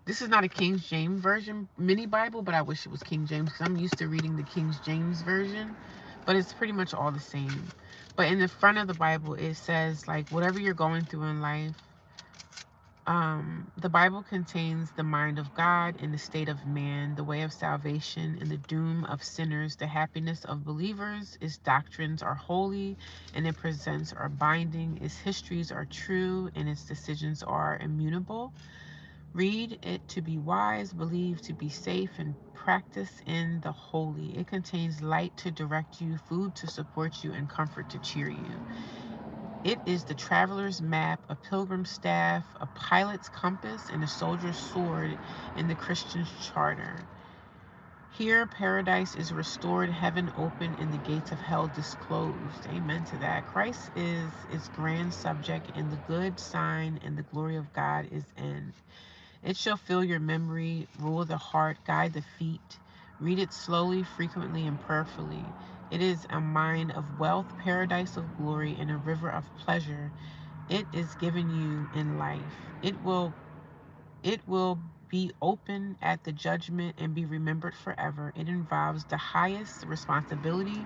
[SPEAKER 1] This is not a King James version mini Bible, but I wish it was King James because I'm used to reading the King James version, but it's pretty much all the same. But in the front of the Bible, it says, like, whatever you're going through in life, the Bible contains the mind of God and the state of man, the way of salvation and the doom of sinners, the happiness of believers. Its doctrines are holy and its presents are binding. Its histories are true and its decisions are immutable. Read it to be wise, believe to be safe, and practice in the holy. It contains light to direct you, food to support you, and comfort to cheer you. It is the traveler's map, a pilgrim's staff, a pilot's compass, and a soldier's sword in the Christian's charter. Here, paradise is restored, heaven open, and the gates of hell disclosed. Amen to that. Christ is its grand subject, and the good sign, and the glory of God is in. It shall fill your memory, rule the heart, guide the feet. Read it slowly, frequently, and prayerfully. It is a mine of wealth, paradise of glory, and a river of pleasure. It is given you in life. It will be open at the judgment and be remembered forever. It involves the highest responsibility,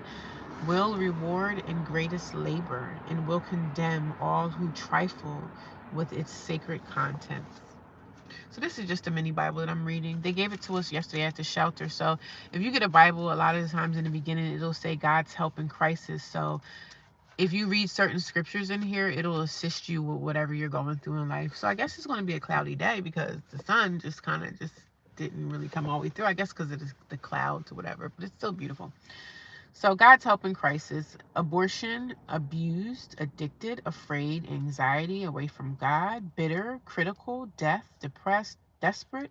[SPEAKER 1] will reward and greatest labor, and will condemn all who trifle with its sacred content. So this is just a mini Bible that I'm reading. They gave it to us yesterday at the shelter. So if you get a Bible, a lot of the times in the beginning, it'll say God's help in crisis. So if you read certain scriptures in here, it'll assist you with whatever you're going through in life. So I guess it's going to be a cloudy day because the sun just kind of just didn't really come all the way through. I guess because of the clouds or whatever, but it's still beautiful. So God's help in crisis: abortion, abused, addicted, afraid, anxiety, away from God, bitter, critical, death, depressed, desperate,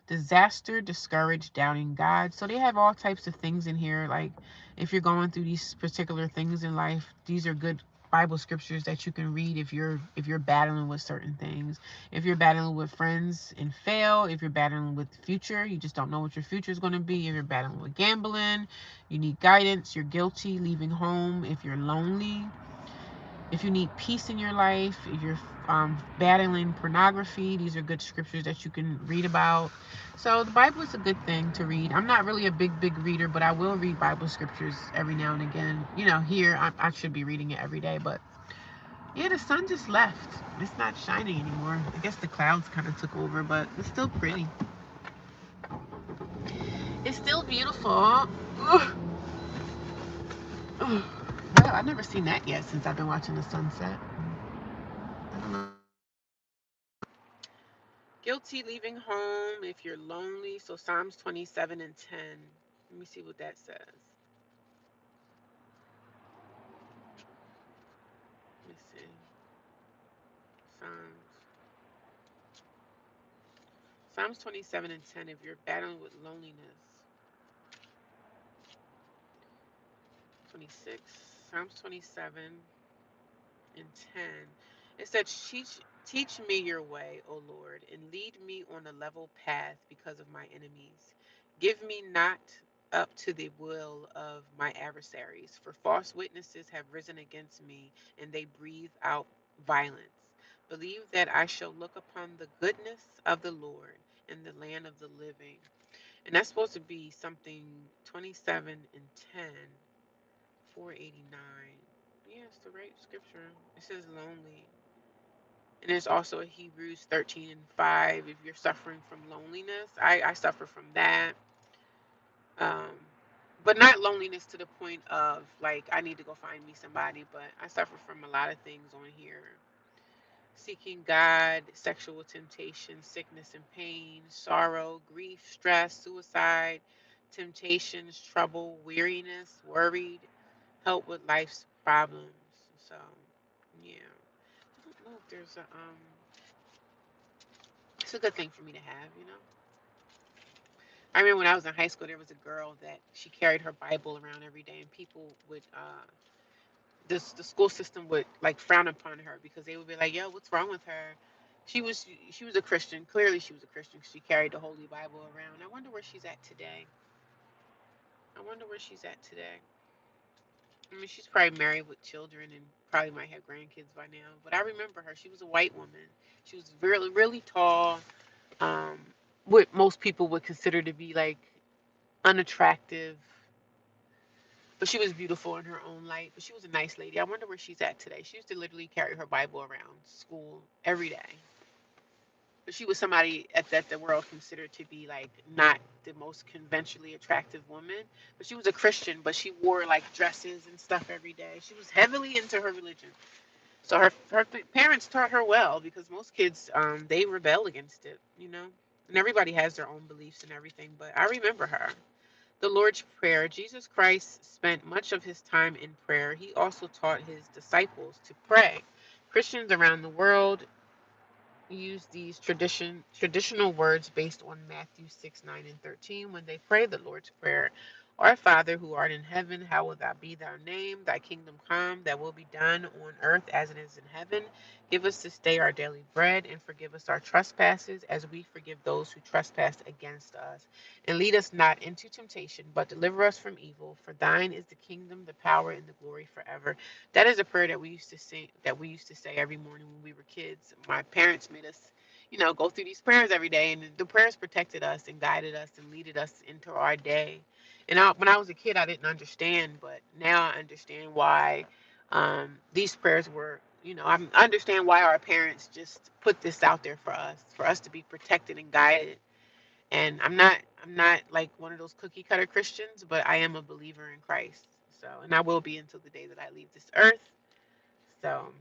[SPEAKER 1] disaster, discouraged, doubting God. So they have all types of things in here. Like if you're going through these particular things in life, these are good Bible scriptures that you can read if you're battling with certain things. If you're battling with friends and fail, if you're battling with the future, you just don't know what your future is going to be. If you're battling with gambling, you need guidance, you're guilty, leaving home, if you're lonely, if you need peace in your life, if you're battling pornography, these are good scriptures that you can read about. So the Bible is a good thing to read. I'm not really a big reader, but I will read Bible scriptures every now and again. Here I should be reading it every day, but yeah, the sun just left. It's not shining anymore. I guess the clouds kind of took over, but it's still pretty. It's still beautiful. Ugh. Ugh. Well, I've never seen that yet since I've been watching the sunset. I don't know. Guilty leaving home if you're lonely. So Psalms 27 and 10. Let me see what that says. Let me see. Psalms. Psalms 27 and 10. If you're battling with loneliness. 26. Psalms 27 and 10. It said, teach me your way, O Lord, and lead me on a level path because of my enemies. Give me not up to the will of my adversaries, for false witnesses have risen against me, and they breathe out violence. Believe that I shall look upon the goodness of the Lord in the land of the living. And that's supposed to be something 27 and 10, 489. Yeah, it's the right scripture. It says lonely. And there's also a Hebrews 13 and 5. If you're suffering from loneliness, I suffer from that. Um, but not loneliness to the point of like I need to go find me somebody, but I suffer from a lot of things on here. Seeking God, sexual temptation, sickness and pain, sorrow, grief, stress, suicide, temptations, trouble, weariness, worried, help with life's problems. So, yeah. I don't know if there's a. It's a good thing for me to have. I remember when I was in high school, there was a girl that she carried her Bible around every day, and people would, the school system would like frown upon her because they would be like, "Yo, what's wrong with her?" She was a Christian. Clearly, she was a Christian. She carried the Holy Bible around. I wonder where she's at today. I wonder where she's at today. I mean, she's probably married with children and probably might have grandkids by now. But I remember her. She was a white woman. She was really, really tall. Um, what most people would consider to be like unattractive, but she was beautiful in her own light. But she was a nice lady. I wonder where she's at today. She used to literally carry her Bible around school every day. But she was somebody that the world considered to be like not the most conventionally attractive woman. But she was a Christian, but she wore like dresses and stuff every day. She was heavily into her religion. So her parents taught her well because most kids they rebel against it. And everybody has their own beliefs and everything. But I remember her. The Lord's Prayer. Jesus Christ spent much of his time in prayer. He also taught his disciples to pray. Christians around the world use these traditional words based on Matthew 6, 9, and 13 when they pray the Lord's Prayer. Our Father who art in heaven, hallowed be thy name, thy kingdom come, thy will be done on earth as it is in heaven. Give us this day our daily bread, and forgive us our trespasses as we forgive those who trespass against us. And lead us not into temptation, but deliver us from evil. For thine is the kingdom, the power, and the glory forever. That is a prayer that we used to say every morning when we were kids. My parents made us, go through these prayers every day, and the prayers protected us and guided us and leaded us into our day. And when I was a kid, I didn't understand, but now I understand why these prayers were. I understand why our parents just put this out there for us to be protected and guided. And I'm not like one of those cookie cutter Christians, but I am a believer in Christ. So, and I will be until the day that I leave this earth. So,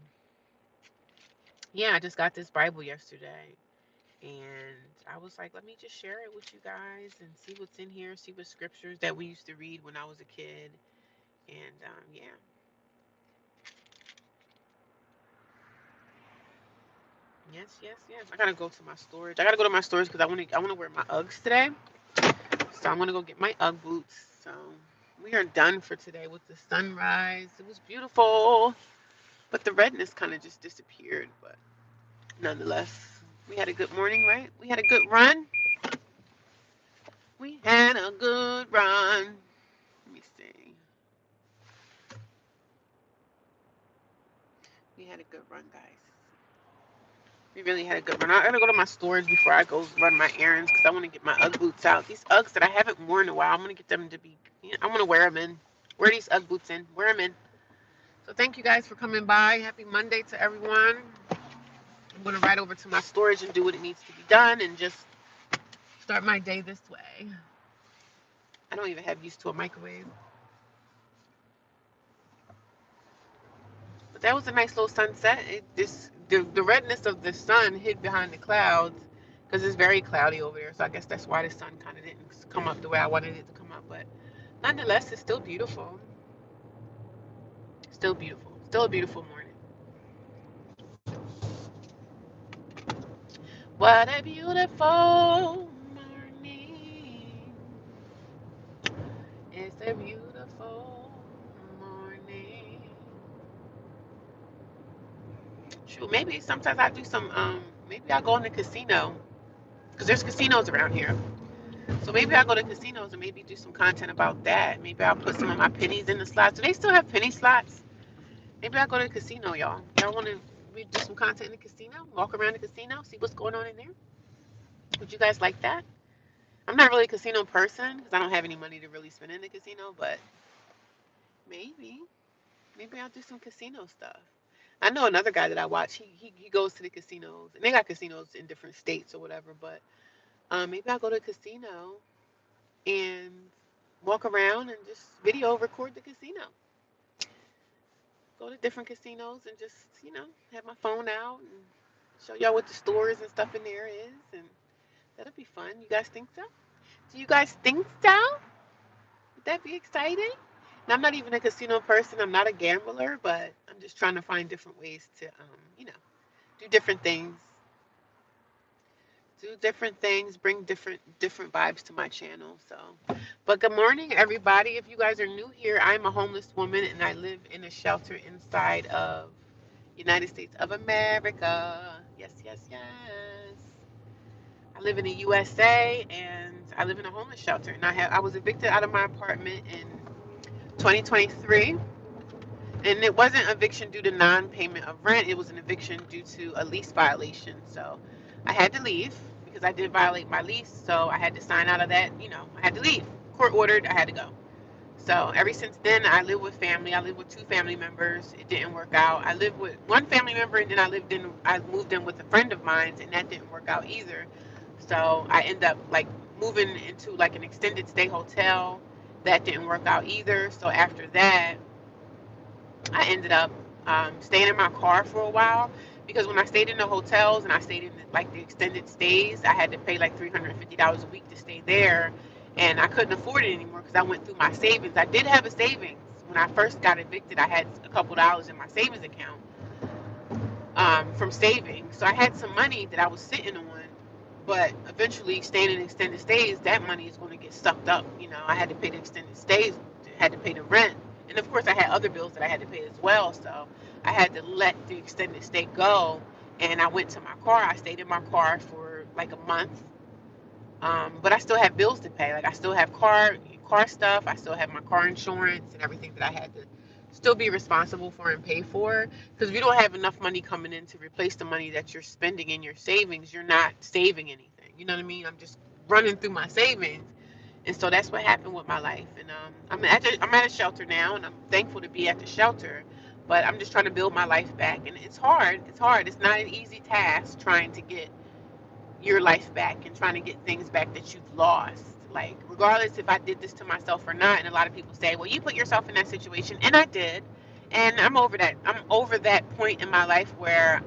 [SPEAKER 1] yeah, I just got this Bible yesterday, and I was like, let me just share it with you guys and see what's in here, see what scriptures that we used to read when I was a kid. And yeah, yes, yes, yes. I gotta go to my storage. I gotta go to my storage because I wanna wear my Uggs today. So I'm gonna go get my Ugg boots. So we are done for today with the sunrise. It was beautiful, but the redness kind of just disappeared. But nonetheless, we had a good morning, right? We had a good run. We had a good run. Let me see. We had a good run, guys. We really had a good run. I gotta go to my storage before I go run my errands because I want to get my Ugg boots out. These Uggs that I haven't worn in a while, I'm gonna get them to be. I want to wear them in. Wear these Ugg boots in. Wear them in. So thank you guys for coming by. Happy Monday to everyone. I'm gonna ride over to my storage and do what it needs to be done and just start my day this way. I don't even have used to a microwave. But that was a nice little sunset. The redness of the sun hid behind the clouds because it's very cloudy over there. So I guess that's why the sun kind of didn't come up the way I wanted it to come up. But nonetheless, it's still beautiful. Still beautiful. Still a beautiful morning. What a beautiful morning. It's a beautiful morning. Shoot, maybe sometimes I do some. Maybe I go in the casino because there's casinos around here. So maybe I'll go to casinos and maybe do some content about that. Maybe I'll put some of my pennies in the slots. Do they still have penny slots? Maybe I'll go to the casino, y'all. Y'all want to do some content in the casino? Walk around the casino, see what's going on in there? Would you guys like that? I'm not really a casino person because I don't have any money to really spend in the casino, but maybe, maybe I'll do some casino stuff. I know another guy that I watch. He goes to the casinos, and they got casinos in different states or whatever. But maybe I'll go to a casino and walk around and just video record the casino. Go to different casinos and just, have my phone out and show y'all what the stores and stuff in there is. And that'll be fun. You guys think so? Do you guys think so? Would that be exciting? And I'm not even a casino person. I'm not a gambler, but I'm just trying to find different ways to, do different things. Do different things, bring different vibes to my channel. So, but good morning, everybody. If you guys are new here, I'm a homeless woman and I live in a shelter inside of United States of America. Yes, yes, yes. I live in the USA and I live in a homeless shelter. And I was evicted out of my apartment in 2023. And it wasn't eviction due to non-payment of rent. It was an eviction due to a lease violation. So I had to leave because I did violate my lease. So I had to sign out of that. I had to leave. Court ordered. I had to go. So ever since then, I live with family. I live with two family members. It didn't work out. I lived with one family member, and then I moved in with a friend of mine, and that didn't work out either. So I ended up like moving into like an extended stay hotel. That didn't work out either. So after that, I ended up staying in my car for a while because when I stayed in the hotels and I stayed in like the extended stays, I had to pay like $350 a week to stay there, and I couldn't afford it anymore because I went through my savings. I did have a savings when I first got evicted. I had a couple dollars in my savings account from saving, so I had some money that I was sitting on. But eventually, staying in extended stays, that money is going to get sucked up. I had to pay the extended stays, had to pay the rent, and of course, I had other bills that I had to pay as well. So I had to let the extended stay go, and I went to my car. I stayed in my car for like a month, but I still have bills to pay. Like I still have car stuff. I still have my car insurance and everything that I had to still be responsible for and pay for. Because if you don't have enough money coming in to replace the money that you're spending in your savings, you're not saving anything. You know what I mean? I'm just running through my savings. And so that's what happened with my life. And I'm at a shelter now, and I'm thankful to be at the shelter. But I'm just trying to build my life back, and it's hard. It's hard. It's not an easy task trying to get your life back and trying to get things back that you've lost. Like, regardless if I did this to myself or not, and a lot of people say, well, you put yourself in that situation, and I did. And I'm over that. I'm over that point in my life where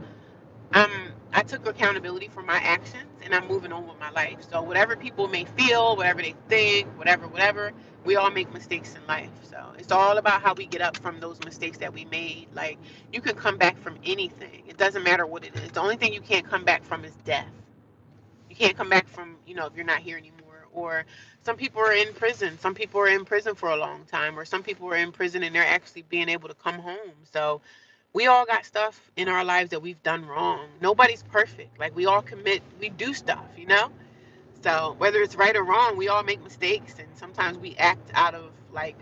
[SPEAKER 1] I took accountability for my actions and I'm moving on with my life. So whatever people may feel, whatever they think, whatever, we all make mistakes in life. So it's all about how we get up from those mistakes that we made. Like, you can come back from anything. It doesn't matter what it is. The only thing you can't come back from is death. You can't come back from, if you're not here anymore. Or some people are in prison. Some people are in prison for a long time. Or some people are in prison and they're actually being able to come home. So we all got stuff in our lives that we've done wrong. Nobody's perfect. Like, we all we do stuff. So whether it's right or wrong, we all make mistakes. And sometimes we act out of, like,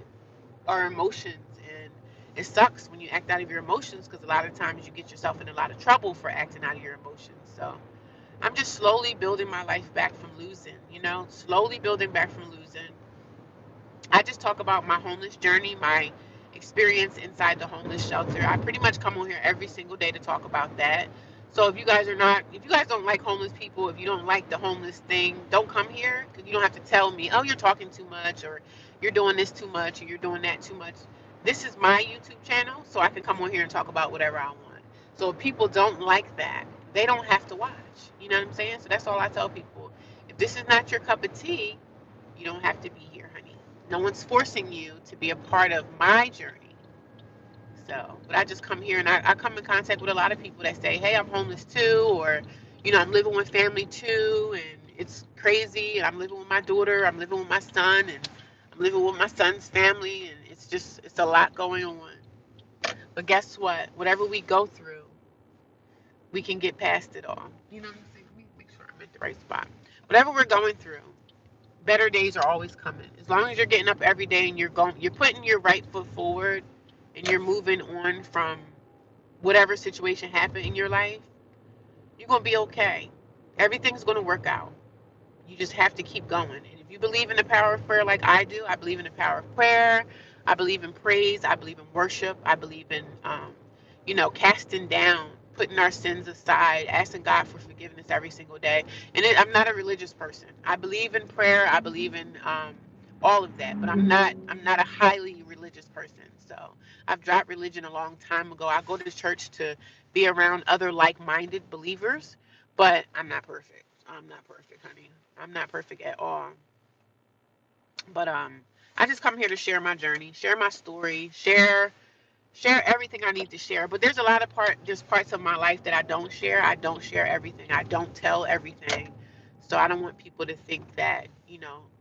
[SPEAKER 1] our emotions. And it sucks when you act out of your emotions because a lot of times you get yourself in a lot of trouble for acting out of your emotions. So I'm just slowly building my life back from losing, slowly building back from losing. I just talk about my homeless journey, my experience inside the homeless shelter. I pretty much come on here every single day to talk about that. So if you guys don't like homeless people, if you don't like the homeless thing, don't come here because you don't have to tell me, oh, you're talking too much or you're doing this too much or you're doing that too much. This is my YouTube channel, so I can come on here and talk about whatever I want. So if people don't like that, they don't have to watch. You know what I'm saying? So that's all I tell people. If this is not your cup of tea, you don't have to be here, honey. No one's forcing you to be a part of my journey. So, but I just come here and I come in contact with a lot of people that say, hey, I'm homeless too, or, I'm living with family too, and it's crazy, and I'm living with my daughter, I'm living with my son, and I'm living with my son's family, and it's a lot going on. But guess what? Whatever we go through, we can get past it all. You know what I'm saying? Let me make sure I'm at the right spot. Whatever we're going through, better days are always coming. As long as you're getting up every day and you're putting your right foot forward and you're moving on from whatever situation happened in your life, you're going to be okay. Everything's going to work out. You just have to keep going. And if you believe in the power of prayer like I do, I believe in the power of prayer. I believe in praise. I believe in worship. I believe in, casting down, putting our sins aside, asking God for forgiveness every single day. And I'm not a religious person. I believe in prayer. I believe in all of that, but I'm not a highly religious person. So I've dropped religion a long time ago. I go to church to be around other like-minded believers, but I'm not perfect. I'm not perfect, honey. I'm not perfect at all. But I just come here to share my journey, share my story, share everything I need to share. But there's a lot of parts of my life that I don't share. I don't share everything. I don't tell everything. So I don't want people to think that,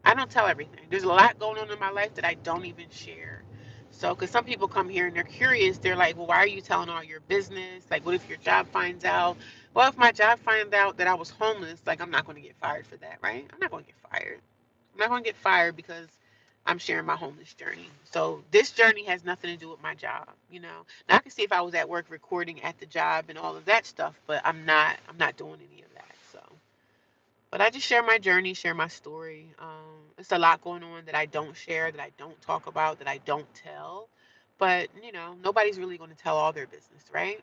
[SPEAKER 1] I don't tell everything. There's a lot going on in my life that I don't even share. So, because some people come here and they're curious, they're like, well, why are you telling all your business? Like, what if your job finds out? Well, if my job finds out that I was homeless, like, I'm not going to get fired for that, right? I'm not going to get fired. I'm not going to get fired because I'm sharing my homeless journey. So this journey has nothing to do with my job. Now I can see if I was at work recording at the job and all of that stuff, but I'm not doing any of that. So, but I just share my journey, share my story. It's a lot going on that I don't share, that I don't talk about, that I don't tell. But nobody's really going to tell all their business, right?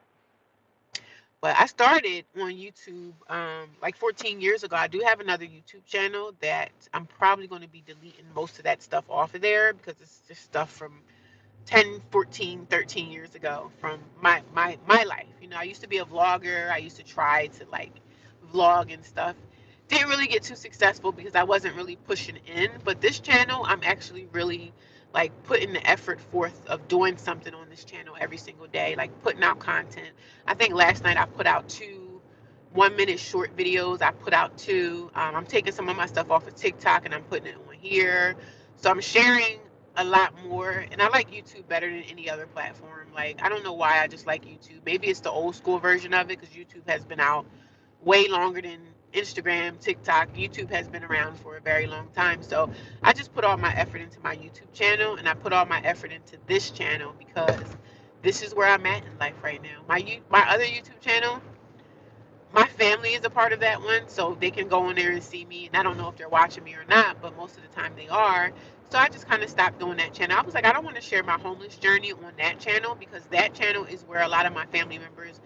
[SPEAKER 1] But I started on YouTube like 14 years ago. I do have another YouTube channel that I'm probably going to be deleting most of that stuff off of there because it's just stuff from 10, 14, 13 years ago from my life. I used to be a vlogger. I used to try to like vlog and stuff. Didn't really get too successful because I wasn't really pushing in. But this channel, I'm actually really like putting the effort forth of doing something on this channel every single day, like putting out content. I think last night I put out 2 1-minute short videos. I put out 2. I'm taking some of my stuff off of TikTok and I'm putting it on here. So I'm sharing a lot more, and I like YouTube better than any other platform. Like, I don't know why, I just like YouTube. Maybe it's the old school version of it because YouTube has been out way longer than Instagram, TikTok. YouTube has been around for a very long time. So I just put all my effort into my YouTube channel, and I put all my effort into this channel because this is where I'm at in life right now. My other YouTube channel, my family is a part of that one, so they can go in there and see me. And I don't know if they're watching me or not, but most of the time they are. So I just kind of stopped doing that channel. I was like, I don't want to share my homeless journey on that channel because that channel is where a lot of my family members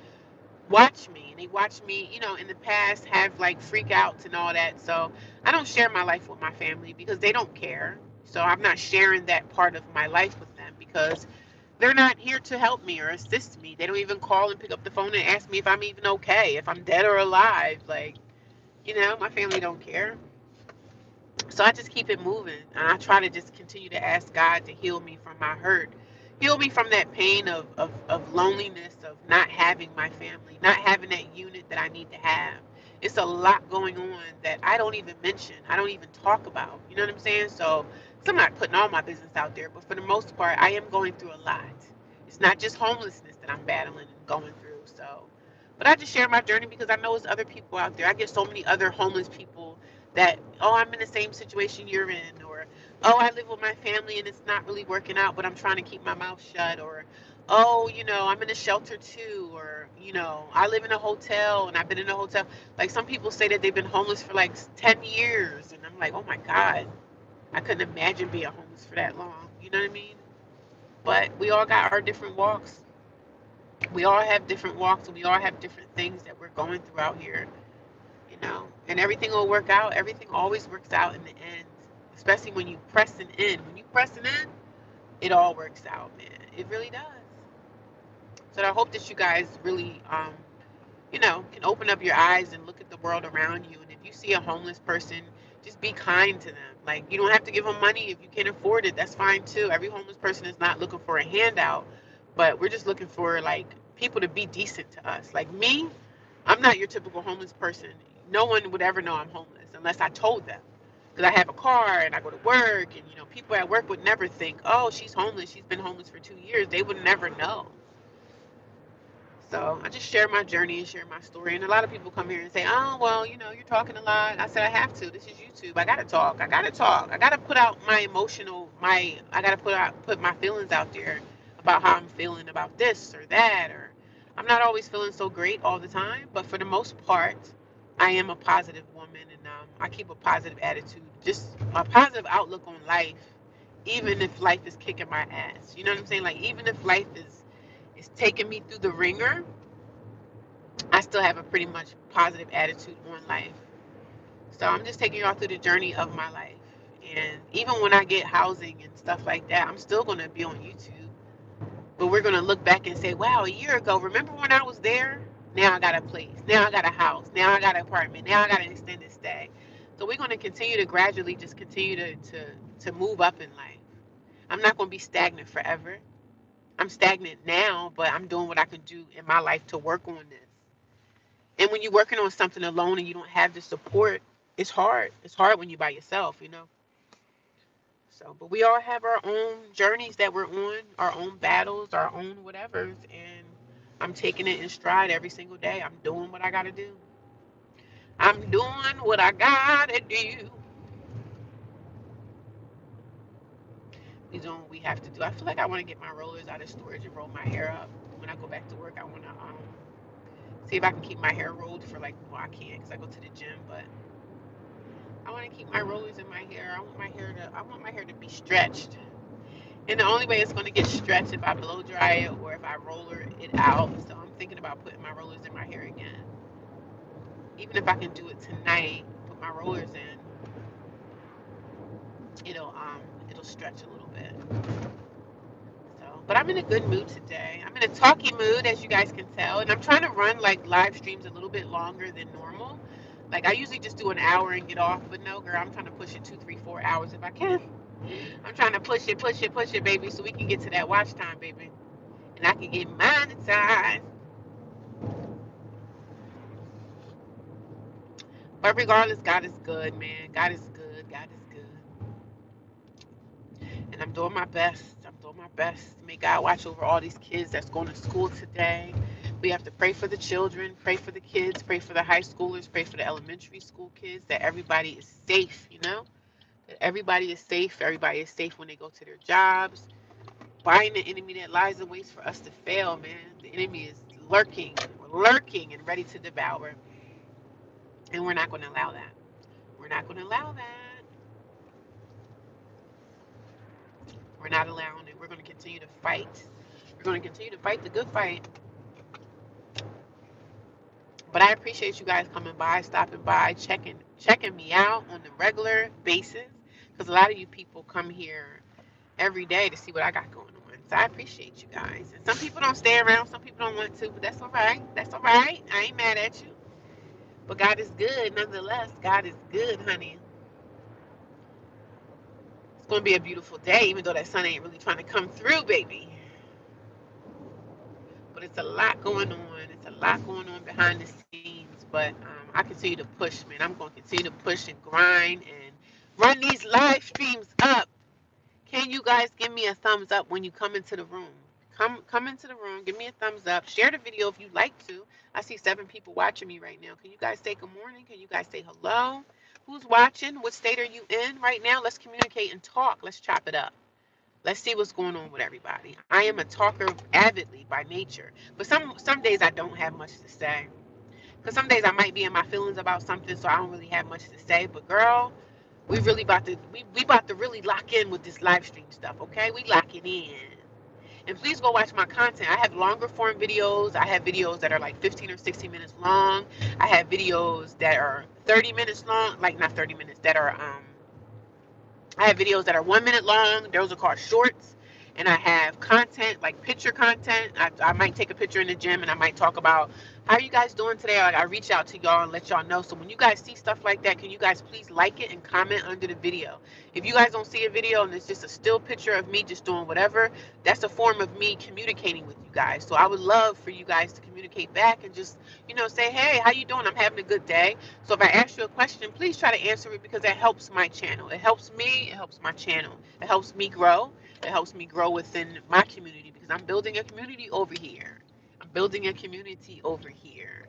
[SPEAKER 1] watch me. And they watch me, in the past have like freak outs and all that. So I don't share my life with my family because they don't care. So I'm not sharing that part of my life with them because they're not here to help me or assist me. They don't even call and pick up the phone and ask me if I'm even okay, if I'm dead or alive. Like, my family don't care. So I just keep it moving. And I try to just continue to ask God to heal me from my hurt. Heal me from that pain of loneliness, of not having my family, not having that unit that I need to have. It's a lot going on that I don't even mention. I don't even talk about. You know what I'm saying? So I'm not putting all my business out there, but for the most part, I am going through a lot. It's not just homelessness that I'm battling and going through. But I just share my journey because I know there's other people out there. I get so many other homeless people that, oh, I'm in the same situation you're in, or, oh, I live with my family and it's not really working out, but I'm trying to keep my mouth shut, or, oh, I'm in a shelter too, or, I live in a hotel and I've been in a hotel. Like some people say that they've been homeless for like 10 years, and I'm like, oh my God, I couldn't imagine being homeless for that long. You know what I mean? But we all got our different walks. We all have different walks, and we all have different things that we're going through out here, and everything will work out. Everything always works out in the end, especially when you pressing in. When you pressing in, it all works out, man. It really does. So I hope that you guys really, can open up your eyes and look at the world around you. And if you see a homeless person, just be kind to them. Like, you don't have to give them money if you can't afford it. That's fine too. Every homeless person is not looking for a handout, but we're just looking for like people to be decent to us. Like me, I'm not your typical homeless person. No one would ever know I'm homeless unless I told them. Because I have a car and I go to work, and people at work would never think, oh, she's homeless. She's been homeless for 2 years. They would never know. So I just share my journey and share my story. And a lot of people come here and say, oh, well, you're talking a lot. I said, I have to. This is YouTube. I got to talk. I got to talk. I got to put out I got to put my feelings out there about how I'm feeling about this or that. Or I'm not always feeling so great all the time. But for the most part, I am a positive woman, and I keep a positive attitude, just a positive outlook on life, even if life is kicking my ass. You know what I'm saying? Like, even if life is taking me through the ringer, I still have a pretty much positive attitude on life. So I'm just taking y'all through the journey of my life. And even when I get housing and stuff like that, I'm still going to be on YouTube. But we're going to look back and say, wow, a year ago, remember when I was there? Now I got a place. Now I got a house. Now I got an apartment. Now I got an extended stay. So we're going to continue to gradually just continue to move up in life. I'm not going to be stagnant forever. I'm stagnant now, but I'm doing what I can do in my life to work on this. And when you're working on something alone and you don't have the support, it's hard. It's hard when you're by yourself. So, but we all have our own journeys that we're on, our own battles, our own whatevers, and I'm taking it in stride every single day. I'm doing what I gotta do. I'm doing what I gotta do. We're doing what we have to do. I feel like I want to get my rollers out of storage and roll my hair up. When I go back to work, I want to see if I can keep my hair rolled for like, well, I can't because I go to the gym, but I want to keep my rollers in my hair. I want my hair to be stretched. And the only way it's going to get stretched if I blow dry it or if I roller it out. So I'm thinking about putting my rollers in my hair again. Even if I can do it tonight, put my rollers in, it'll stretch a little bit. So, but I'm in a good mood today. I'm in a talky mood, as you guys can tell, and I'm trying to run like live streams a little bit longer than normal. Like I usually just do an hour and get off, but no, girl, I'm trying to push it 2, 3, 4 hours if I can. I'm trying to push it, baby, so we can get to that watch time, baby, and I can get monetized. But regardless, God is good, man. God is good. God is good. And I'm doing my best. I'm doing my best. May God watch over all these kids that's going to school today. We have to pray for the children, pray for the kids, pray for the high schoolers, pray for the elementary school kids, that everybody is safe, that everybody is safe when they go to their jobs. Bind the enemy that lies and waits for us to fail, man. The enemy is lurking and ready to devour. And we're not going to allow that. We're not going to allow that. We're not allowing it. We're going to continue to fight. We're going to continue to fight the good fight. But I appreciate you guys coming by, stopping by, checking me out on the regular basis. Because a lot of you people come here every day to see what I got going on. So I appreciate you guys. And some people don't stay around, some people don't want to, but that's all right. That's all right. I ain't mad at you. But God is good nonetheless. God is good, honey. It's going to be a beautiful day, even though that sun ain't really trying to come through, baby. But it's a lot going on. It's a lot going on behind the scenes. But I continue to push, man. I'm going to continue to push and grind and run these live streams up. Can you guys give me a thumbs up when you come into the room? Come into the room. Give me a thumbs up. Share the video if you'd like to. I see 7 people watching me right now. Can you guys say good morning? Can you guys say hello? Who's watching? What state are you in right now? Let's communicate and talk. Let's chop it up. Let's see what's going on with everybody. I am a talker avidly by nature, but some days I don't have much to say. Because some days I might be in my feelings about something, so I don't really have much to say. But girl, we about to really lock in with this live stream stuff, okay? We lock it in. And please go watch my content. I have longer form videos. I have videos that are like 15 or 16 minutes long. I have videos that are 30 minutes long, like not 30 minutes, that are I have videos that are 1 minute long. Those are called shorts. And I have content, like picture content. I might take a picture in the gym and I might talk about how are you guys doing today. Like I reach out to y'all and let y'all know. So when you guys see stuff like that, can you guys please like it and comment under the video? If you guys don't see a video and it's just a still picture of me just doing whatever, that's a form of me communicating with you guys. So I would love for you guys to communicate back and just, say, hey, how you doing? I'm having a good day. So if I ask you a question, please try to answer it because it helps my channel. It helps me. It helps my channel. It helps me grow. It helps me grow within my community because I'm building a community over here. I'm building a community over here.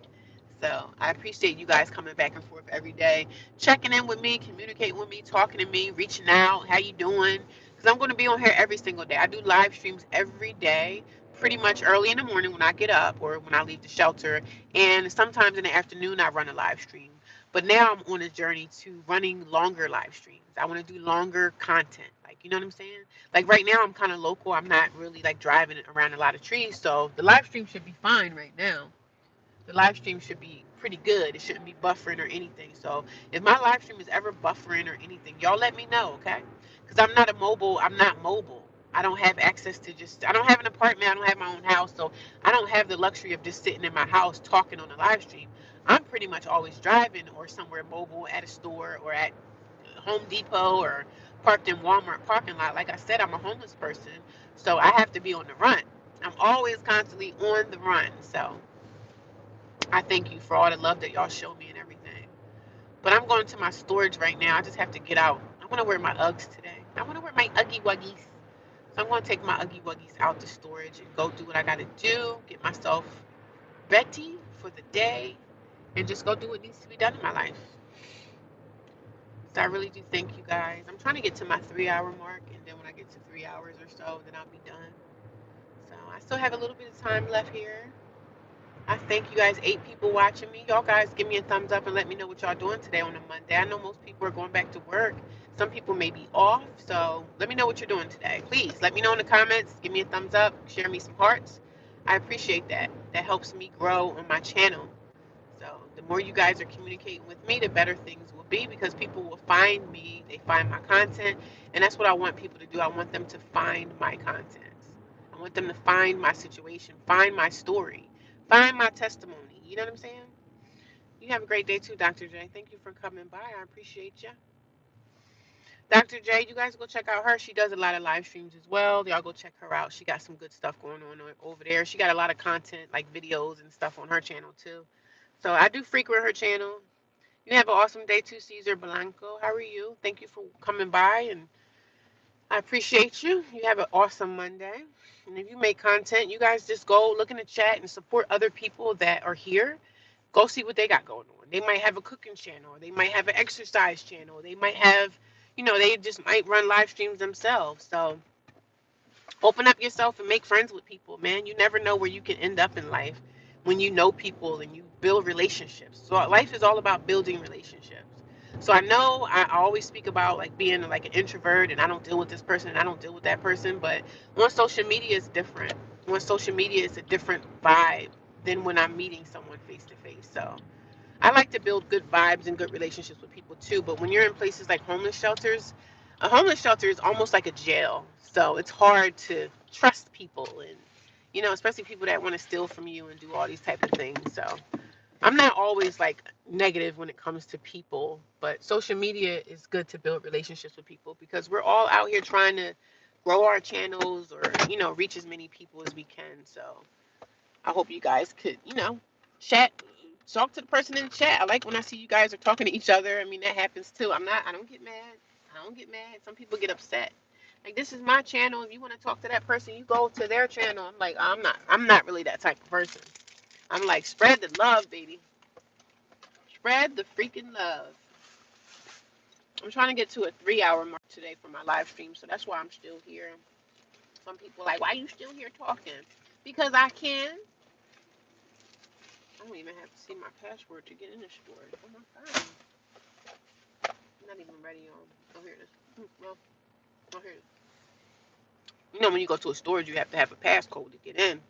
[SPEAKER 1] So I appreciate you guys coming back and forth every day, checking in with me, communicating with me, talking to me, reaching out. How you doing? Because I'm going to be on here every single day. I do live streams every day, pretty much early in the morning when I get up or when I leave the shelter. And sometimes in the afternoon, I run a live stream. But now I'm on a journey to running longer live streams. I want to do longer content. Like, you know what I'm saying? Like right now, I'm kind of local. I'm not really like driving around a lot of trees. So the live stream should be fine right now. The live stream should be pretty good. It shouldn't be buffering or anything. So if my live stream is ever buffering or anything, y'all let me know, okay? Because I'm not mobile. I don't have access to I don't have an apartment. I don't have my own house. So I don't have the luxury of just sitting in my house talking on a live stream. I'm pretty much always driving or somewhere mobile at a store or at Home Depot or parked in Walmart parking lot. Like I said, I'm a homeless person. So I have to be on the run. I'm always constantly on the run. So I thank you for all the love that y'all show me and everything. But I'm going to my storage right now. I just have to get out. I want to wear my Uggs today. I want to wear my Uggy Wuggies. So I'm going to take my Uggy Wuggies out to storage and go do what I got to do. Get myself ready for the day and just go do what needs to be done in my life. So I really do thank you guys. I'm trying to get to my 3-hour mark. And then when I get to 3 hours or so, then I'll be done. So I still have a little bit of time left here. I thank you guys, 8 people watching me. Y'all guys give me a thumbs up and let me know what y'all doing today on a Monday. I know most people are going back to work. Some people may be off. So let me know what you're doing today. Please let me know in the comments. Give me a thumbs up. Share me some hearts. I appreciate that. That helps me grow on my channel. So the more you guys are communicating with me, the better things will be because people will find me. They find my content. And that's what I want people to do. I want them to find my content. I want them to find my situation, find my story, find my testimony. You know what I'm saying? You have a great day too, Dr. J. Thank you for coming by. I appreciate you. Dr. J, you guys go check out her. She does a lot of live streams as well. Y'all go check her out. She got some good stuff going on over there. She got a lot of content, like videos and stuff on her channel too. So I do frequent her channel. You have an awesome day too, Cesar Blanco. How are you? Thank you for coming by, and I appreciate you. You have an awesome Monday. And if you make content, you guys just go look in the chat and support other people that are here. Go see what they got going on. They might have a cooking channel. They might have an exercise channel. They might have, they just might run live streams themselves. So open up yourself and make friends with people, man. You never know where you can end up in life when you know people and you build relationships. So life is all about building relationships. So I know I always speak about like being like an introvert and I don't deal with this person and I don't deal with that person, but on social media is different. On social media it's a different vibe than when I'm meeting someone face to face. So I like to build good vibes and good relationships with people too. But when you're in places like homeless shelters, a homeless shelter is almost like a jail. So it's hard to trust people and, especially people that want to steal from you and do all these type of things. So I'm not always like negative when it comes to people, but social media is good to build relationships with people because we're all out here trying to grow our channels or, reach as many people as we can. So I hope you guys could, chat, talk to the person in the chat. I like when I see you guys are talking to each other. I mean, that happens too. I don't get mad. I don't get mad. Some people get upset. Like, this is my channel. If you want to talk to that person, you go to their channel. I'm like, I'm not really that type of person. I'm like, spread the love, baby. Spread the freaking love. I'm trying to get to a 3-hour mark today for my live stream, so that's why I'm still here. Some people are like, why are you still here talking? Because I can. I don't even have to see my password to get in the store. Oh my god. I'm not even ready on. Oh, here it is. Well, oh, here it is. When you go to a storage, you have to have a passcode to get in.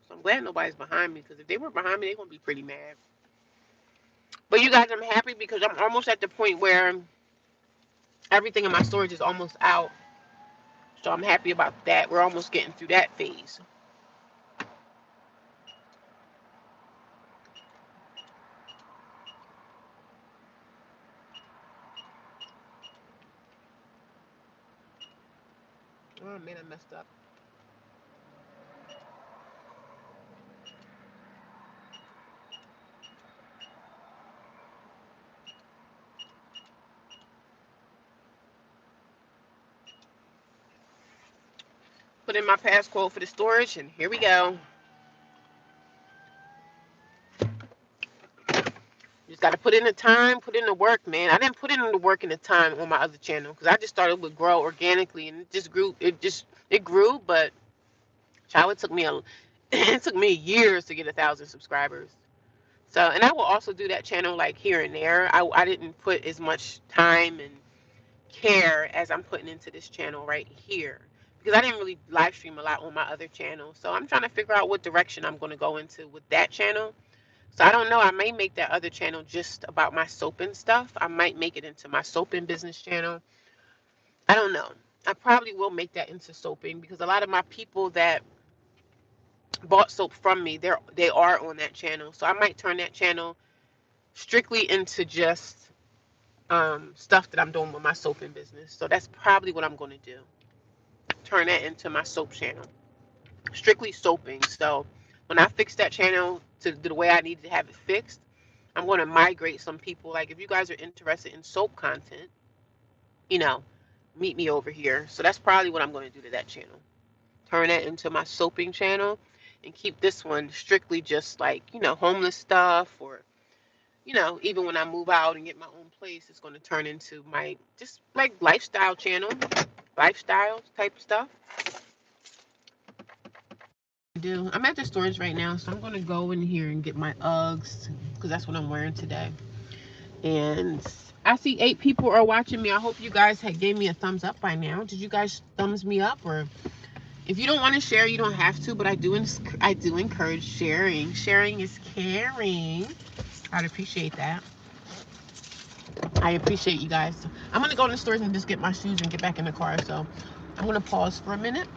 [SPEAKER 1] So I'm glad nobody's behind me because if they were behind me, they're going to be pretty mad. But you guys, I'm happy because I'm almost at the point where everything in my storage is almost out. So I'm happy about that. We're almost getting through that phase. Oh man, I messed up. Put in my passcode for the storage, and here we go. Just got to put in the time, put in the work, man. I didn't put in the work and the time on my other channel because I just started with grow organically, and it just grew. It grew, but child, it took me years to get 1,000 subscribers. So, and I will also do that channel like here and there. I didn't put as much time and care as I'm putting into this channel right here because I didn't really live stream a lot on my other channel. So I'm trying to figure out what direction I'm going to go into with that channel. So I don't know. I may make that other channel just about my soap and stuff. I might make it into my soap and business channel. I don't know. I probably will make that into soaping because a lot of my people that bought soap from me, they are on that channel. So I might turn that channel strictly into just stuff that I'm doing with my soaping business. So that's probably what I'm going to do. Turn that into my soap channel. Strictly soaping. So when I fix that channel to the way I need to have it fixed, I'm going to migrate some people. Like if you guys are interested in soap content, you know, meet me over here. So that's probably what I'm going to do to that channel. Turn that into my soaping channel and keep this one strictly just like, homeless stuff or, even when I move out and get my own place, it's going to turn into my just like lifestyle channel, lifestyle type stuff. I'm at the storage right now, so I'm going to go in here and get my Uggs because that's what I'm wearing today. And I see 8 people are watching me. I hope you guys had gave me a thumbs up by now. Did you guys thumbs me up? Or if you don't want to share, you don't have to, but I do encourage sharing. Sharing is caring. I'd appreciate that. I appreciate you guys. I'm going to go to the stores and just get my shoes and get back in the car. So I'm going to pause for a minute.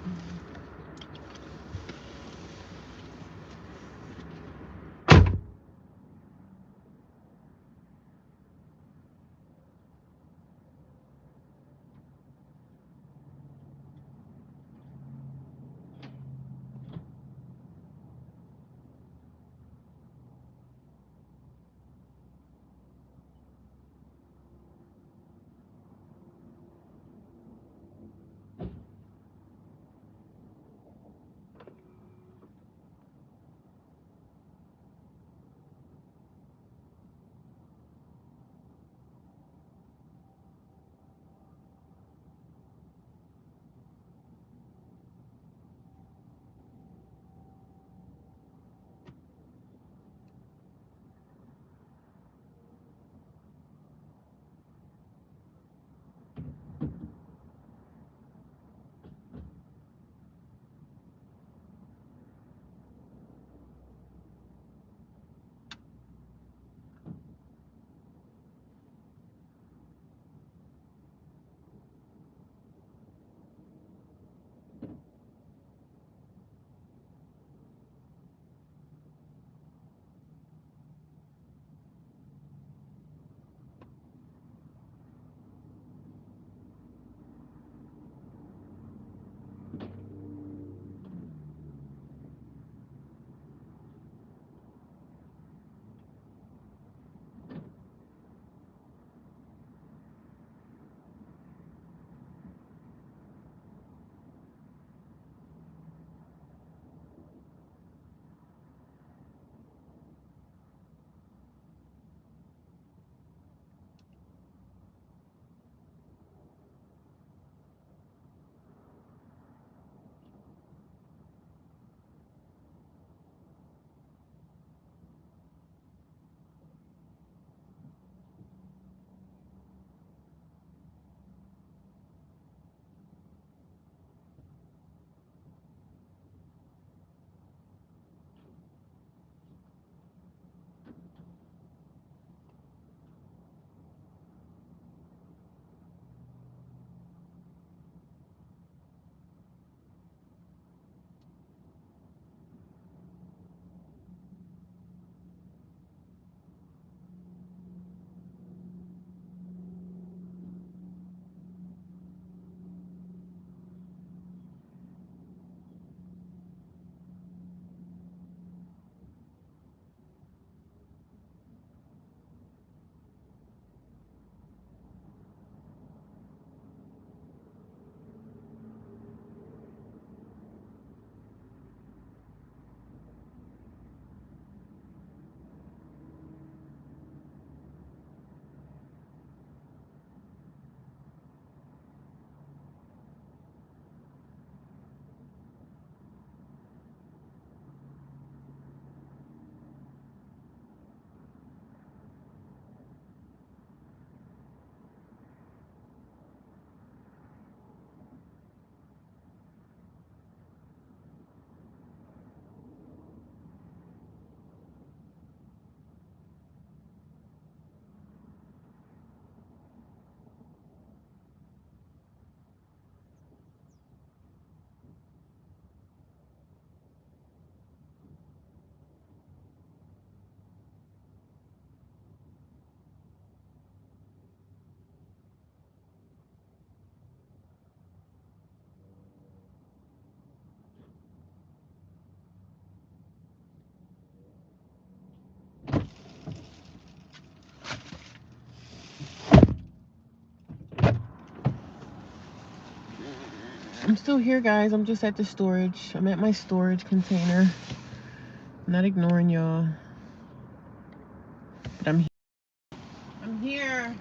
[SPEAKER 1] I'm still here, guys. I'm just at the storage. I'm at my storage container. I'm not ignoring y'all. But I'm here. I'm here.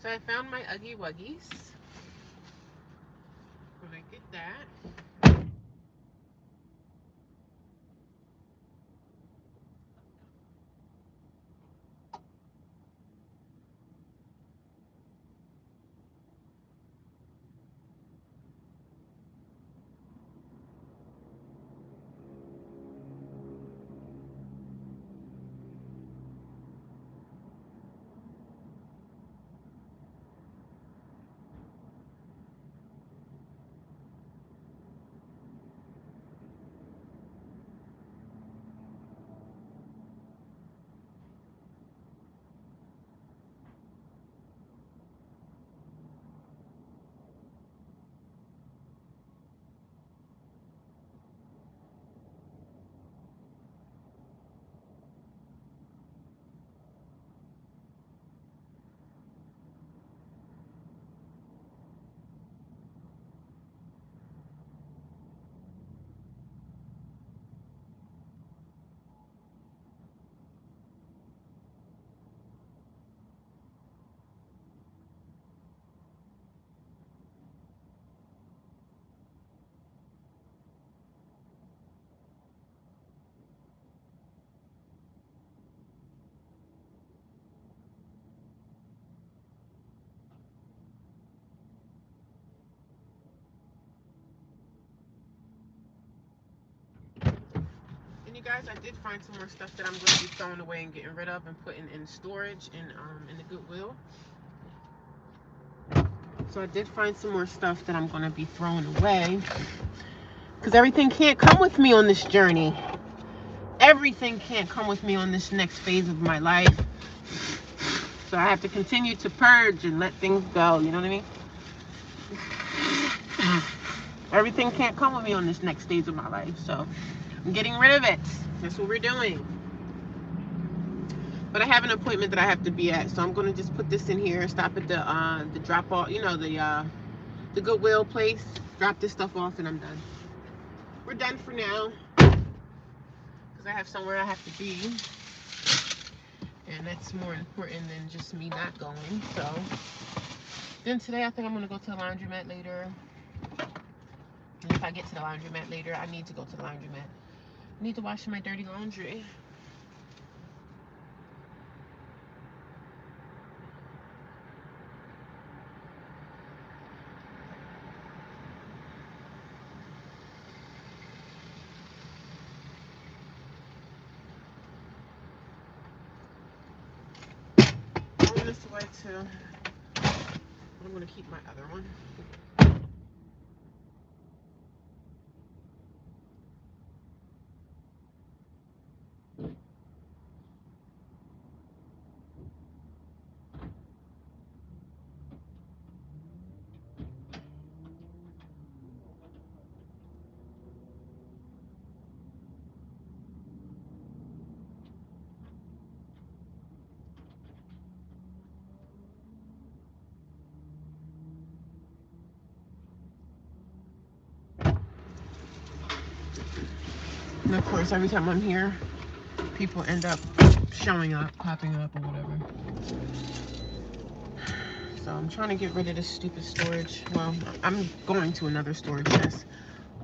[SPEAKER 1] So I found my Uggy Wuggies. When I get that, and you guys, I did find some more stuff that I'm going to be throwing away and getting rid of and putting in storage in the Goodwill. So I did find some more stuff that I'm going to be throwing away because everything can't come with me on this journey. Everything can't come with me on this next phase of my life. So I have to continue to purge and let things go. You know what I mean? Everything can't come with me on this next stage of my life. So I'm getting rid of it. That's what we're doing. But I have an appointment that I have to be at. So I'm going to just put this in here. Stop at the drop off. You know, the Goodwill place. Drop this stuff off and I'm done. We're done for now. Because I have somewhere I have to be. And that's more important than just me not going. So then today I think I'm going to go to the laundromat later. And if I get to the laundromat later, I need to go to the laundromat. I need to wash my dirty laundry. Throw this away too. I'm going to keep my other one. And of course, every time I'm here, people end up showing up, popping up, or whatever. So I'm trying to get rid of this stupid storage. Well, I'm going to another storage that's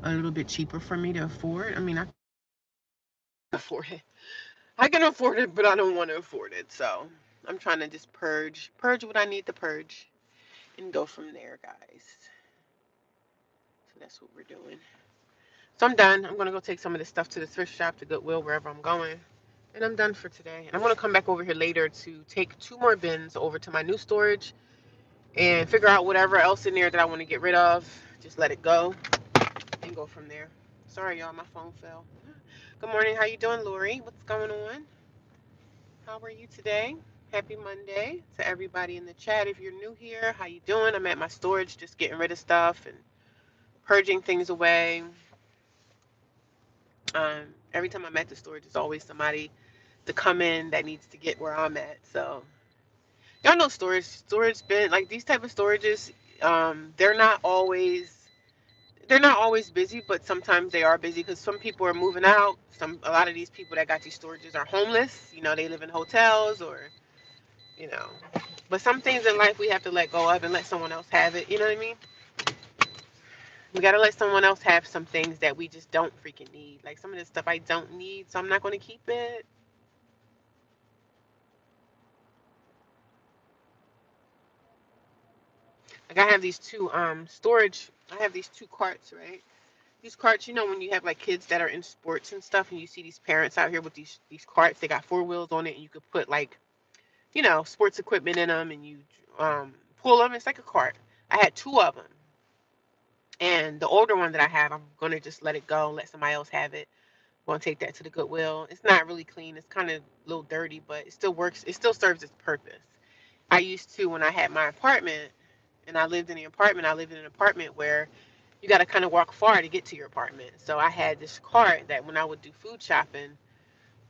[SPEAKER 1] a little bit cheaper for me to afford. I mean, I can afford it. I can afford it, but I don't want to afford it. So I'm trying to just purge what I need to purge, and go from there, guys. So that's what we're doing. So I'm done. I'm gonna go take some of this stuff to the thrift shop, to Goodwill, wherever I'm going. And I'm done for today. And I'm gonna come back over here later to take 2 more bins over to my new storage and figure out whatever else in there that I want to get rid of. Just let it go and go from there. Sorry, y'all, my phone fell. Good morning. How you doing, Lori? What's going on? How are you today? Happy Monday to everybody in the chat. If you're new here, how you doing? I'm at my storage, just getting rid of stuff and purging things away. Every time I'm at the storage, there's always somebody to come in that needs to get where I'm at. So y'all know storage bin, like these type of storages, they're not always busy, but sometimes they are busy because some people are moving out. A lot of these people that got these storages are homeless. You know, they live in hotels or, you know, But some things in life we have to let go of and let someone else have it. You know what I mean? We gotta let someone else have some things that we just don't freaking need. Like some of this stuff I don't need, so I'm not gonna keep it. Like I have these two storage. I have these two carts, right? These carts, you know, when you have like kids that are in sports and stuff, and you see these parents out here with these carts, they got four wheels on it, and you could put like, you know, sports equipment in them, and you pull them. It's like a cart. I had two of them, and the older one that I have, I'm gonna just let it go, let somebody else have it. I'm gonna take that to the Goodwill. It's not really clean. It's kind of a little dirty, but it still works. It still serves its purpose. I used to when I had my apartment, and I lived in the apartment. I lived in an apartment where you got to kind of walk far to get to your apartment. So I had this cart that when I would do food shopping,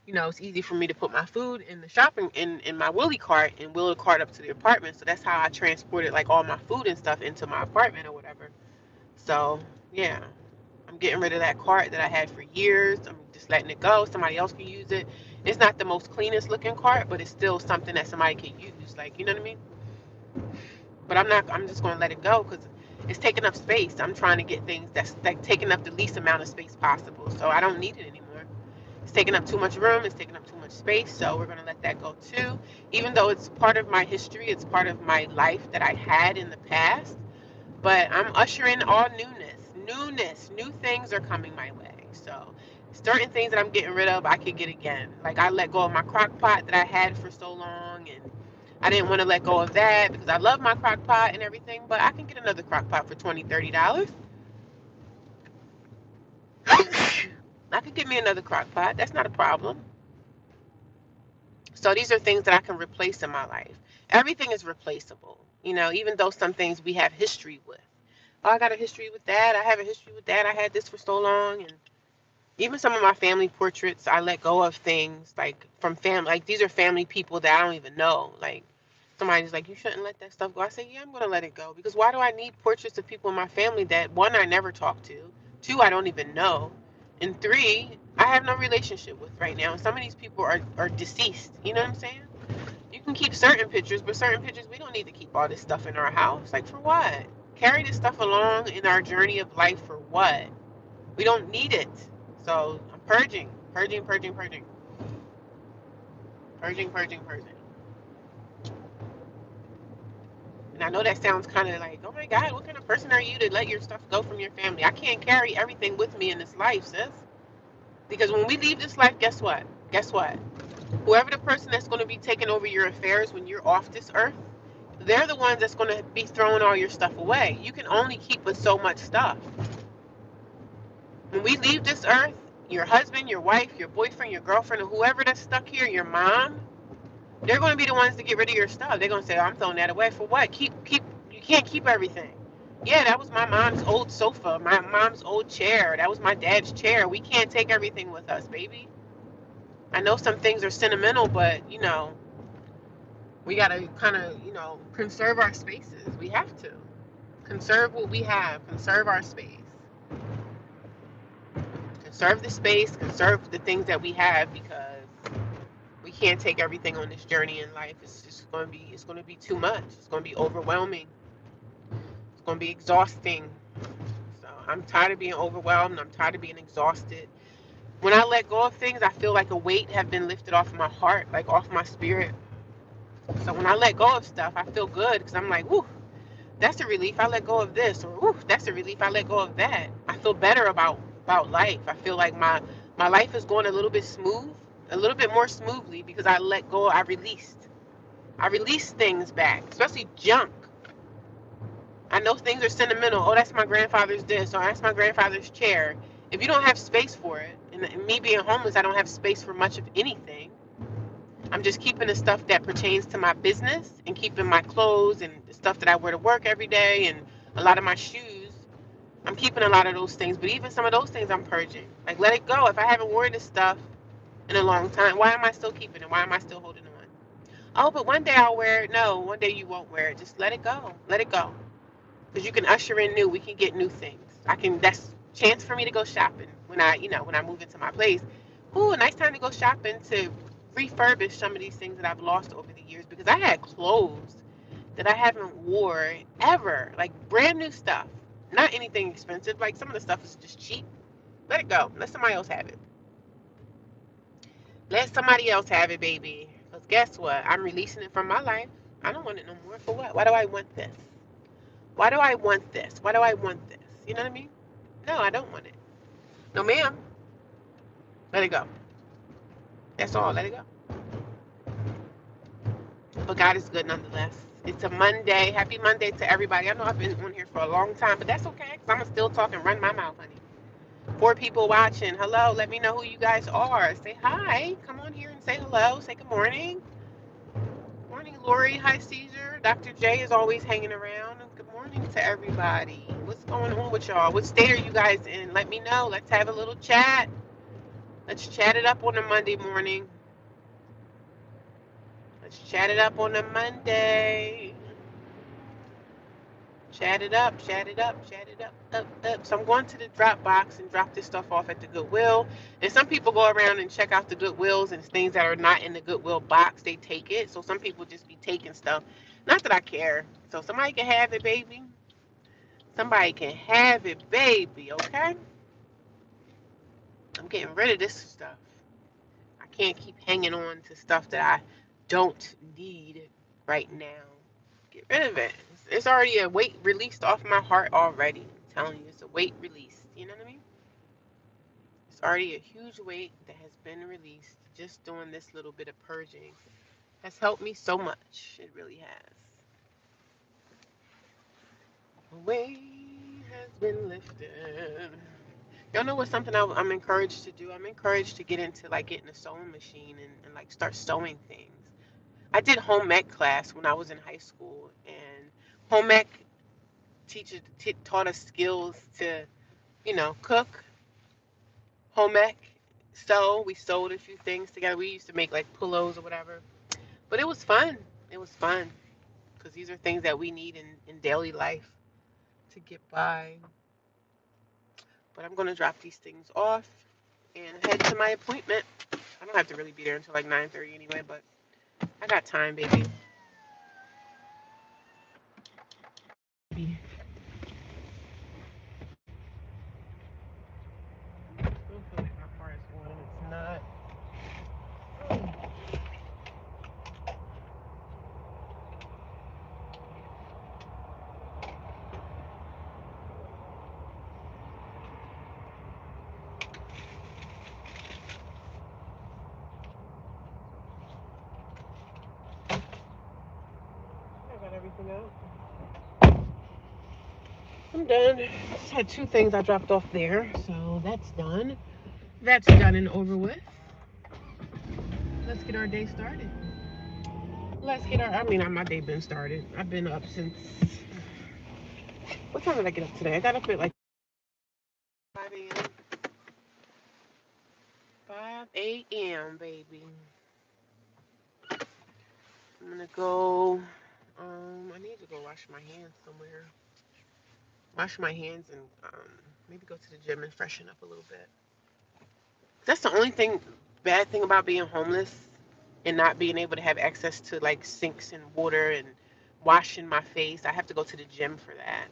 [SPEAKER 1] you know, it's easy for me to put my food in the shopping in my wheelie cart and wheel the cart up to the apartment. So that's how I transported like all my food and stuff into my apartment or whatever. So yeah, I'm getting rid of that cart that I had for years. I'm just letting it go. Somebody else can use it. It's not the most cleanest looking cart, but it's still something that somebody can use. Like, you know what I mean? But I'm not. I'm just going to let it go because it's taking up space. I'm trying to get things that's like taking up the least amount of space possible. So I don't need it anymore. It's taking up too much room. It's taking up too much space. So we're going to let that go too. Even though it's part of my history, it's part of my life that I had in the past. But I'm ushering all newness. New things are coming my way. So certain things that I'm getting rid of, I could get again. Like I let go of my crock pot that I had for so long, and I didn't want to let go of that because I love my crock pot and everything. But I can get another crock pot for $20, $30. I could get me another crock pot. That's not a problem. So these are things that I can replace in my life. Everything is replaceable, you know, even though some things we have history with. Oh, I got a history with that. I have a history with that. I had this for so long. And even some of my family portraits, I let go of things like from family. Like these are family people that I don't even know. Like somebody's like, you shouldn't let that stuff go. I say, yeah, I'm going to let it go. Because why do I need portraits of people in my family that, one, I never talk to, two, I don't even know, and three, I have no relationship with right now. And some of these people are deceased. You know what I'm saying? You can keep certain pictures, but certain pictures, we don't need to keep all this stuff in our house. Like, for what? Carry this stuff along in our journey of life for what? We don't need it. So I'm purging, purging, purging, purging, purging, purging, purging. And I know that sounds kind of like, oh my God, what kind of person are you to let your stuff go from your family? I can't carry everything with me in this life, sis. Because when we leave this life, guess what? Guess what? Whoever the person that's going to be taking over your affairs when you're off this earth, they're the ones that's going to be throwing all your stuff away. You can only keep with so much stuff. When we leave this earth, your husband, your wife, your boyfriend, your girlfriend, or whoever that's stuck here, your mom, they're going to be the ones to get rid of your stuff. They're going to say, oh, I'm throwing that away. For what? You can't keep everything. Yeah, that was my mom's old sofa, my mom's old chair. That was my dad's chair. We can't take everything with us, baby. I know some things are sentimental, but, you know, we got to kind of, you know, conserve our spaces. We have to. Conserve what we have. Conserve our space. Conserve the space. Conserve the things that we have because we can't take everything on this journey in life. It's just going to be, it's going to be too much. It's going to be overwhelming. It's going to be exhausting. So I'm tired of being overwhelmed. I'm tired of being exhausted. When I let go of things, I feel like a weight have been lifted off my heart, like off my spirit. So when I let go of stuff, I feel good because I'm like, whoo, that's a relief. I let go of this, or whoo, that's a relief. I let go of that. I feel better about life. I feel like my life is going a little bit smooth, a little bit more smoothly because I let go. I released things back, especially junk. I know things are sentimental. Oh, that's my grandfather's this, or that's my grandfather's chair. If you don't have space for it, and me being homeless, I don't have space for much of anything. I'm just keeping the stuff that pertains to my business and keeping my clothes and the stuff that I wear to work every day and a lot of my shoes. I'm keeping a lot of those things, but even some of those things I'm purging. Like, let it go. If I haven't worn this stuff in a long time, why am I still keeping it? Why am I still holding on? Oh, but one day I'll wear it. No, one day you won't wear it. Just let it go. Let it go. Because you can usher in new. We can get new things. That's a chance for me to go shopping when I move into my place. Ooh, a nice time to go shopping to refurbish some of these things that I've lost over the years because I had clothes. that I haven't wore ever. Like brand new stuff. Not anything expensive. Like some of the stuff is just cheap. Let it go. Let somebody else have it. Let somebody else have it, baby. Because guess what? I'm releasing it from my life. I don't want it no more. For what? Why do I want this? Why do I want this? Why do I want this? You know what I mean? No, I don't want it. No, ma'am. Let it go. That's all. Let it go. But God is good nonetheless. It's a Monday. Happy Monday to everybody. I know I've been on here for a long time, but that's okay because I'm going to still talk and run my mouth, honey. 4 people watching. Hello. Let me know who you guys are. Say hi. Come on here and say hello. Say good morning. Morning, Lori. Hi, Caesar. Dr. J is always hanging around. Good morning to everybody. What's going on with y'all? What state are you guys in? Let me know. Let's have a little chat. Let's chat it up on a Monday morning. Let's chat it up on a Monday. Chat it up, chat it up, chat it up. So I'm going to the drop box and drop this stuff off at the Goodwill. And some people go around and check out the Goodwills and things that are not in the Goodwill box, they take it. So some people just be taking stuff. Not that I care. So somebody can have it, baby. Somebody can have it, baby, okay? I'm getting rid of this stuff. I can't keep hanging on to stuff that I don't need right now. Get rid of it. It's already a weight released off my heart already. I'm telling you, it's a weight released. You know what I mean? It's already a huge weight that has been released. Just doing this little bit of purging has helped me so much. It really has. The weight has been lifted. Y'all know what's something I'm encouraged to do? I'm encouraged to get into like getting a sewing machine and like start sewing things. I did home ec class when I was in high school, and home ec teachers taught us skills to, cook, home ec, sew. We sewed a few things together. We used to make like pillows or whatever. But it was fun. It was fun because these are things that we need in daily life to get by. But I'm going to drop these things off and head to my appointment. I don't have to really be there until like 9:30 anyway, but I got time, baby. I still feel like my car is on and it's not. I got everything out. I'm done. Just had 2 things I dropped off there, so that's done. That's done and over with. Let's get our day started. My day been started. I've been up since, what time did I get up today? I got up at like 5 a.m. 5 a.m., baby. I'm gonna go, I need to go wash my hands somewhere. Wash my hands and maybe go to the gym and freshen up a little bit. That's the only bad thing about being homeless and not being able to have access to like sinks and water and washing my face. I have to go to the gym for that,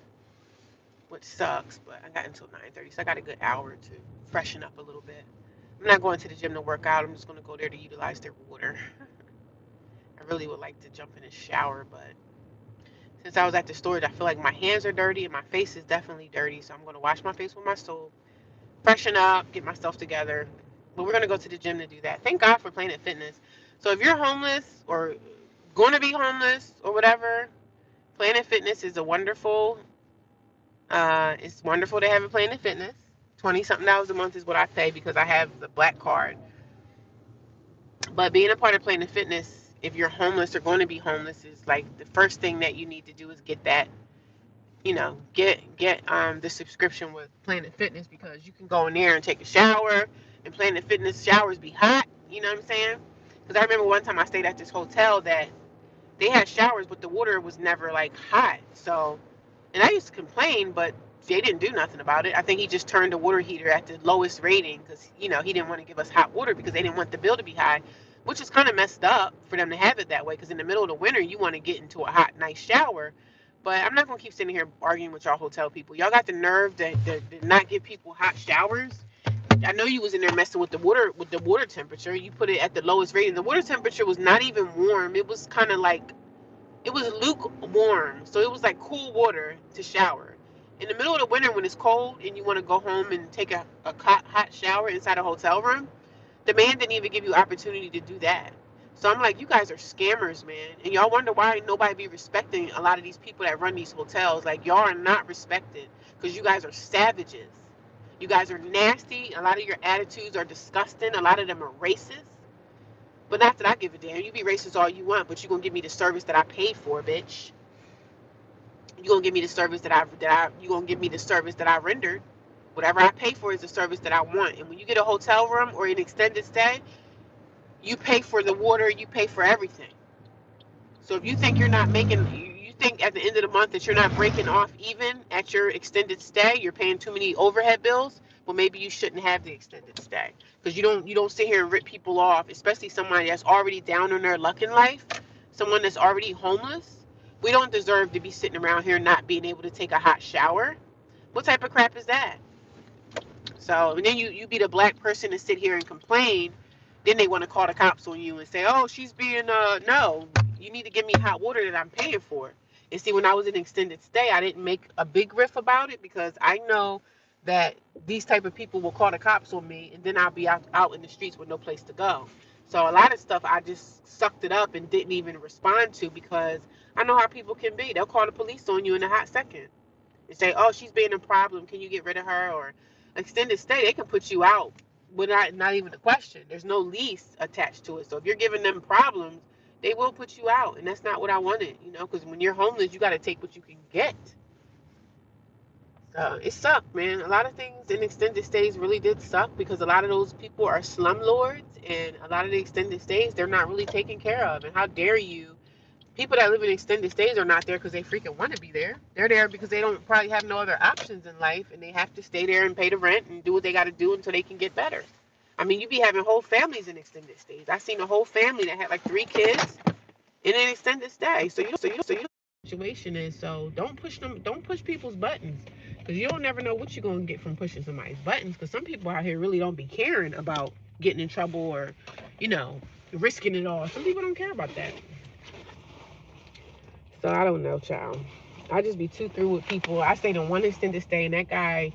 [SPEAKER 1] which sucks, but I got until 9:30, so I got a good hour to freshen up a little bit. I'm not going to the gym to work out. I'm just going to go there to utilize their water. I really would like to jump in and shower, but since I was at the storage, I feel like my hands are dirty and my face is definitely dirty, so I'm going to wash my face with my soap, freshen up, get myself together. But we're going to go to the gym to do that. Thank God for Planet Fitness. So if you're homeless or going to be homeless or whatever, Planet Fitness is it's wonderful to have a Planet Fitness. 20 something dollars a month is what I pay because I have the black card. But being a part of Planet Fitness, if you're homeless or going to be homeless, is like the first thing that you need to do is get that, get the subscription with Planet Fitness, because you can go in there and take a shower, and Planet Fitness showers be hot. You know what I'm saying? Because I remember one time I stayed at this hotel that they had showers, but the water was never like hot. So, and I used to complain, but they didn't do nothing about it. I think he just turned the water heater at the lowest rating because he didn't want to give us hot water because they didn't want the bill to be high, which is kind of messed up for them to have it that way, because in the middle of the winter, you want to get into a hot, nice shower. But I'm not going to keep sitting here arguing with y'all hotel people. Y'all got the nerve to not give people hot showers. I know you was in there messing with the water temperature. You put it at the lowest rating. The water temperature was not even warm. It was kind of like, it was lukewarm. So it was like cool water to shower. In the middle of the winter when it's cold and you want to go home and take a hot shower inside a hotel room, the man didn't even give you opportunity to do that. So I'm like, you guys are scammers, man. And y'all wonder why nobody be respecting a lot of these people that run these hotels. Like, y'all are not respected because you guys are savages. You guys are nasty. A lot of your attitudes are disgusting. A lot of them are racist. But not that I give a damn. You be racist all you want, but you're going to give me the service that I paid for, bitch. You're going to give me the service you're going to give me the service that I rendered. Whatever I pay for is the service that I want. And when you get a hotel room or an extended stay, you pay for the water, you pay for everything. So if you think you're not making, you think at the end of the month that you're not breaking off even at your extended stay, you're paying too many overhead bills, well, maybe you shouldn't have the extended stay. Because you don't sit here and rip people off, especially somebody that's already down on their luck in life, someone that's already homeless. We don't deserve to be sitting around here not being able to take a hot shower. What type of crap is that? So, and then you be the black person to sit here and complain. Then they want to call the cops on you and say, oh, she's being, no, you need to give me hot water that I'm paying for. And see, when I was in extended stay, I didn't make a big riff about it because I know that these type of people will call the cops on me and then I'll be out in the streets with no place to go. So a lot of stuff I just sucked it up and didn't even respond to because I know how people can be. They'll call the police on you in a hot second and say, oh, she's being a problem. Can you get rid of her? Or extended stay, they can put you out without not even a question. There's no lease attached to it. So if you're giving them problems, they will put you out. And that's not what I wanted, because when you're homeless, you got to take what you can get. It sucked, man. A lot of things in extended stays really did suck because a lot of those people are slumlords and a lot of the extended stays, they're not really taken care of. And how dare you? People that live in extended stays are not there because they freaking want to be there. They're there because they don't probably have no other options in life and they have to stay there and pay the rent and do what they got to do until they can get better. I mean, you be having whole families in extended stays. I seen a whole family that had like 3 kids in an extended stay. So you know what the situation is. So don't push people's buttons because you don't never know what you're gonna get from pushing somebody's buttons. Because some people out here really don't be caring about getting in trouble or, risking it all. Some people don't care about that. So I don't know, child. I just be too through with people. I stayed in one extended stay, and that guy,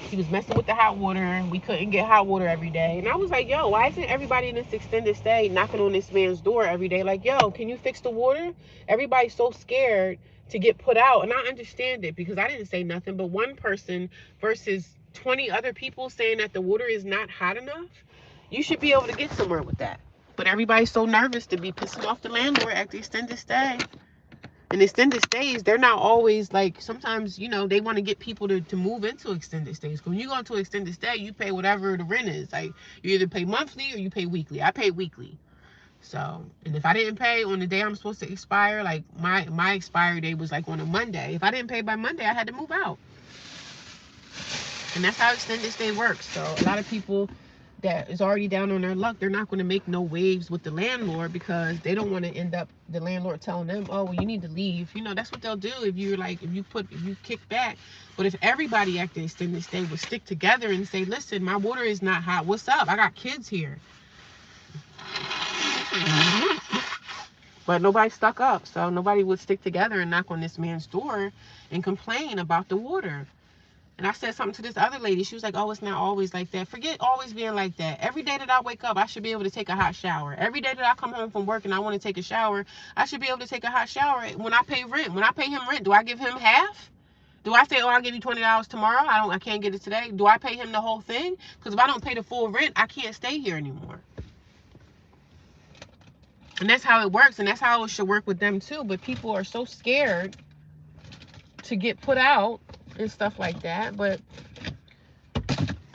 [SPEAKER 1] he was messing with the hot water. We couldn't get hot water every day. And I was like, yo, why isn't everybody in this extended stay knocking on this man's door every day? Like, yo, can you fix the water? Everybody's so scared to get put out. And I understand it because I didn't say nothing. But one person versus 20 other people saying that the water is not hot enough, you should be able to get somewhere with that. But everybody's so nervous to be pissing off the landlord at the extended stay. And extended stays, they're not always like, sometimes, they want to get people to move into extended stays. Because when you go into extended stay, you pay whatever the rent is. Like, you either pay monthly or you pay weekly. I pay weekly. So, and if I didn't pay on the day I'm supposed to expire, like my expiry day was like on a Monday. If I didn't pay by Monday, I had to move out. And that's how extended stay works. So a lot of people that is already down on their luck, they're not going to make no waves with the landlord because they don't want to end up the landlord telling them, oh, well, you need to leave. That's what they'll do if you kick back. But if everybody at the extended stay would stick together and say, listen, my water is not hot. What's up? I got kids here. But nobody stuck up. So nobody would stick together and knock on this man's door and complain about the water. And I said something to this other lady. She was like, oh, it's not always like that. Forget always being like that. Every day that I wake up, I should be able to take a hot shower. Every day that I come home from work and I want to take a shower, I should be able to take a hot shower. When I pay rent, when I pay him rent, do I give him half? Do I say, oh, I'll give you $20 tomorrow? I can't get it today. Do I pay him the whole thing? Because if I don't pay the full rent, I can't stay here anymore. And that's how it works. And that's how it should work with them too. But people are so scared to get put out and stuff like that. But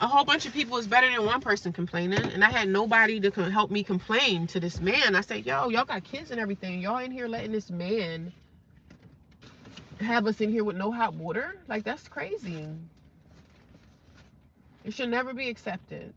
[SPEAKER 1] a whole bunch of people is better than one person complaining. And I had nobody to help me complain to this man. I said, yo, y'all got kids and everything. Y'all in here letting this man have us in here with no hot water? Like, that's crazy. It should never be accepted.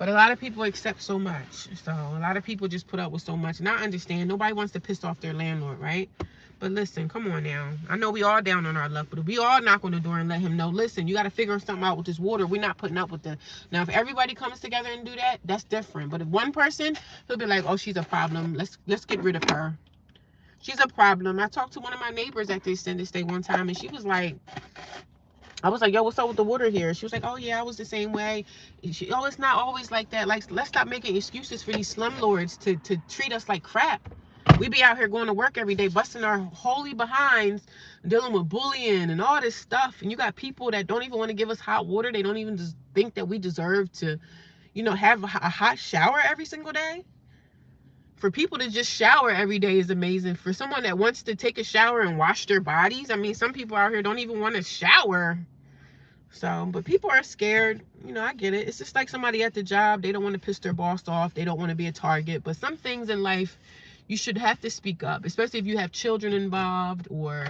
[SPEAKER 1] But a lot of people accept so much. So a lot of people just put up with so much. And I understand. Nobody wants to piss off their landlord, right? But listen, come on now. I know we all down on our luck, but if we all knock on the door and let him know, listen, you got to figure something out with this water. We're not putting up with the. Now, if everybody comes together and do that, that's different. But if one person, he'll be like, oh, she's a problem. Let's get rid of her. She's a problem. I talked to one of my neighbors at the extended stay one time, and she was like, I was like, yo, what's up with the water here? She was like, oh, yeah, I was the same way. Oh, it's not always like that. Like, let's stop making excuses for these slumlords to treat us like crap. We be out here going to work every day, busting our holy behinds, dealing with bullying and all this stuff. And you got people that don't even want to give us hot water. They don't even just think that we deserve to, you know, have a hot shower every single day. For people to just shower every day is amazing. For someone that wants to take a shower and wash their bodies, I mean, some people out here don't even want to shower. So, but people are scared. You know, I get it. It's just like somebody at the job. They don't want to piss their boss off. They don't want to be a target. But some things in life, you should have to speak up, especially if you have children involved or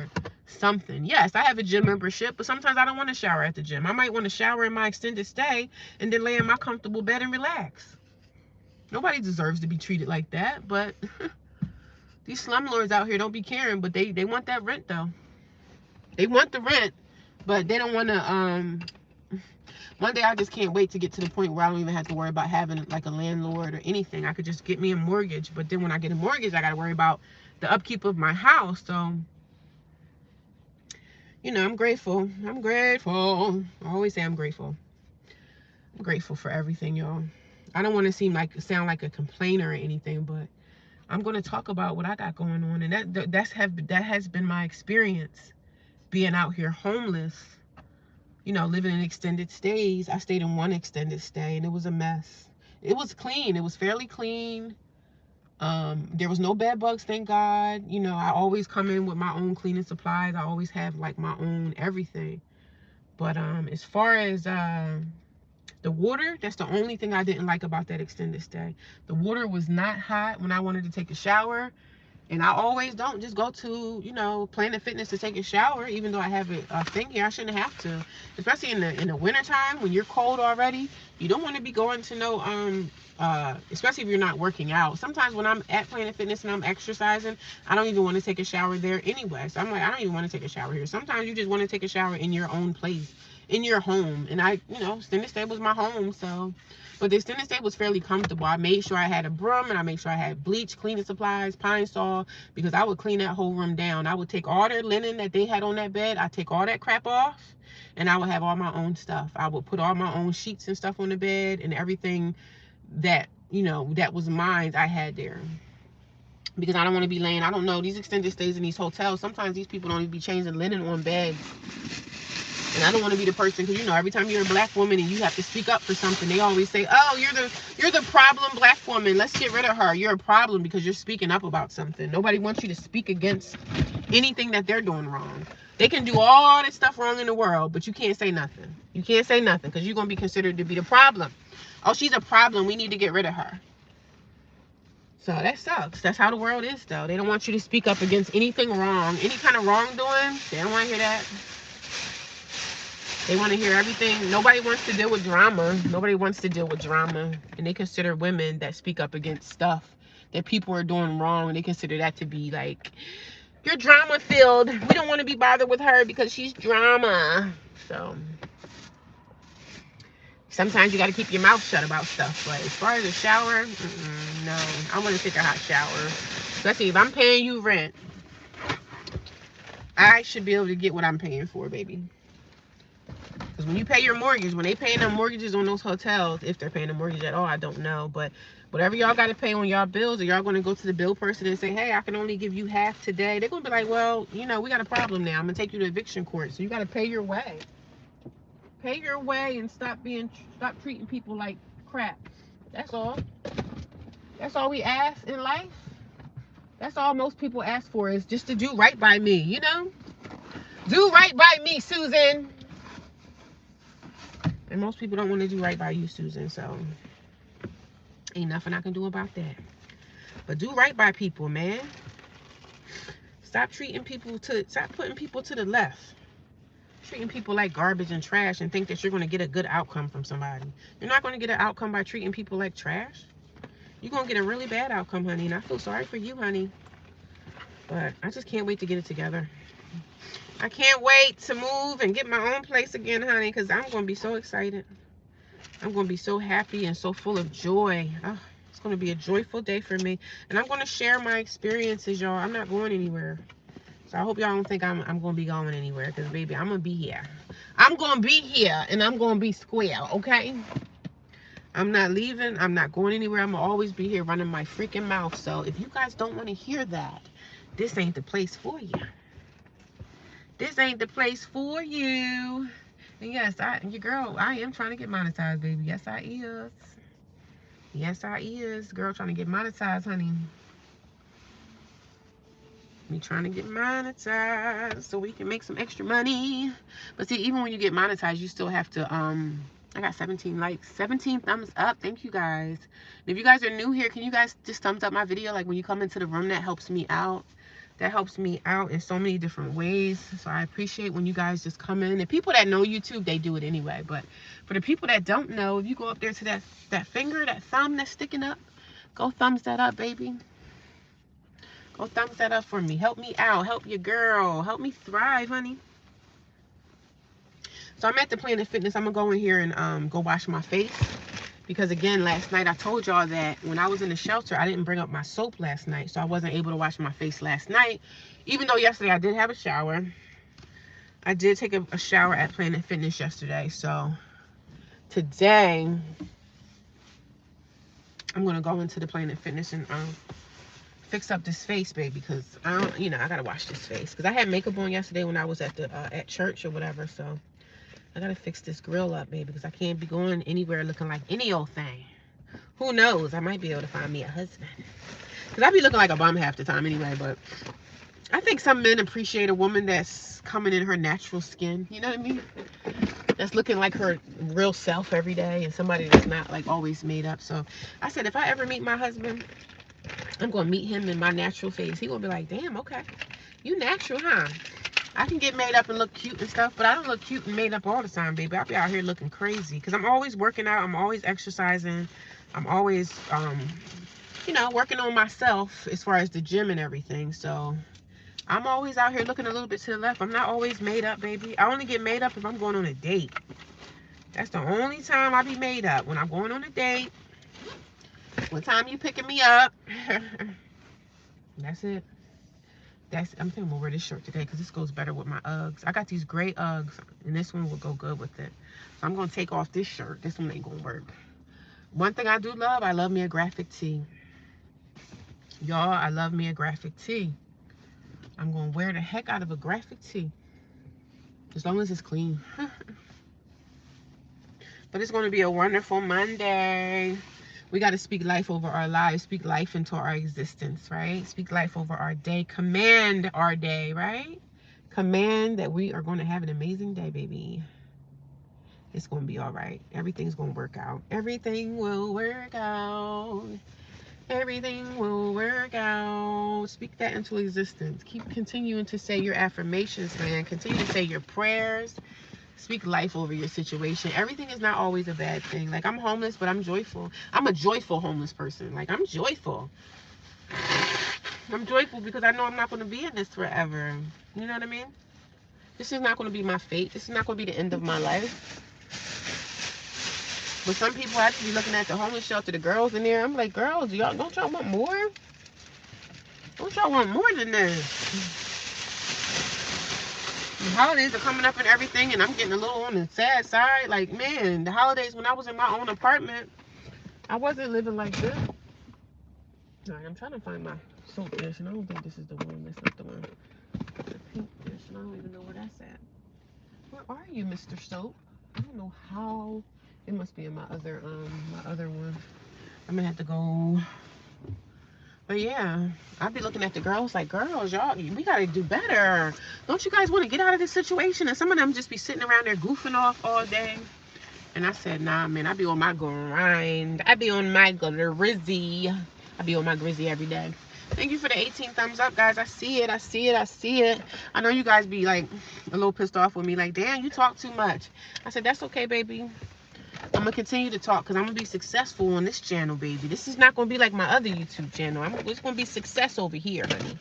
[SPEAKER 1] something. Yes, I have a gym membership, but sometimes I don't want to shower at the gym. I might want to shower in my extended stay and then lay in my comfortable bed and relax. Nobody deserves to be treated like that, but these slumlords out here don't be caring, but they want that rent, though. They want the rent, but they don't want to, one day I just can't wait to get to the point where I don't even have to worry about having like a landlord or anything. I could just get me a mortgage, but then when I get a mortgage, I got to worry about the upkeep of my house. So, you know, I'm grateful. I'm grateful. I always say I'm grateful. I'm grateful for everything, y'all. I don't want to sound like a complainer or anything, but I'm going to talk about what I got going on. And that has been my experience being out here homeless, you know, living in extended stays. I stayed in one extended stay and it was a mess. It was clean. It was fairly clean. There was no bed bugs, thank God. You know, I always come in with my own cleaning supplies. I always have like my own everything. But as far as the water, that's the only thing I didn't like about that extended stay. The water was not hot when I wanted to take a shower. And I always don't just go to, you know, Planet Fitness to take a shower, even though I have a thing here. I shouldn't have to. Especially in the wintertime when you're cold already. You don't want to be going to no, especially if you're not working out. Sometimes when I'm at Planet Fitness and I'm exercising, I don't even want to take a shower there anyway. So I'm like, I don't even want to take a shower here. Sometimes you just want to take a shower in your own place, in your home. And I, you know, extended stay was my home, so. But the extended stay was fairly comfortable. I made sure I had a broom and I made sure I had bleach, cleaning supplies, Pine Sol, because I would clean that whole room down. I would take all their linen that they had on that bed. I'd take all that crap off and I would have all my own stuff. I would put all my own sheets and stuff on the bed and everything that, you know, that was mine, I had there. Because I don't want to be laying, I don't know, these extended stays in these hotels, sometimes these people don't even be changing linen on beds. And I don't want to be the person, because, you know, every time you're a black woman and you have to speak up for something, they always say, oh, you're the problem black woman. Let's get rid of her. You're a problem because you're speaking up about something. Nobody wants you to speak against anything that they're doing wrong. They can do all this stuff wrong in the world, but you can't say nothing. You can't say nothing because you're going to be considered to be the problem. Oh, she's a problem. We need to get rid of her. So that sucks. That's how the world is, though. They don't want you to speak up against anything wrong. Any kind of wrongdoing, they don't want to hear that. They want to hear everything. Nobody wants to deal with drama. Nobody wants to deal with drama. And they consider women that speak up against stuff that people are doing wrong. They consider that to be like, you're drama filled. We don't want to be bothered with her because she's drama. So sometimes you got to keep your mouth shut about stuff. But as far as a shower, no. I want to take a hot shower. Especially if I'm paying you rent. I should be able to get what I'm paying for, baby. Because when you pay your mortgage, when they paying them mortgages on those hotels, if they're paying a mortgage at all, I don't know. But whatever y'all got to pay on y'all bills, or y'all going to go to the bill person and say, hey, I can only give you half today. They're going to be like, well, you know, we got a problem now. I'm going to take you to eviction court. So you got to pay your way. Pay your way and stop treating people like crap. That's all. That's all we ask in life. That's all most people ask for, is just to do right by me, you know? Do right by me, Susan. And most people don't want to do right by you, Susan. So ain't nothing I can do about that. But do right by people, man. Stop putting people to the left. Treating people like garbage and trash and think that you're going to get a good outcome from somebody. You're not going to get an outcome by treating people like trash. You're going to get a really bad outcome, honey. And I feel sorry for you, honey. But I just can't wait to get it together. I can't wait to move and get my own place again, honey, because I'm going to be so excited. I'm going to be so happy and so full of joy. Oh, it's going to be a joyful day for me. And I'm going to share my experiences, y'all. I'm not going anywhere. So I hope y'all don't think I'm going to be going anywhere, because, baby, I'm going to be here. I'm going to be here, and I'm going to be square, okay? I'm not leaving. I'm not going anywhere. I'm going to always be here running my freaking mouth. So if you guys don't want to hear that, this ain't the place for you. This ain't the place for you. And yes, your girl, I am trying to get monetized, baby. Yes, I is. Yes, I is. Girl, trying to get monetized, honey. Me trying to get monetized so we can make some extra money. But see, even when you get monetized, you still have to, I got 17 likes, 17 thumbs up. Thank you guys. And if you guys are new here, can you guys just thumbs up my video? Like when you come into the room, that helps me out. That helps me out in so many different ways. So I appreciate when you guys just come in. And people that know YouTube, they do it anyway. But for the people that don't know, if you go up there to that finger, that thumb that's sticking up, go thumbs that up, baby. Go thumbs that up for me. Help me out. Help your girl. Help me thrive, honey. So I'm at the Planet Fitness. I'm going to go in here and go wash my face. Because, again, last night I told y'all that when I was in the shelter, I didn't bring up my soap last night. So I wasn't able to wash my face last night. Even though yesterday I did have a shower. I did take a shower at Planet Fitness yesterday. So today, I'm going to go into the Planet Fitness and fix up this face, baby, because I don't, I gotta wash this face because I had makeup on yesterday when I was at the at church or whatever. So I gotta fix this grill up, baby, because I can't be going anywhere looking like any old thing. Who knows? I might be able to find me a husband, because I be looking like a bum half the time anyway. But I think some men appreciate a woman that's coming in her natural skin. You know what I mean? That's looking like her real self every day, and somebody that's not like always made up. So I said, if I ever meet my husband, I'm going to meet him in my natural face. He going to be like, damn, okay. You natural, huh? I can get made up and look cute and stuff, but I don't look cute and made up all the time, baby. I'll be out here looking crazy because I'm always working out. I'm always exercising. I'm always, working on myself as far as the gym and everything. So I'm always out here looking a little bit to the left. I'm not always made up, baby. I only get made up if I'm going on a date. That's the only time I be made up, when I'm going on a date. What time you picking me up? That's it. I'm thinking I'm gonna wear this shirt today because this goes better with my Uggs. I got these gray Uggs, and this one will go good with it. So I'm gonna take off this shirt. This one ain't gonna work. One thing I do love, I love me a graphic tee. Y'all, I love me a graphic tee. I'm gonna wear the heck out of a graphic tee, as long as it's clean. But it's gonna be a wonderful Monday. We got to speak life over our lives. Speak life into our existence, right? Speak life over our day. Command our day, right? Command that we are going to have an amazing day, baby. It's going to be all right. Everything's going to work out. Everything will work out. Everything will work out. Speak that into existence. Keep continuing to say your affirmations, man. Continue to say your prayers. Speak life over your situation. Everything is not always a bad thing. Like, I'm homeless, but I'm joyful. I'm a joyful homeless person. Like, I'm joyful. I'm joyful because I know I'm not going to be in this forever. You know what I mean? This is not going to be my fate. This is not going to be the end of my life. But some people actually be looking at the homeless shelter, the girls in there. I'm like, girls, don't y'all want more? Don't y'all want more than this? The holidays are coming up and everything, and I'm getting a little on the sad side. Like, man, the holidays when I was in my own apartment, I wasn't living like this. All right, I'm trying to find my soap dish, and I don't think this is the one. That's not the one. The pink dish, and I don't even know where that's at. Where are you, Mr. Soap? I don't know how. It must be in my other one. I'm gonna have to go. But yeah, I'd be looking at the girls like, girls, y'all, we gotta do better. Don't you guys want to get out of this situation? And some of them just be sitting around there goofing off all day. And I said, nah, man, I be on my grind. I be on my grizzy. I be on my grizzy every day. Thank you for the 18 thumbs up, guys. I see it. I see it. I see it. I know you guys be like a little pissed off with me. Like, damn, you talk too much. I said, that's okay, baby. I'm going to continue to talk because I'm going to be successful on this channel, baby. This is not going to be like my other YouTube channel. It's going to be success over here, honey.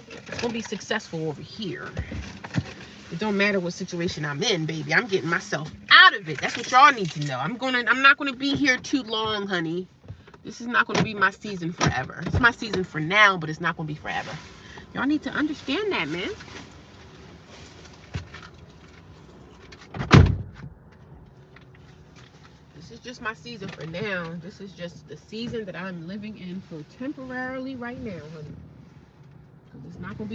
[SPEAKER 1] It's going to be successful over here. It don't matter what situation I'm in, baby. I'm getting myself out of it. That's what y'all need to know. I'm not going to be here too long, honey. This is not going to be my season forever. It's my season for now, but it's not going to be forever. Y'all need to understand that, man. This is just my season for now. This is just the season that I'm living in for temporarily right now, honey. Because it's not gonna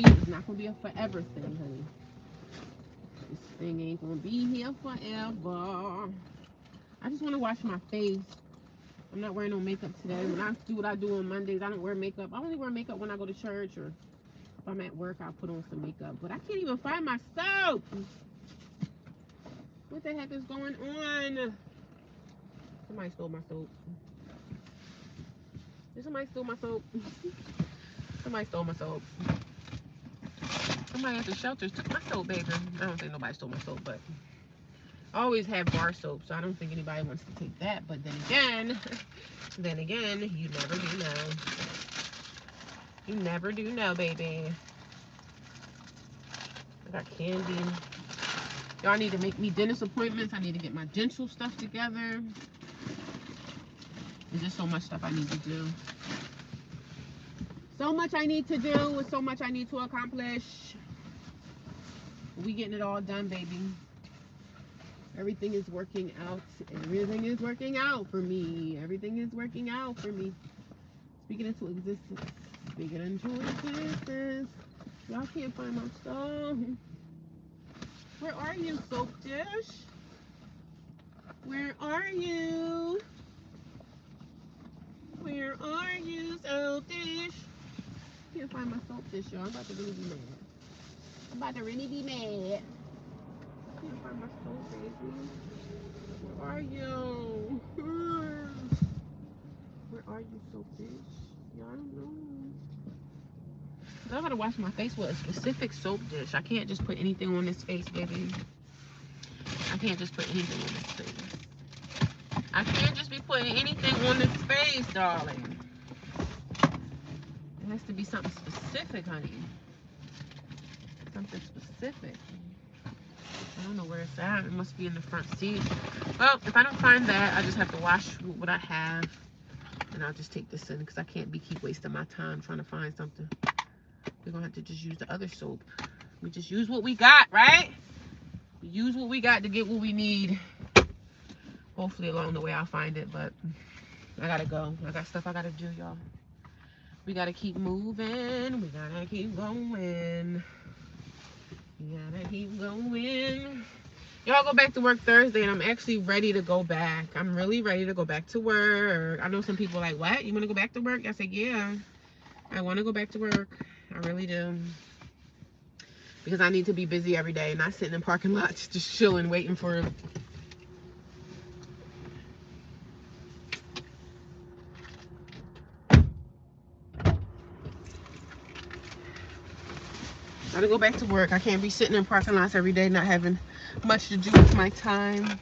[SPEAKER 1] be a forever thing, honey. This thing ain't gonna be here forever. I just want to wash my face. I'm not wearing no makeup today. When I do what I do on Mondays, I don't wear makeup. I only wear makeup when I go to church, or if I'm at work, I'll put on some makeup. But I can't even find my soap. What the heck is going on? Somebody stole my soap. Did somebody steal my soap? Somebody stole my soap. Somebody at the shelters took my soap, baby. I don't think nobody stole my soap, but I always have bar soap, so I don't think anybody wants to take that. But then again, you never do know. You never do know, baby. I got candy. Y'all need to make me dentist appointments. I need to get my dental stuff together. There's just so much stuff I need to do. So much I need to do with so much I need to accomplish. We getting it all done, baby. Everything is working out. Everything is working out for me. Everything is working out for me. Speaking into existence. Speaking into existence. Y'all can't find my stuff. Where are you, soap dish? Where are you? Where are you, soap dish? Can't find my soap dish, y'all. I'm about to really be mad. I'm about to really be mad. I can't find my soap, baby. Where are you? Where are you, soap dish? Y'all don't know. I gotta wash my face with a specific soap dish. I can't just put anything on this face, baby. I can't just put anything on this face. I can't just be putting anything on this face, darling. It has to be something specific, honey. Something specific. I don't know where it's at. It must be in the front seat. Well, if I don't find that, I just have to wash what I have. And I'll just take this in because I can't keep wasting my time trying to find something. We're going to have to just use the other soap. We just use what we got, right? We use what we got to get what we need. Hopefully along the way I'll find it, but I gotta go. I got stuff I gotta do, y'all. We gotta keep moving. We gotta keep going. We gotta keep going. Y'all go back to work Thursday, and I'm actually ready to go back. I'm really ready to go back to work. I know some people are like, what? You want to go back to work? I said, yeah. I want to go back to work. I really do. Because I need to be busy every day, not sitting in parking lots, just chilling, waiting for... Gotta go back to work. I can't be sitting in parking lots every day, not having much to do with my time.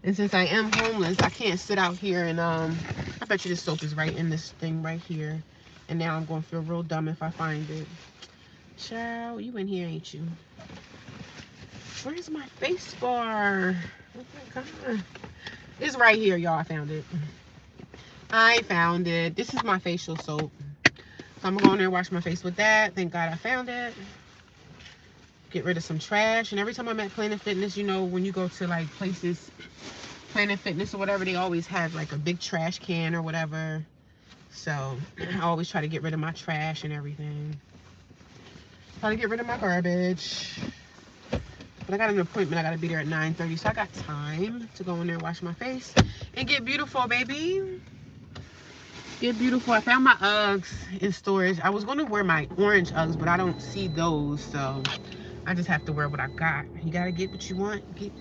[SPEAKER 1] And since I am homeless, I can't sit out here and I bet you this soap is right in this thing right here. And now I'm gonna feel real dumb if I find it. Child, you in here, ain't you? Where's my face bar? Oh my god. It's right here, y'all. I found it. I found it. This is my facial soap. So I'm gonna go in there and wash my face with that. Thank God I found it. Get rid of some trash. And every time I'm at Planet Fitness, you know, when you go to like places, Planet Fitness or whatever, they always have like a big trash can or whatever. So I always try to get rid of my trash and everything. Try to get rid of my garbage. But I got an appointment. I got to be there at 9:30. So I got time to go in there, wash my face, and get beautiful, baby. Get beautiful. I found my Uggs in storage. I was going to wear my orange Uggs, but I don't see those. So I just have to wear what I got. You got to get what you want. Get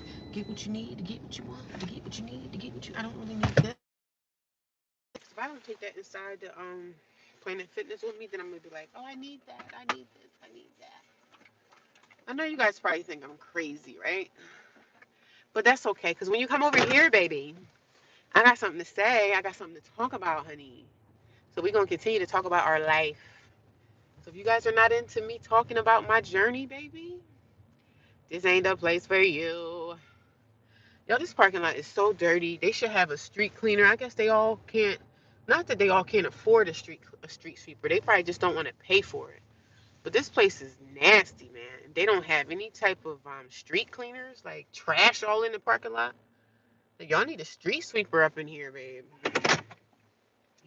[SPEAKER 1] what you need to get what you want. To get what you need to get what you... I don't really need this. If I don't take that inside the Planet Fitness with me, then I'm going to be like, oh, I need that. I need this. I need that. I know you guys probably think I'm crazy, right? But that's okay, because when you come over here, baby, I got something to say. I got something to talk about, honey. So we're going to continue to talk about our life. So if you guys are not into me talking about my journey, baby, this ain't the place for you. Yo, this parking lot is so dirty. They should have a street cleaner. I guess they all can't. Not that they all can't afford a street sweeper. They probably just don't want to pay for it. But this place is nasty, man. They don't have any type of street cleaners, like trash all in the parking lot. Like, y'all need a street sweeper up in here, babe.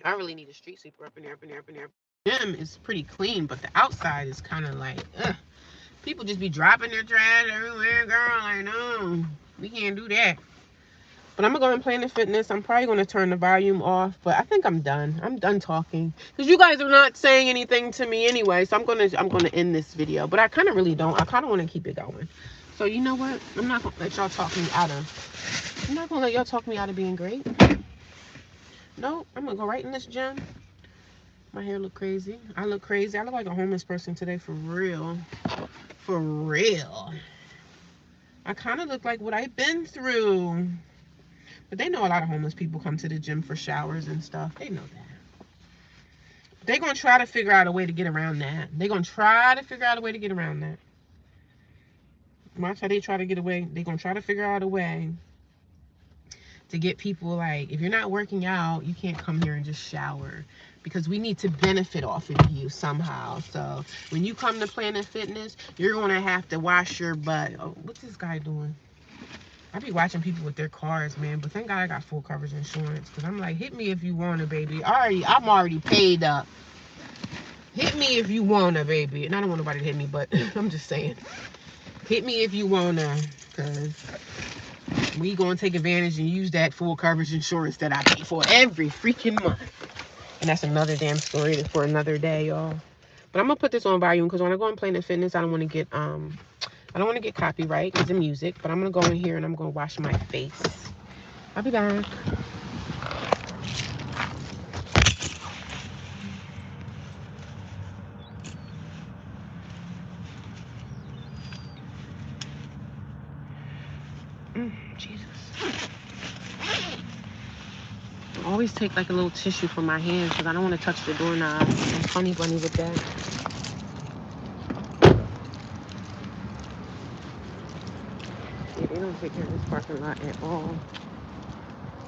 [SPEAKER 1] Y'all really need a street sweeper up in here, up in here, up in here. Gym is pretty clean, but the outside is kind of like, ugh. People just be dropping their trash everywhere, girl. Like, no, we can't do that. But I'm gonna go and Planet Fitness. I'm probably gonna turn the volume off, but I think I'm done. I'm done talking because you guys are not saying anything to me anyway. So I'm gonna end this video. But I kind of really don't. I kind of want to keep it going. So you know what? I'm not gonna let y'all talk me out of. I'm not gonna let y'all talk me out of being great. No, I'm gonna go right in this gym. My hair look crazy. I look crazy. I look like a homeless person today, for real. For real. I kind of look like what I've been through. But they know a lot of homeless people come to the gym for showers and stuff. They know that. They're going to try to figure out a way to get around that. They're going to try to figure out a way to get around that. Watch how they try to get away. They're going to try to figure out a way to get people, like, if you're not working out, you can't come here and just shower. Because we need to benefit off of you somehow. So when you come to Planet Fitness, you're going to have to wash your butt. Oh, what's this guy doing? I be watching people with their cars, man, but thank God I got full coverage insurance, because I'm like, hit me if you want to, baby. I'm already paid up. Hit me if you want to, baby. And I don't want nobody to hit me, but I'm just saying. Hit me if you want to, because we going to take advantage and use that full coverage insurance that I pay for every freaking month. And that's another damn story for another day, y'all. But I'm going to put this on volume, because when I go and Planet Fitness, I don't want to get copyright because of music, but I'm going to go in here and I'm going to wash my face. I'll be back. Jesus. I always take like a little tissue for my hands because I don't want to touch the doorknob. I'm funny bunny with that. Yeah, they don't take care of this parking lot at all.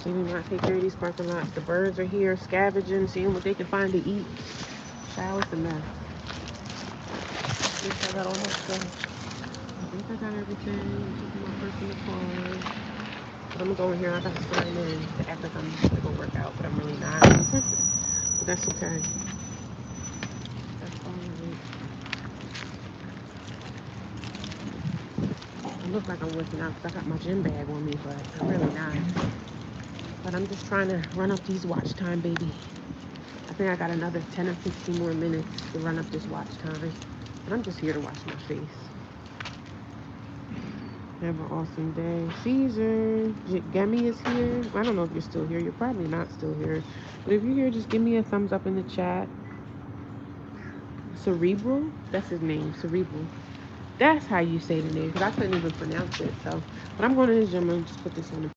[SPEAKER 1] They do not take care of these parking lots. The birds are here scavenging, seeing what they can find to eat. Child, it's a mess. I think I got all my stuff. I think I got everything. I'm taking my personal card. But I'm gonna go in here. I got to sign in to act like I'm gonna go work out, but I'm really not. But that's okay. That's all right. I look like I'm working out because I got my gym bag on me, but I'm really not. But I'm just trying to run up these watch time, baby. I think I got another 10 or 15 more minutes to run up this watch time. But I'm just here to wash my face. Have an awesome day. Caesar, Gemi is here. I don't know if you're still here. You're probably not still here. But if you're here, just give me a thumbs up in the chat. Cerebral? That's his name, Cerebral. That's how you say the name, because I couldn't even pronounce it. So, but I'm going to the gym and just put this on the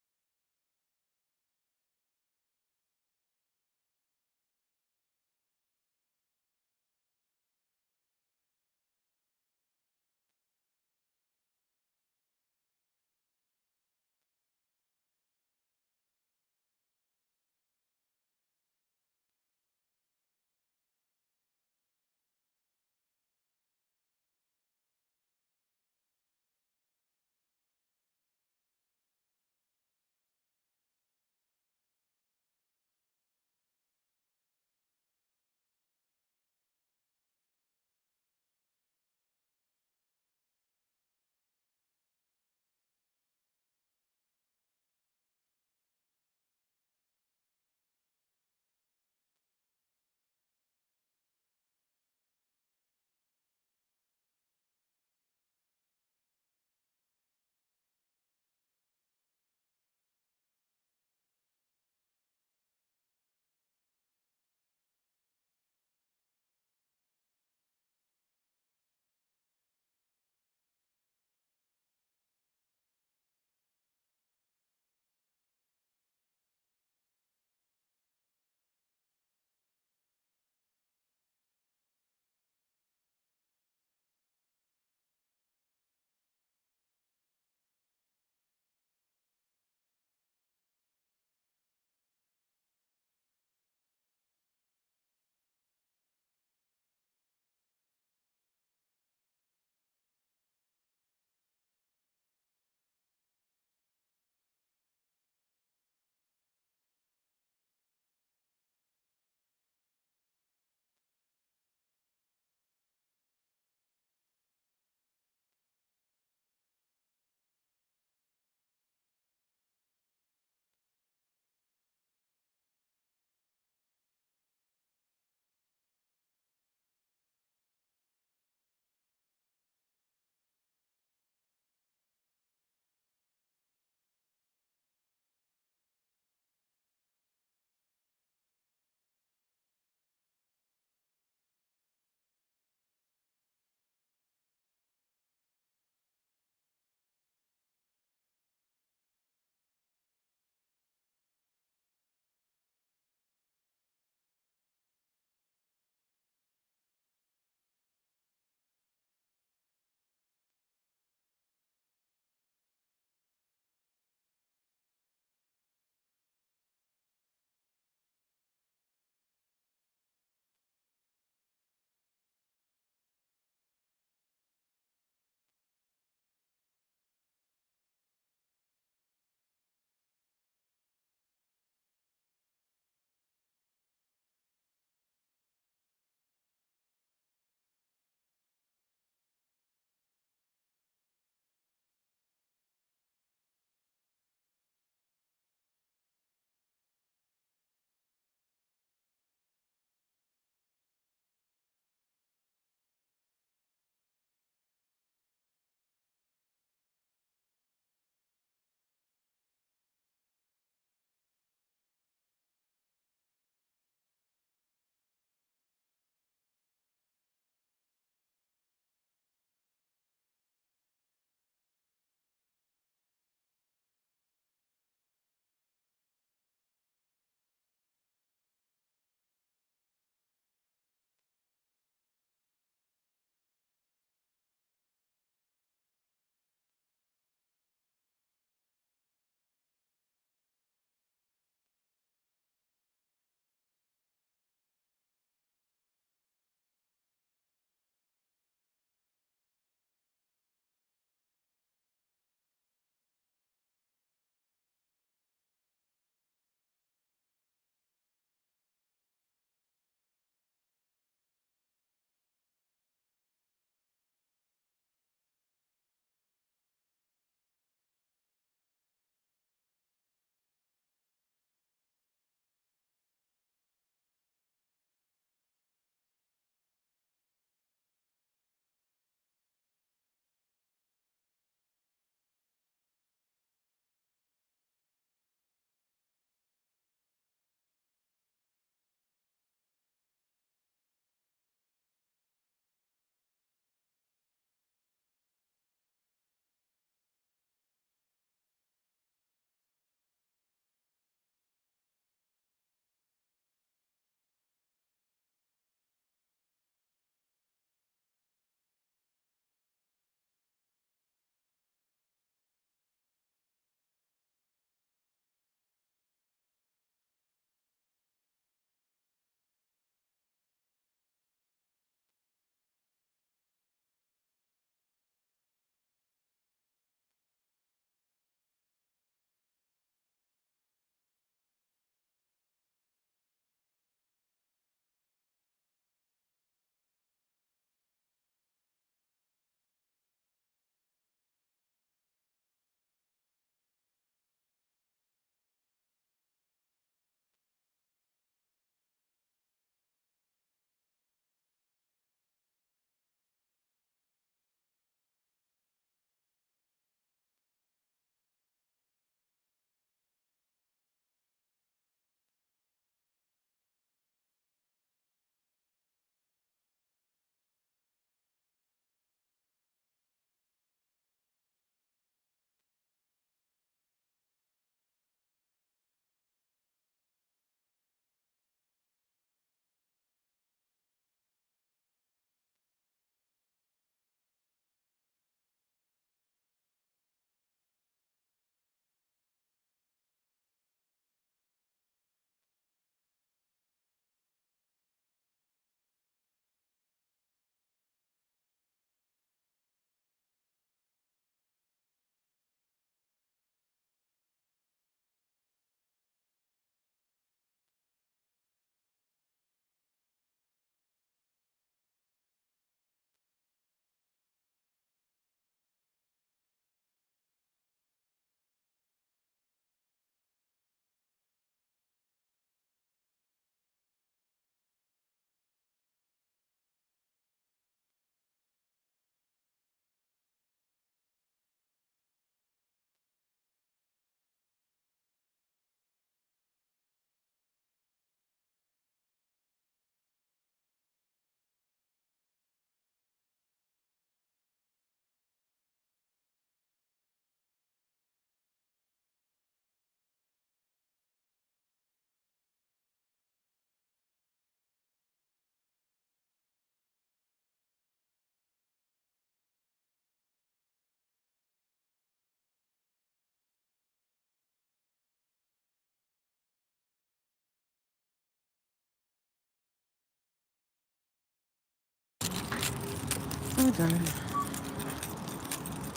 [SPEAKER 1] Oh, done.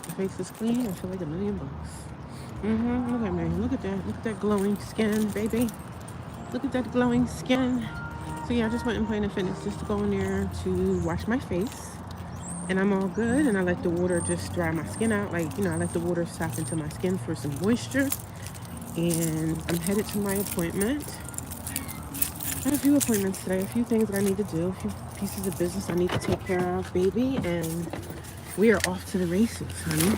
[SPEAKER 1] My face is clean. I feel like $1,000,000. Look at me. Look at that. Look at that glowing skin, baby. Look at that glowing skin. So yeah, I just went and Planet Fitness just to go in there to wash my face. And I'm all good. And I let the water just dry my skin out. Like, I let the water sop into my skin for some moisture. And I'm headed to my appointment. I have a few appointments today, a few things that I need to do, a few pieces of business I need to take care of, baby. And we are off to the races, honey.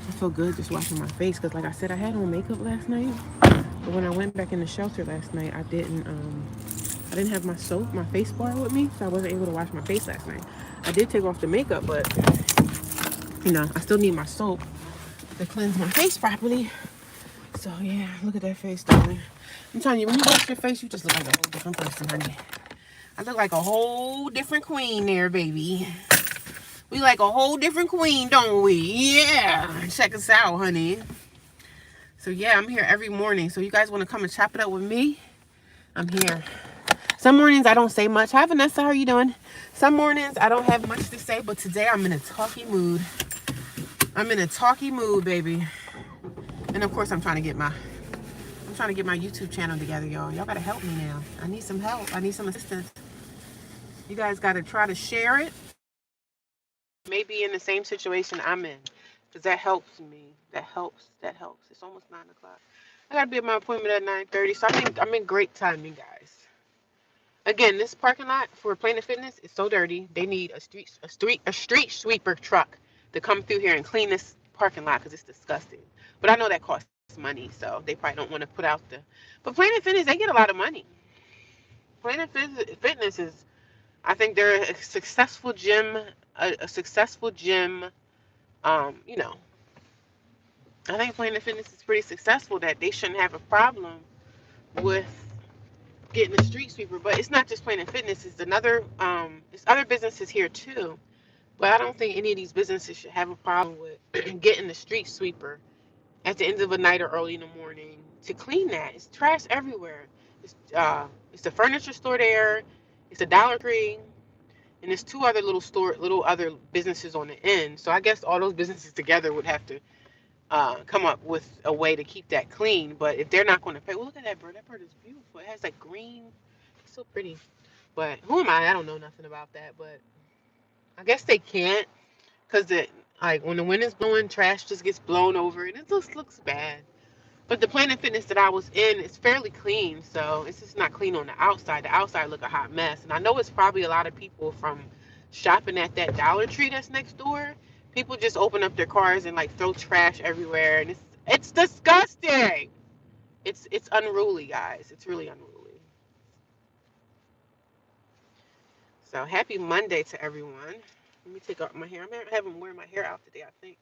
[SPEAKER 1] I feel good just washing my face because, like I said, I had on makeup last night. But when I went back in the shelter last night, I didn't have my soap, my face bar with me, so I wasn't able to wash my face last night. I did take off the makeup, but I still need my soap to cleanse my face properly. So yeah, look at that face, darling. I'm telling you, when you wash your face, you just look like a whole different person, honey. I look like a whole different queen there, baby. We like a whole different queen, don't we? Yeah. Check us out, honey. So yeah, I'm here every morning. So you guys want to come and chop it up with me? I'm here. Some mornings I don't say much. Hi, Vanessa. How are you doing? Some mornings I don't have much to say, but today I'm in a talky mood. I'm in a talky mood, baby. And of course, I'm trying to get my YouTube channel together, y'all. Y'all gotta help me now. I need some help. I need some assistance. You guys gotta try to share it. Maybe in the same situation I'm in, because that helps me. That helps. That helps. It's almost 9 o'clock. I gotta be at my appointment at 9:30. So I'm in great timing, guys. Again, this parking lot for Planet Fitness is so dirty. They need a street sweeper truck to come through here and clean this parking lot because it's disgusting. But I know that costs money, so they probably don't want to put out the. But Planet Fitness, they get a lot of money. Planet Fitness is, I think they're a successful gym, a successful gym. You know, I think Planet Fitness is pretty successful that they shouldn't have a problem with getting a street sweeper. But it's not just Planet Fitness. It's other businesses here too. But I don't think any of these businesses should have a problem with getting a street sweeper at the end of the night or early in the morning to clean that. It's trash everywhere. It's the furniture store there. It's a Dollar Tree. And there's two other little other businesses on the end. So I guess all those businesses together would have to come up with a way to keep that clean. But if they're not going to pay, well, look at that bird. That bird is beautiful. It has like green. It's so pretty. But who am I? I don't know nothing about that. But I guess they can't because like when the wind is blowing, trash just gets blown over and it just looks bad. But the Planet Fitness that I was in is fairly clean, so it's just not clean on the outside. The outside look a hot mess, and I know it's probably a lot of people from shopping at that Dollar Tree that's next door. People just open up their cars and like throw trash everywhere, and it's disgusting. It's unruly, guys. It's really unruly. So happy Monday to everyone. Let me take out my hair. I haven't wearing my hair out today, I think.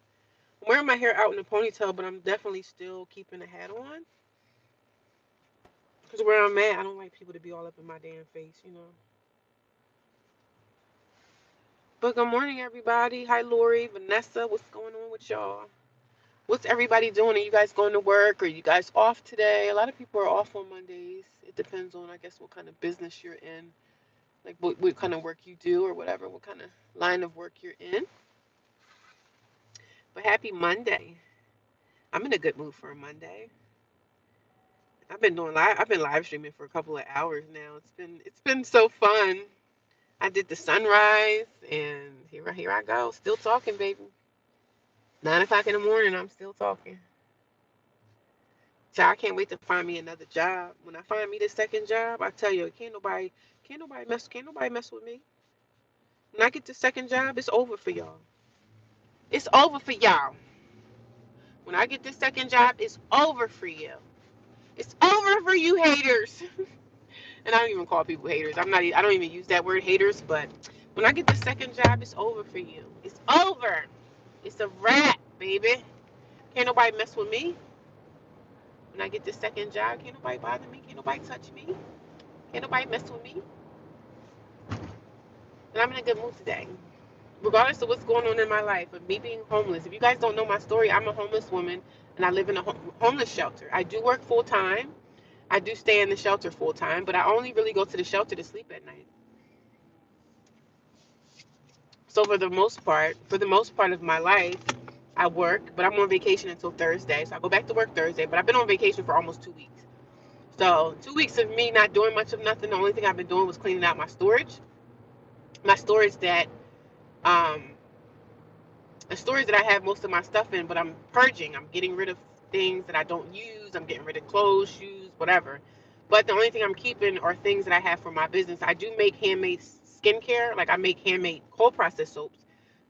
[SPEAKER 1] I'm wearing my hair out in a ponytail, but I'm definitely still keeping the hat on. Because where I'm at, I don't like people to be all up in my damn face. But good morning, everybody. Hi, Lori, Vanessa. What's going on with y'all? What's everybody doing? Are you guys going to work? Are you guys off today? A lot of people are off on Mondays. It depends on, I guess, what kind of business you're in. Like what kind of work you do or whatever, what kind of line of work you're in. But happy Monday. I'm in a good mood for a Monday. I've been live streaming for a couple of hours now. It's been so fun. I did the sunrise, and here I go, still talking, baby. 9 o'clock in the morning, I'm still talking. So I can't wait to find me another job. When I find me the second job, I tell you, can't nobody mess with me. When I get the second job, it's over for y'all. It's over for y'all. When I get the second job, it's over for you. It's over for you haters. And I don't even call people haters. I don't even use that word haters, but when I get the second job, it's over for you. It's over. It's a wrap, baby. Can't nobody mess with me. When I get the second job, can't nobody bother me. Can't nobody touch me. Can't nobody mess with me. And I'm in a good mood today. Regardless of what's going on in my life, of me being homeless. If you guys don't know my story, I'm a homeless woman and I live in a homeless shelter. I do work full time. I do stay in the shelter full time, but I only really go to the shelter to sleep at night. So for the most part of my life, I work, but I'm on vacation until Thursday. So I go back to work Thursday, but I've been on vacation for almost 2 weeks. So 2 weeks of me not doing much of nothing. The only thing I've been doing was cleaning out my storage. My storage that um a storage that I have most of my stuff in, but I'm purging. I'm getting rid of things that I don't use. I'm getting rid of clothes, shoes, whatever. But the only thing I'm keeping are things that I have for my business. I do make handmade skincare. Like I make handmade cold processed soaps.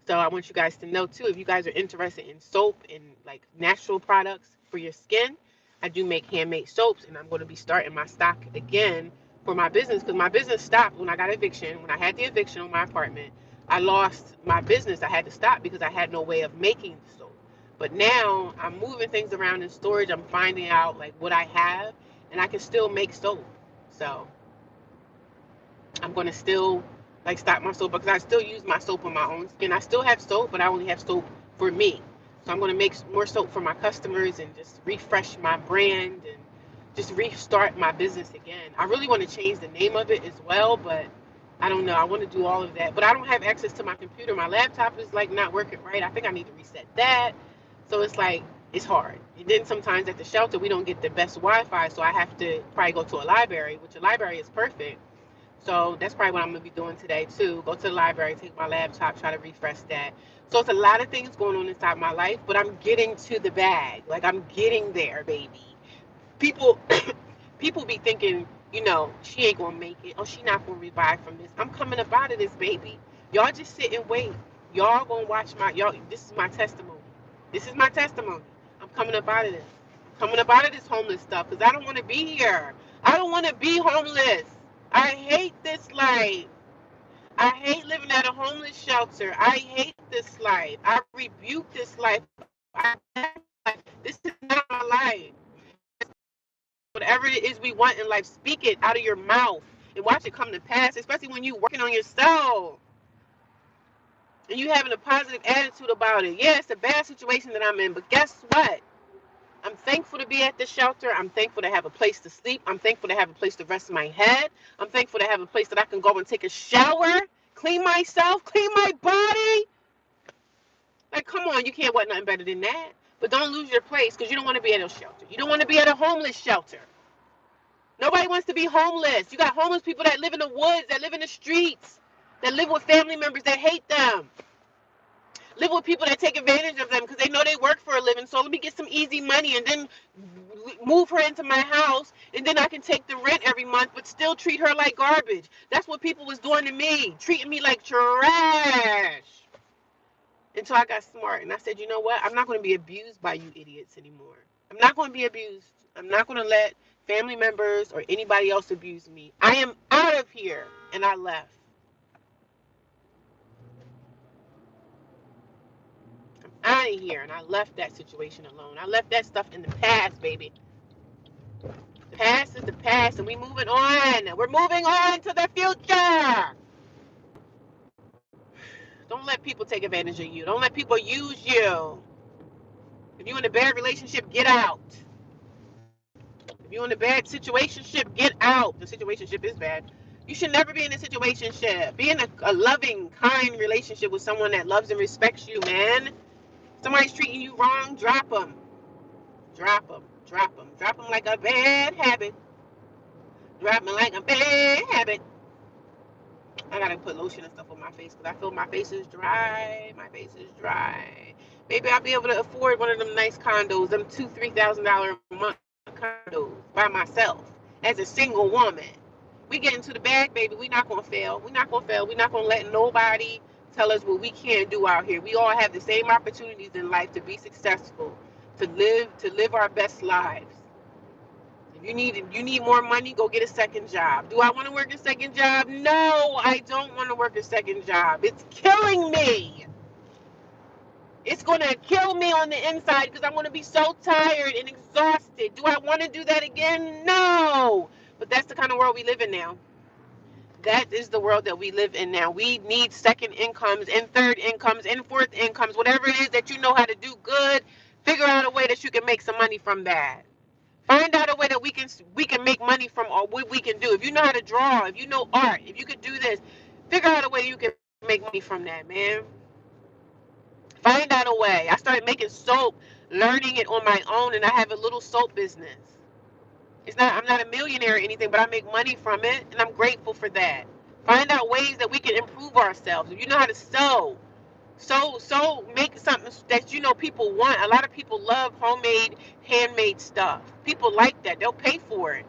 [SPEAKER 1] So I want you guys to know too, if you guys are interested in soap and like natural products for your skin, I do make handmade soaps, and I'm going to be starting my stock again for my business because my business stopped when I got eviction. When I had the eviction on my apartment, I lost my business. I had to stop because I had no way of making the soap. But now I'm moving things around in storage. I'm finding out like what I have, and I can still make soap. So I'm going to still like stop my soap because I still use my soap on my own skin. I still have soap, but I only have soap for me. So I'm going to make more soap for my customers and just refresh my brand and just restart my business again. I really want to change the name of it as well, but I don't know. I want to do all of that, but I don't have access to my computer. My laptop is like not working right. I think I need to reset that. So it's like it's hard. And then sometimes at the shelter we don't get the best Wi-Fi, so I have to probably go to a library, which a library is perfect. So that's probably what I'm gonna be doing today too. Go to the library, take my laptop, try to refresh that. So it's a lot of things going on inside my life, but I'm getting to the bag. Like I'm getting there, baby. People people be thinking, she ain't gonna make it. Oh, she not gonna revive from this. I'm coming up out of this, baby. Y'all just sit and wait. Y'all gonna watch this is my testimony. This is my testimony. I'm coming up out of this. I'm coming up out of this homeless stuff because I don't want to be here. I don't want to be homeless. I hate this life. I hate living at a homeless shelter. I hate this life. I rebuke this life. This is not my life. Whatever it is we want in life, speak it out of your mouth and watch it come to pass, especially when you're working on yourself and you having a positive attitude about it. Yeah, it's a bad situation that I'm in, but guess what? I'm thankful to be at the shelter. I'm thankful to have a place to sleep. I'm thankful to have a place to rest my head. I'm thankful to have a place that I can go and take a shower, clean myself, clean my body. Like, come on, you can't want nothing better than that. But don't lose your place because you don't want to be at a shelter. You don't want to be at a homeless shelter. Nobody wants to be homeless. You got homeless people that live in the woods, that live in the streets, that live with family members that hate them. Live with people that take advantage of them because they know they work for a living. So let me get some easy money and then move her into my house, and then I can take the rent every month, but still treat her like garbage. That's what people was doing to me, treating me like trash. Until I got smart and I said, you know what? I'm not going to be abused by you idiots anymore. I'm not going to be abused. I'm not going to let family members or anybody else abuse me. I am out of here. And I left. I'm out of here. And I left that situation alone. I left that stuff in the past, baby. The past is the past, and we moving on. We're moving on to the future. Don't let people take advantage of you. Don't let people use you. If you're in a bad relationship, get out. If you're in a bad situationship, get out. The situationship is bad. You should never be in a situationship. Be in a loving, kind relationship with someone that loves and respects you, man. If somebody's treating you wrong, drop them. Drop them. Drop them. Drop them like a bad habit. Drop them like a bad habit. I gotta put lotion and stuff on my face because I feel my face is dry. My face is dry. Maybe I'll be able to afford one of them nice condos, them $2,000-$3,000 a month condos by myself as a single woman. We get into the bag, baby. We not gonna fail. We not gonna fail. We not gonna let nobody tell us what we can't do out here. We all have the same opportunities in life to be successful, to live our best lives. If you need more money, go get a second job. Do I want to work a second job? No, I don't want to work a second job. It's killing me. It's going to kill me on the inside because I'm going to be so tired and exhausted. Do I want to do that again? No. But that's the kind of world we live in now. That is the world that we live in now. We need second incomes and third incomes and fourth incomes. Whatever it is that you know how to do good, figure out a way that you can make some money from that. Find out a way that we can make money from what we can do. If you know how to draw, if you know art, if you could do this, figure out a way you can make money from that, man. Find out a way. I started making soap, learning it on my own, and I have a little soap business. I'm not a millionaire or anything, but I make money from it, and I'm grateful for that. Find out ways that we can improve ourselves. If you know how to sew, make something that you know people want. A lot of people love homemade, handmade stuff. People like that. They'll pay for it.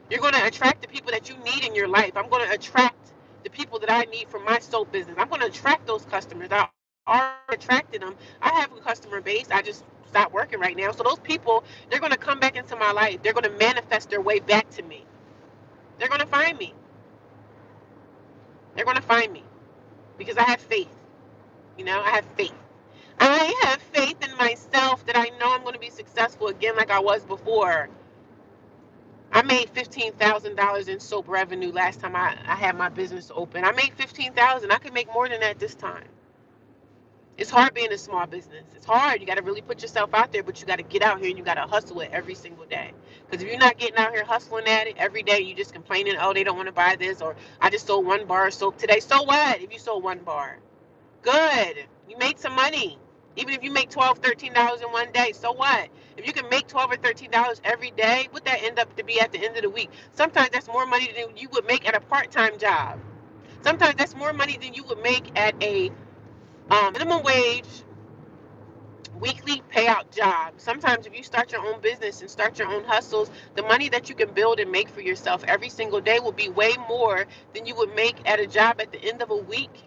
[SPEAKER 1] You're going to attract the people that you need in your life. I'm going to attract the people that I need for my soap business. I'm going to attract those customers. I already attracted them. I have a customer base. I just stopped working right now. So those people, they're going to come back into my life. They're going to manifest their way back to me. They're going to find me. They're going to find me because I have faith. I have faith. I have faith in myself that I know I'm going to be successful again like I was before. I made $15,000 in soap revenue last time I had my business open. I made $15,000. I could make more than that this time. It's hard being a small business. It's hard. You got to really put yourself out there, but you got to get out here and you got to hustle it every single day. Because if you're not getting out here hustling at it every day, you just complaining, oh, they don't want to buy this, or I just sold 1 bar of soap today. So what if you sold 1 bar? Good. You made some money. Even if you make $12, $13 in one day, so what? If you can make $12 or $13 every day, what that end up to be at the end of the week? Sometimes that's more money than you would make at a part-time job. Sometimes that's more money than you would make at a minimum wage weekly payout job. Sometimes if you start your own business and start your own hustles, the money that you can build and make for yourself every single day will be way more than you would make at a job at the end of a week.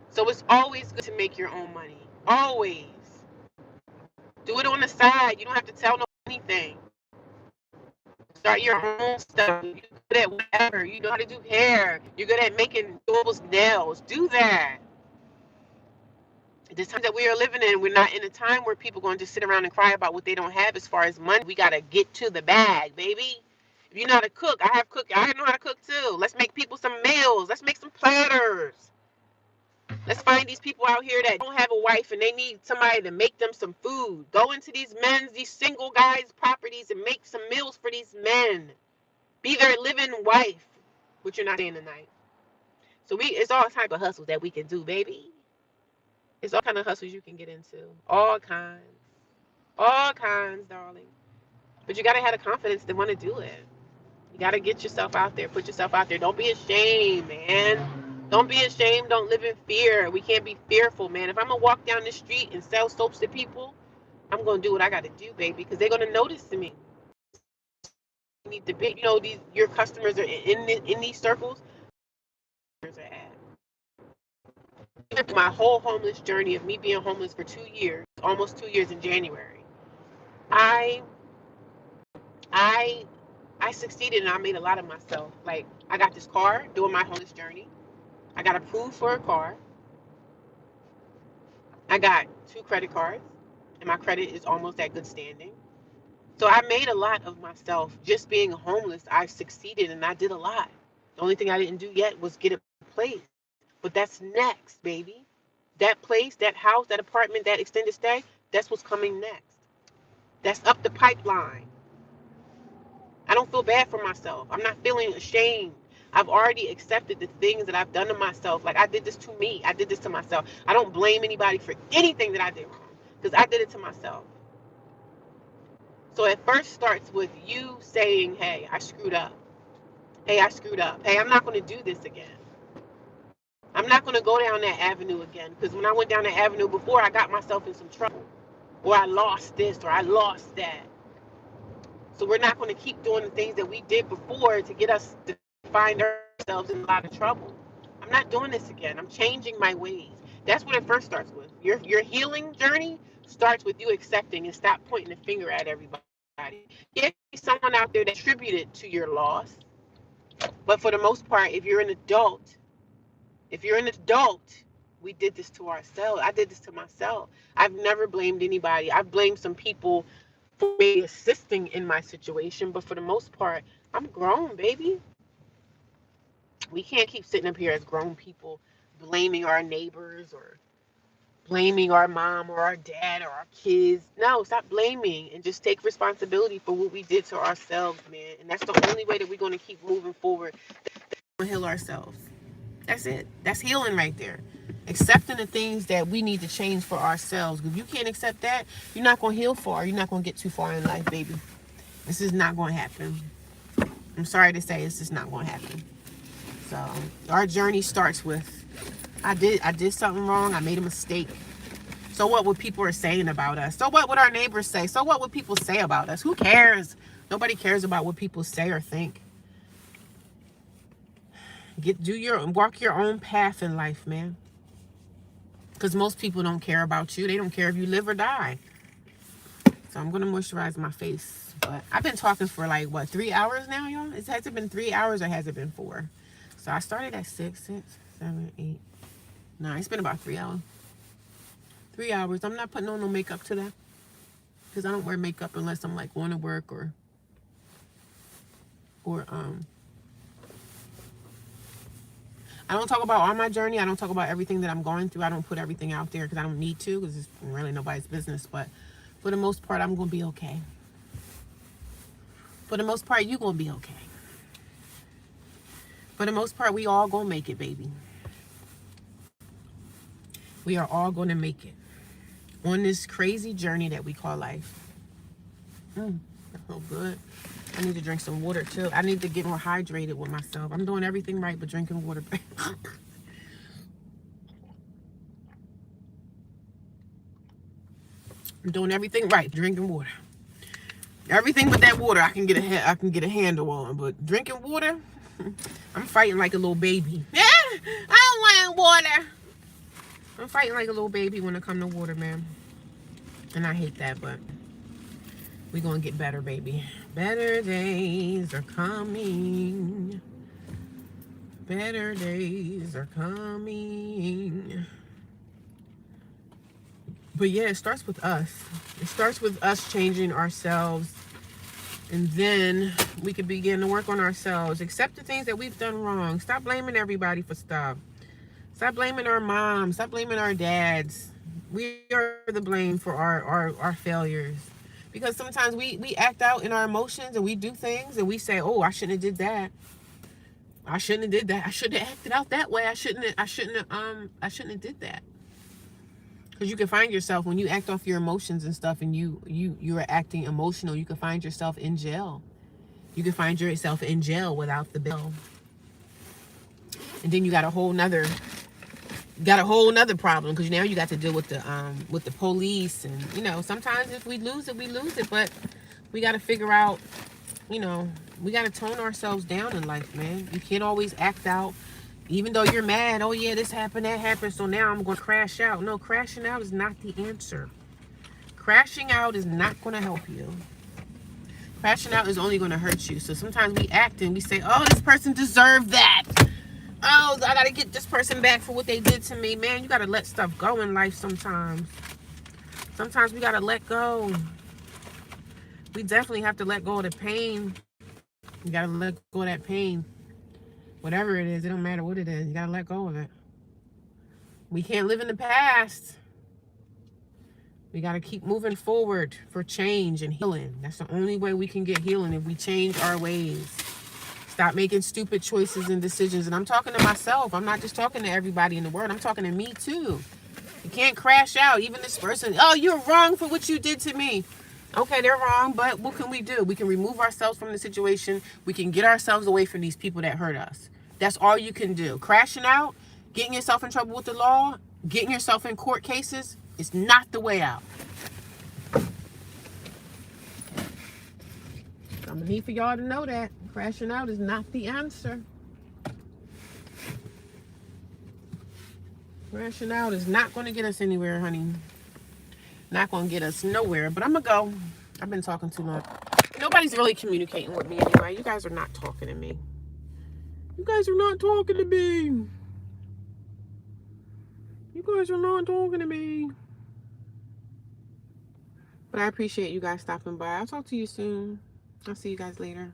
[SPEAKER 1] So it's always good to make your own money. Always. Do it on the side. You don't have to tell no anything. Start your own stuff. You're good at whatever. You know how to do hair. You're good at making people's nails. Do that. The time that we are living in, we're not in a time where people are going to just sit around and cry about what they don't have as far as money. We got to get to the bag, baby. If you know how to cook, I know how to cook too. Let's make people some meals. Let's make some platters. Let's find these people out here that don't have a wife and they need somebody to make them some food. Go into these single guys' properties and make some meals for these men. Be their living wife, but you're not staying the night. So it's all type of hustles that we can do, baby. It's all kind of hustles you can get into. All kinds. All kinds, darling. But you got to have the confidence to want to do it. You got to get yourself out there. Put yourself out there. Don't be ashamed, man. Don't be ashamed. Don't live in fear. We can't be fearful, man. If I'm going to walk down the street and sell soaps to people, I'm going to do what I got to do, baby, because they're going to notice me. You need to be, your customers are in these circles. My whole homeless journey of me being homeless for 2 years, almost 2 years in January, I succeeded and I made a lot of myself. Like, I got this car doing my homeless journey. I got approved for a car. I got 2 credit cards, and my credit is almost at good standing. So I made a lot of myself. Just being homeless, I succeeded and I did a lot. The only thing I didn't do yet was get a place. But that's next, baby. That place, that house, that apartment, that extended stay, that's what's coming next. That's up the pipeline. I don't feel bad for myself. I'm not feeling ashamed. I've already accepted the things that I've done to myself. Like, I did this to me. I did this to myself. I don't blame anybody for anything that I did wrong because I did it to myself. So it first starts with you saying, hey, I screwed up. Hey, I screwed up. Hey, I'm not going to do this again. I'm not going to go down that avenue again because when I went down that avenue before, I got myself in some trouble. Or I lost this or I lost that. So we're not going to keep doing the things that we did before to get us to find ourselves in a lot of trouble. I'm not doing this again. I'm changing my ways. That's what it first starts with. Your healing journey starts with you accepting and stop pointing the finger at everybody. If someone out there that attributed to your loss, but for the most part, if you're an adult, we did this to ourselves. I did this to myself. I've never blamed anybody. I've blamed some people for me assisting in my situation, but for the most part, I'm grown, baby. We can't keep sitting up here as grown people blaming our neighbors or blaming our mom or our dad or our kids. No, stop blaming and just take responsibility for what we did to ourselves, man. And that's the only way that we're going to keep moving forward. We're going to heal ourselves. That's it. That's healing right there. Accepting the things that we need to change for ourselves. If you can't accept that, you're not going to heal far. You're not going to get too far in life, baby. This is not going to happen. I'm sorry to say, this is not going to happen. So our journey starts with, I did something wrong. I made a mistake. So what would people are saying about us? So what would our neighbors say? So what would people say about us? Who cares? Nobody cares about what people say or think. Walk your own path in life, man. Because most people don't care about you. They don't care if you live or die. So I'm going to moisturize my face. But I've been talking for like, what, 3 hours now, y'all? Has it been 3 hours or has it been 4? So I started at 6, 7, 8, 9. It's been about 3 hours. 3 hours. I'm not putting on no makeup today. Because I don't wear makeup unless I'm like going to work or I don't talk about all my journey. I don't talk about everything that I'm going through. I don't put everything out there because I don't need to, because it's really nobody's business. But for the most part, I'm going to be okay. For the most part, you're going to be okay. For the most part, we all going to make it, baby. We are all going to make it on this crazy journey that we call life. That felt good. I need to drink some water too. I need to get more hydrated with myself. I'm doing everything right, but drinking water. I'm doing everything right, drinking water. Everything but that water, I can get a handle on. But drinking water, I'm fighting like a little baby. Yeah, I don't want water. I'm fighting like a little baby when it comes to water, man. And I hate that, but we're going to get better, baby. Better days are coming. Better days are coming. But yeah, it starts with us. It starts with us changing ourselves. And then we can begin to work on ourselves. Accept the things that we've done wrong. Stop blaming everybody for stuff. Stop blaming our moms. Stop blaming our dads. We are the blame for our failures. Because sometimes we act out in our emotions and we do things and we say, oh, I shouldn't have did that. I shouldn't have did that. I shouldn't have acted out that way. I shouldn't have did that. Because you can find yourself when you act off your emotions and stuff and you are acting emotional, you can find yourself in jail. You can find yourself in jail without the bill. And then you got a whole nother problem, because now you got to deal with the police. And you know, sometimes if we lose it, we lose it. But we got to figure out, you know, we got to tone ourselves down in life, man. You can't always act out. Even though you're mad, oh yeah, this happened, that happened, so now I'm going to crash out. No, crashing out is not the answer. Crashing out is not going to help you. Crashing out is only going to hurt you. So sometimes we act and we say, oh, this person deserved that. Oh, I got to get this person back for what they did to me. Man, you got to let stuff go in life sometimes. Sometimes we got to let go. We definitely have to let go of the pain. You got to let go of that pain. Whatever it is, it don't matter what it is. You got to let go of it. We can't live in the past. We got to keep moving forward for change and healing. That's the only way we can get healing, if we change our ways. Stop making stupid choices and decisions. And I'm talking to myself. I'm not just talking to everybody in the world. I'm talking to me too. You can't crash out. Even this person, oh, you're wrong for what you did to me. Okay, they're wrong, but what can we do? We can remove ourselves from the situation. We can get ourselves away from these people that hurt us. That's all you can do. Crashing out, getting yourself in trouble with the law, getting yourself in court cases is not the way out. I'm gonna need for y'all to know that. Crashing out is not the answer. Crashing out is not going to get us anywhere, honey. Not going to get us nowhere. But I'm going to go. I've been talking too much. Nobody's really communicating with me anyway. You guys are not talking to me. You guys are not talking to me. You guys are not talking to me. But I appreciate you guys stopping by. I'll talk to you soon. I'll see you guys later.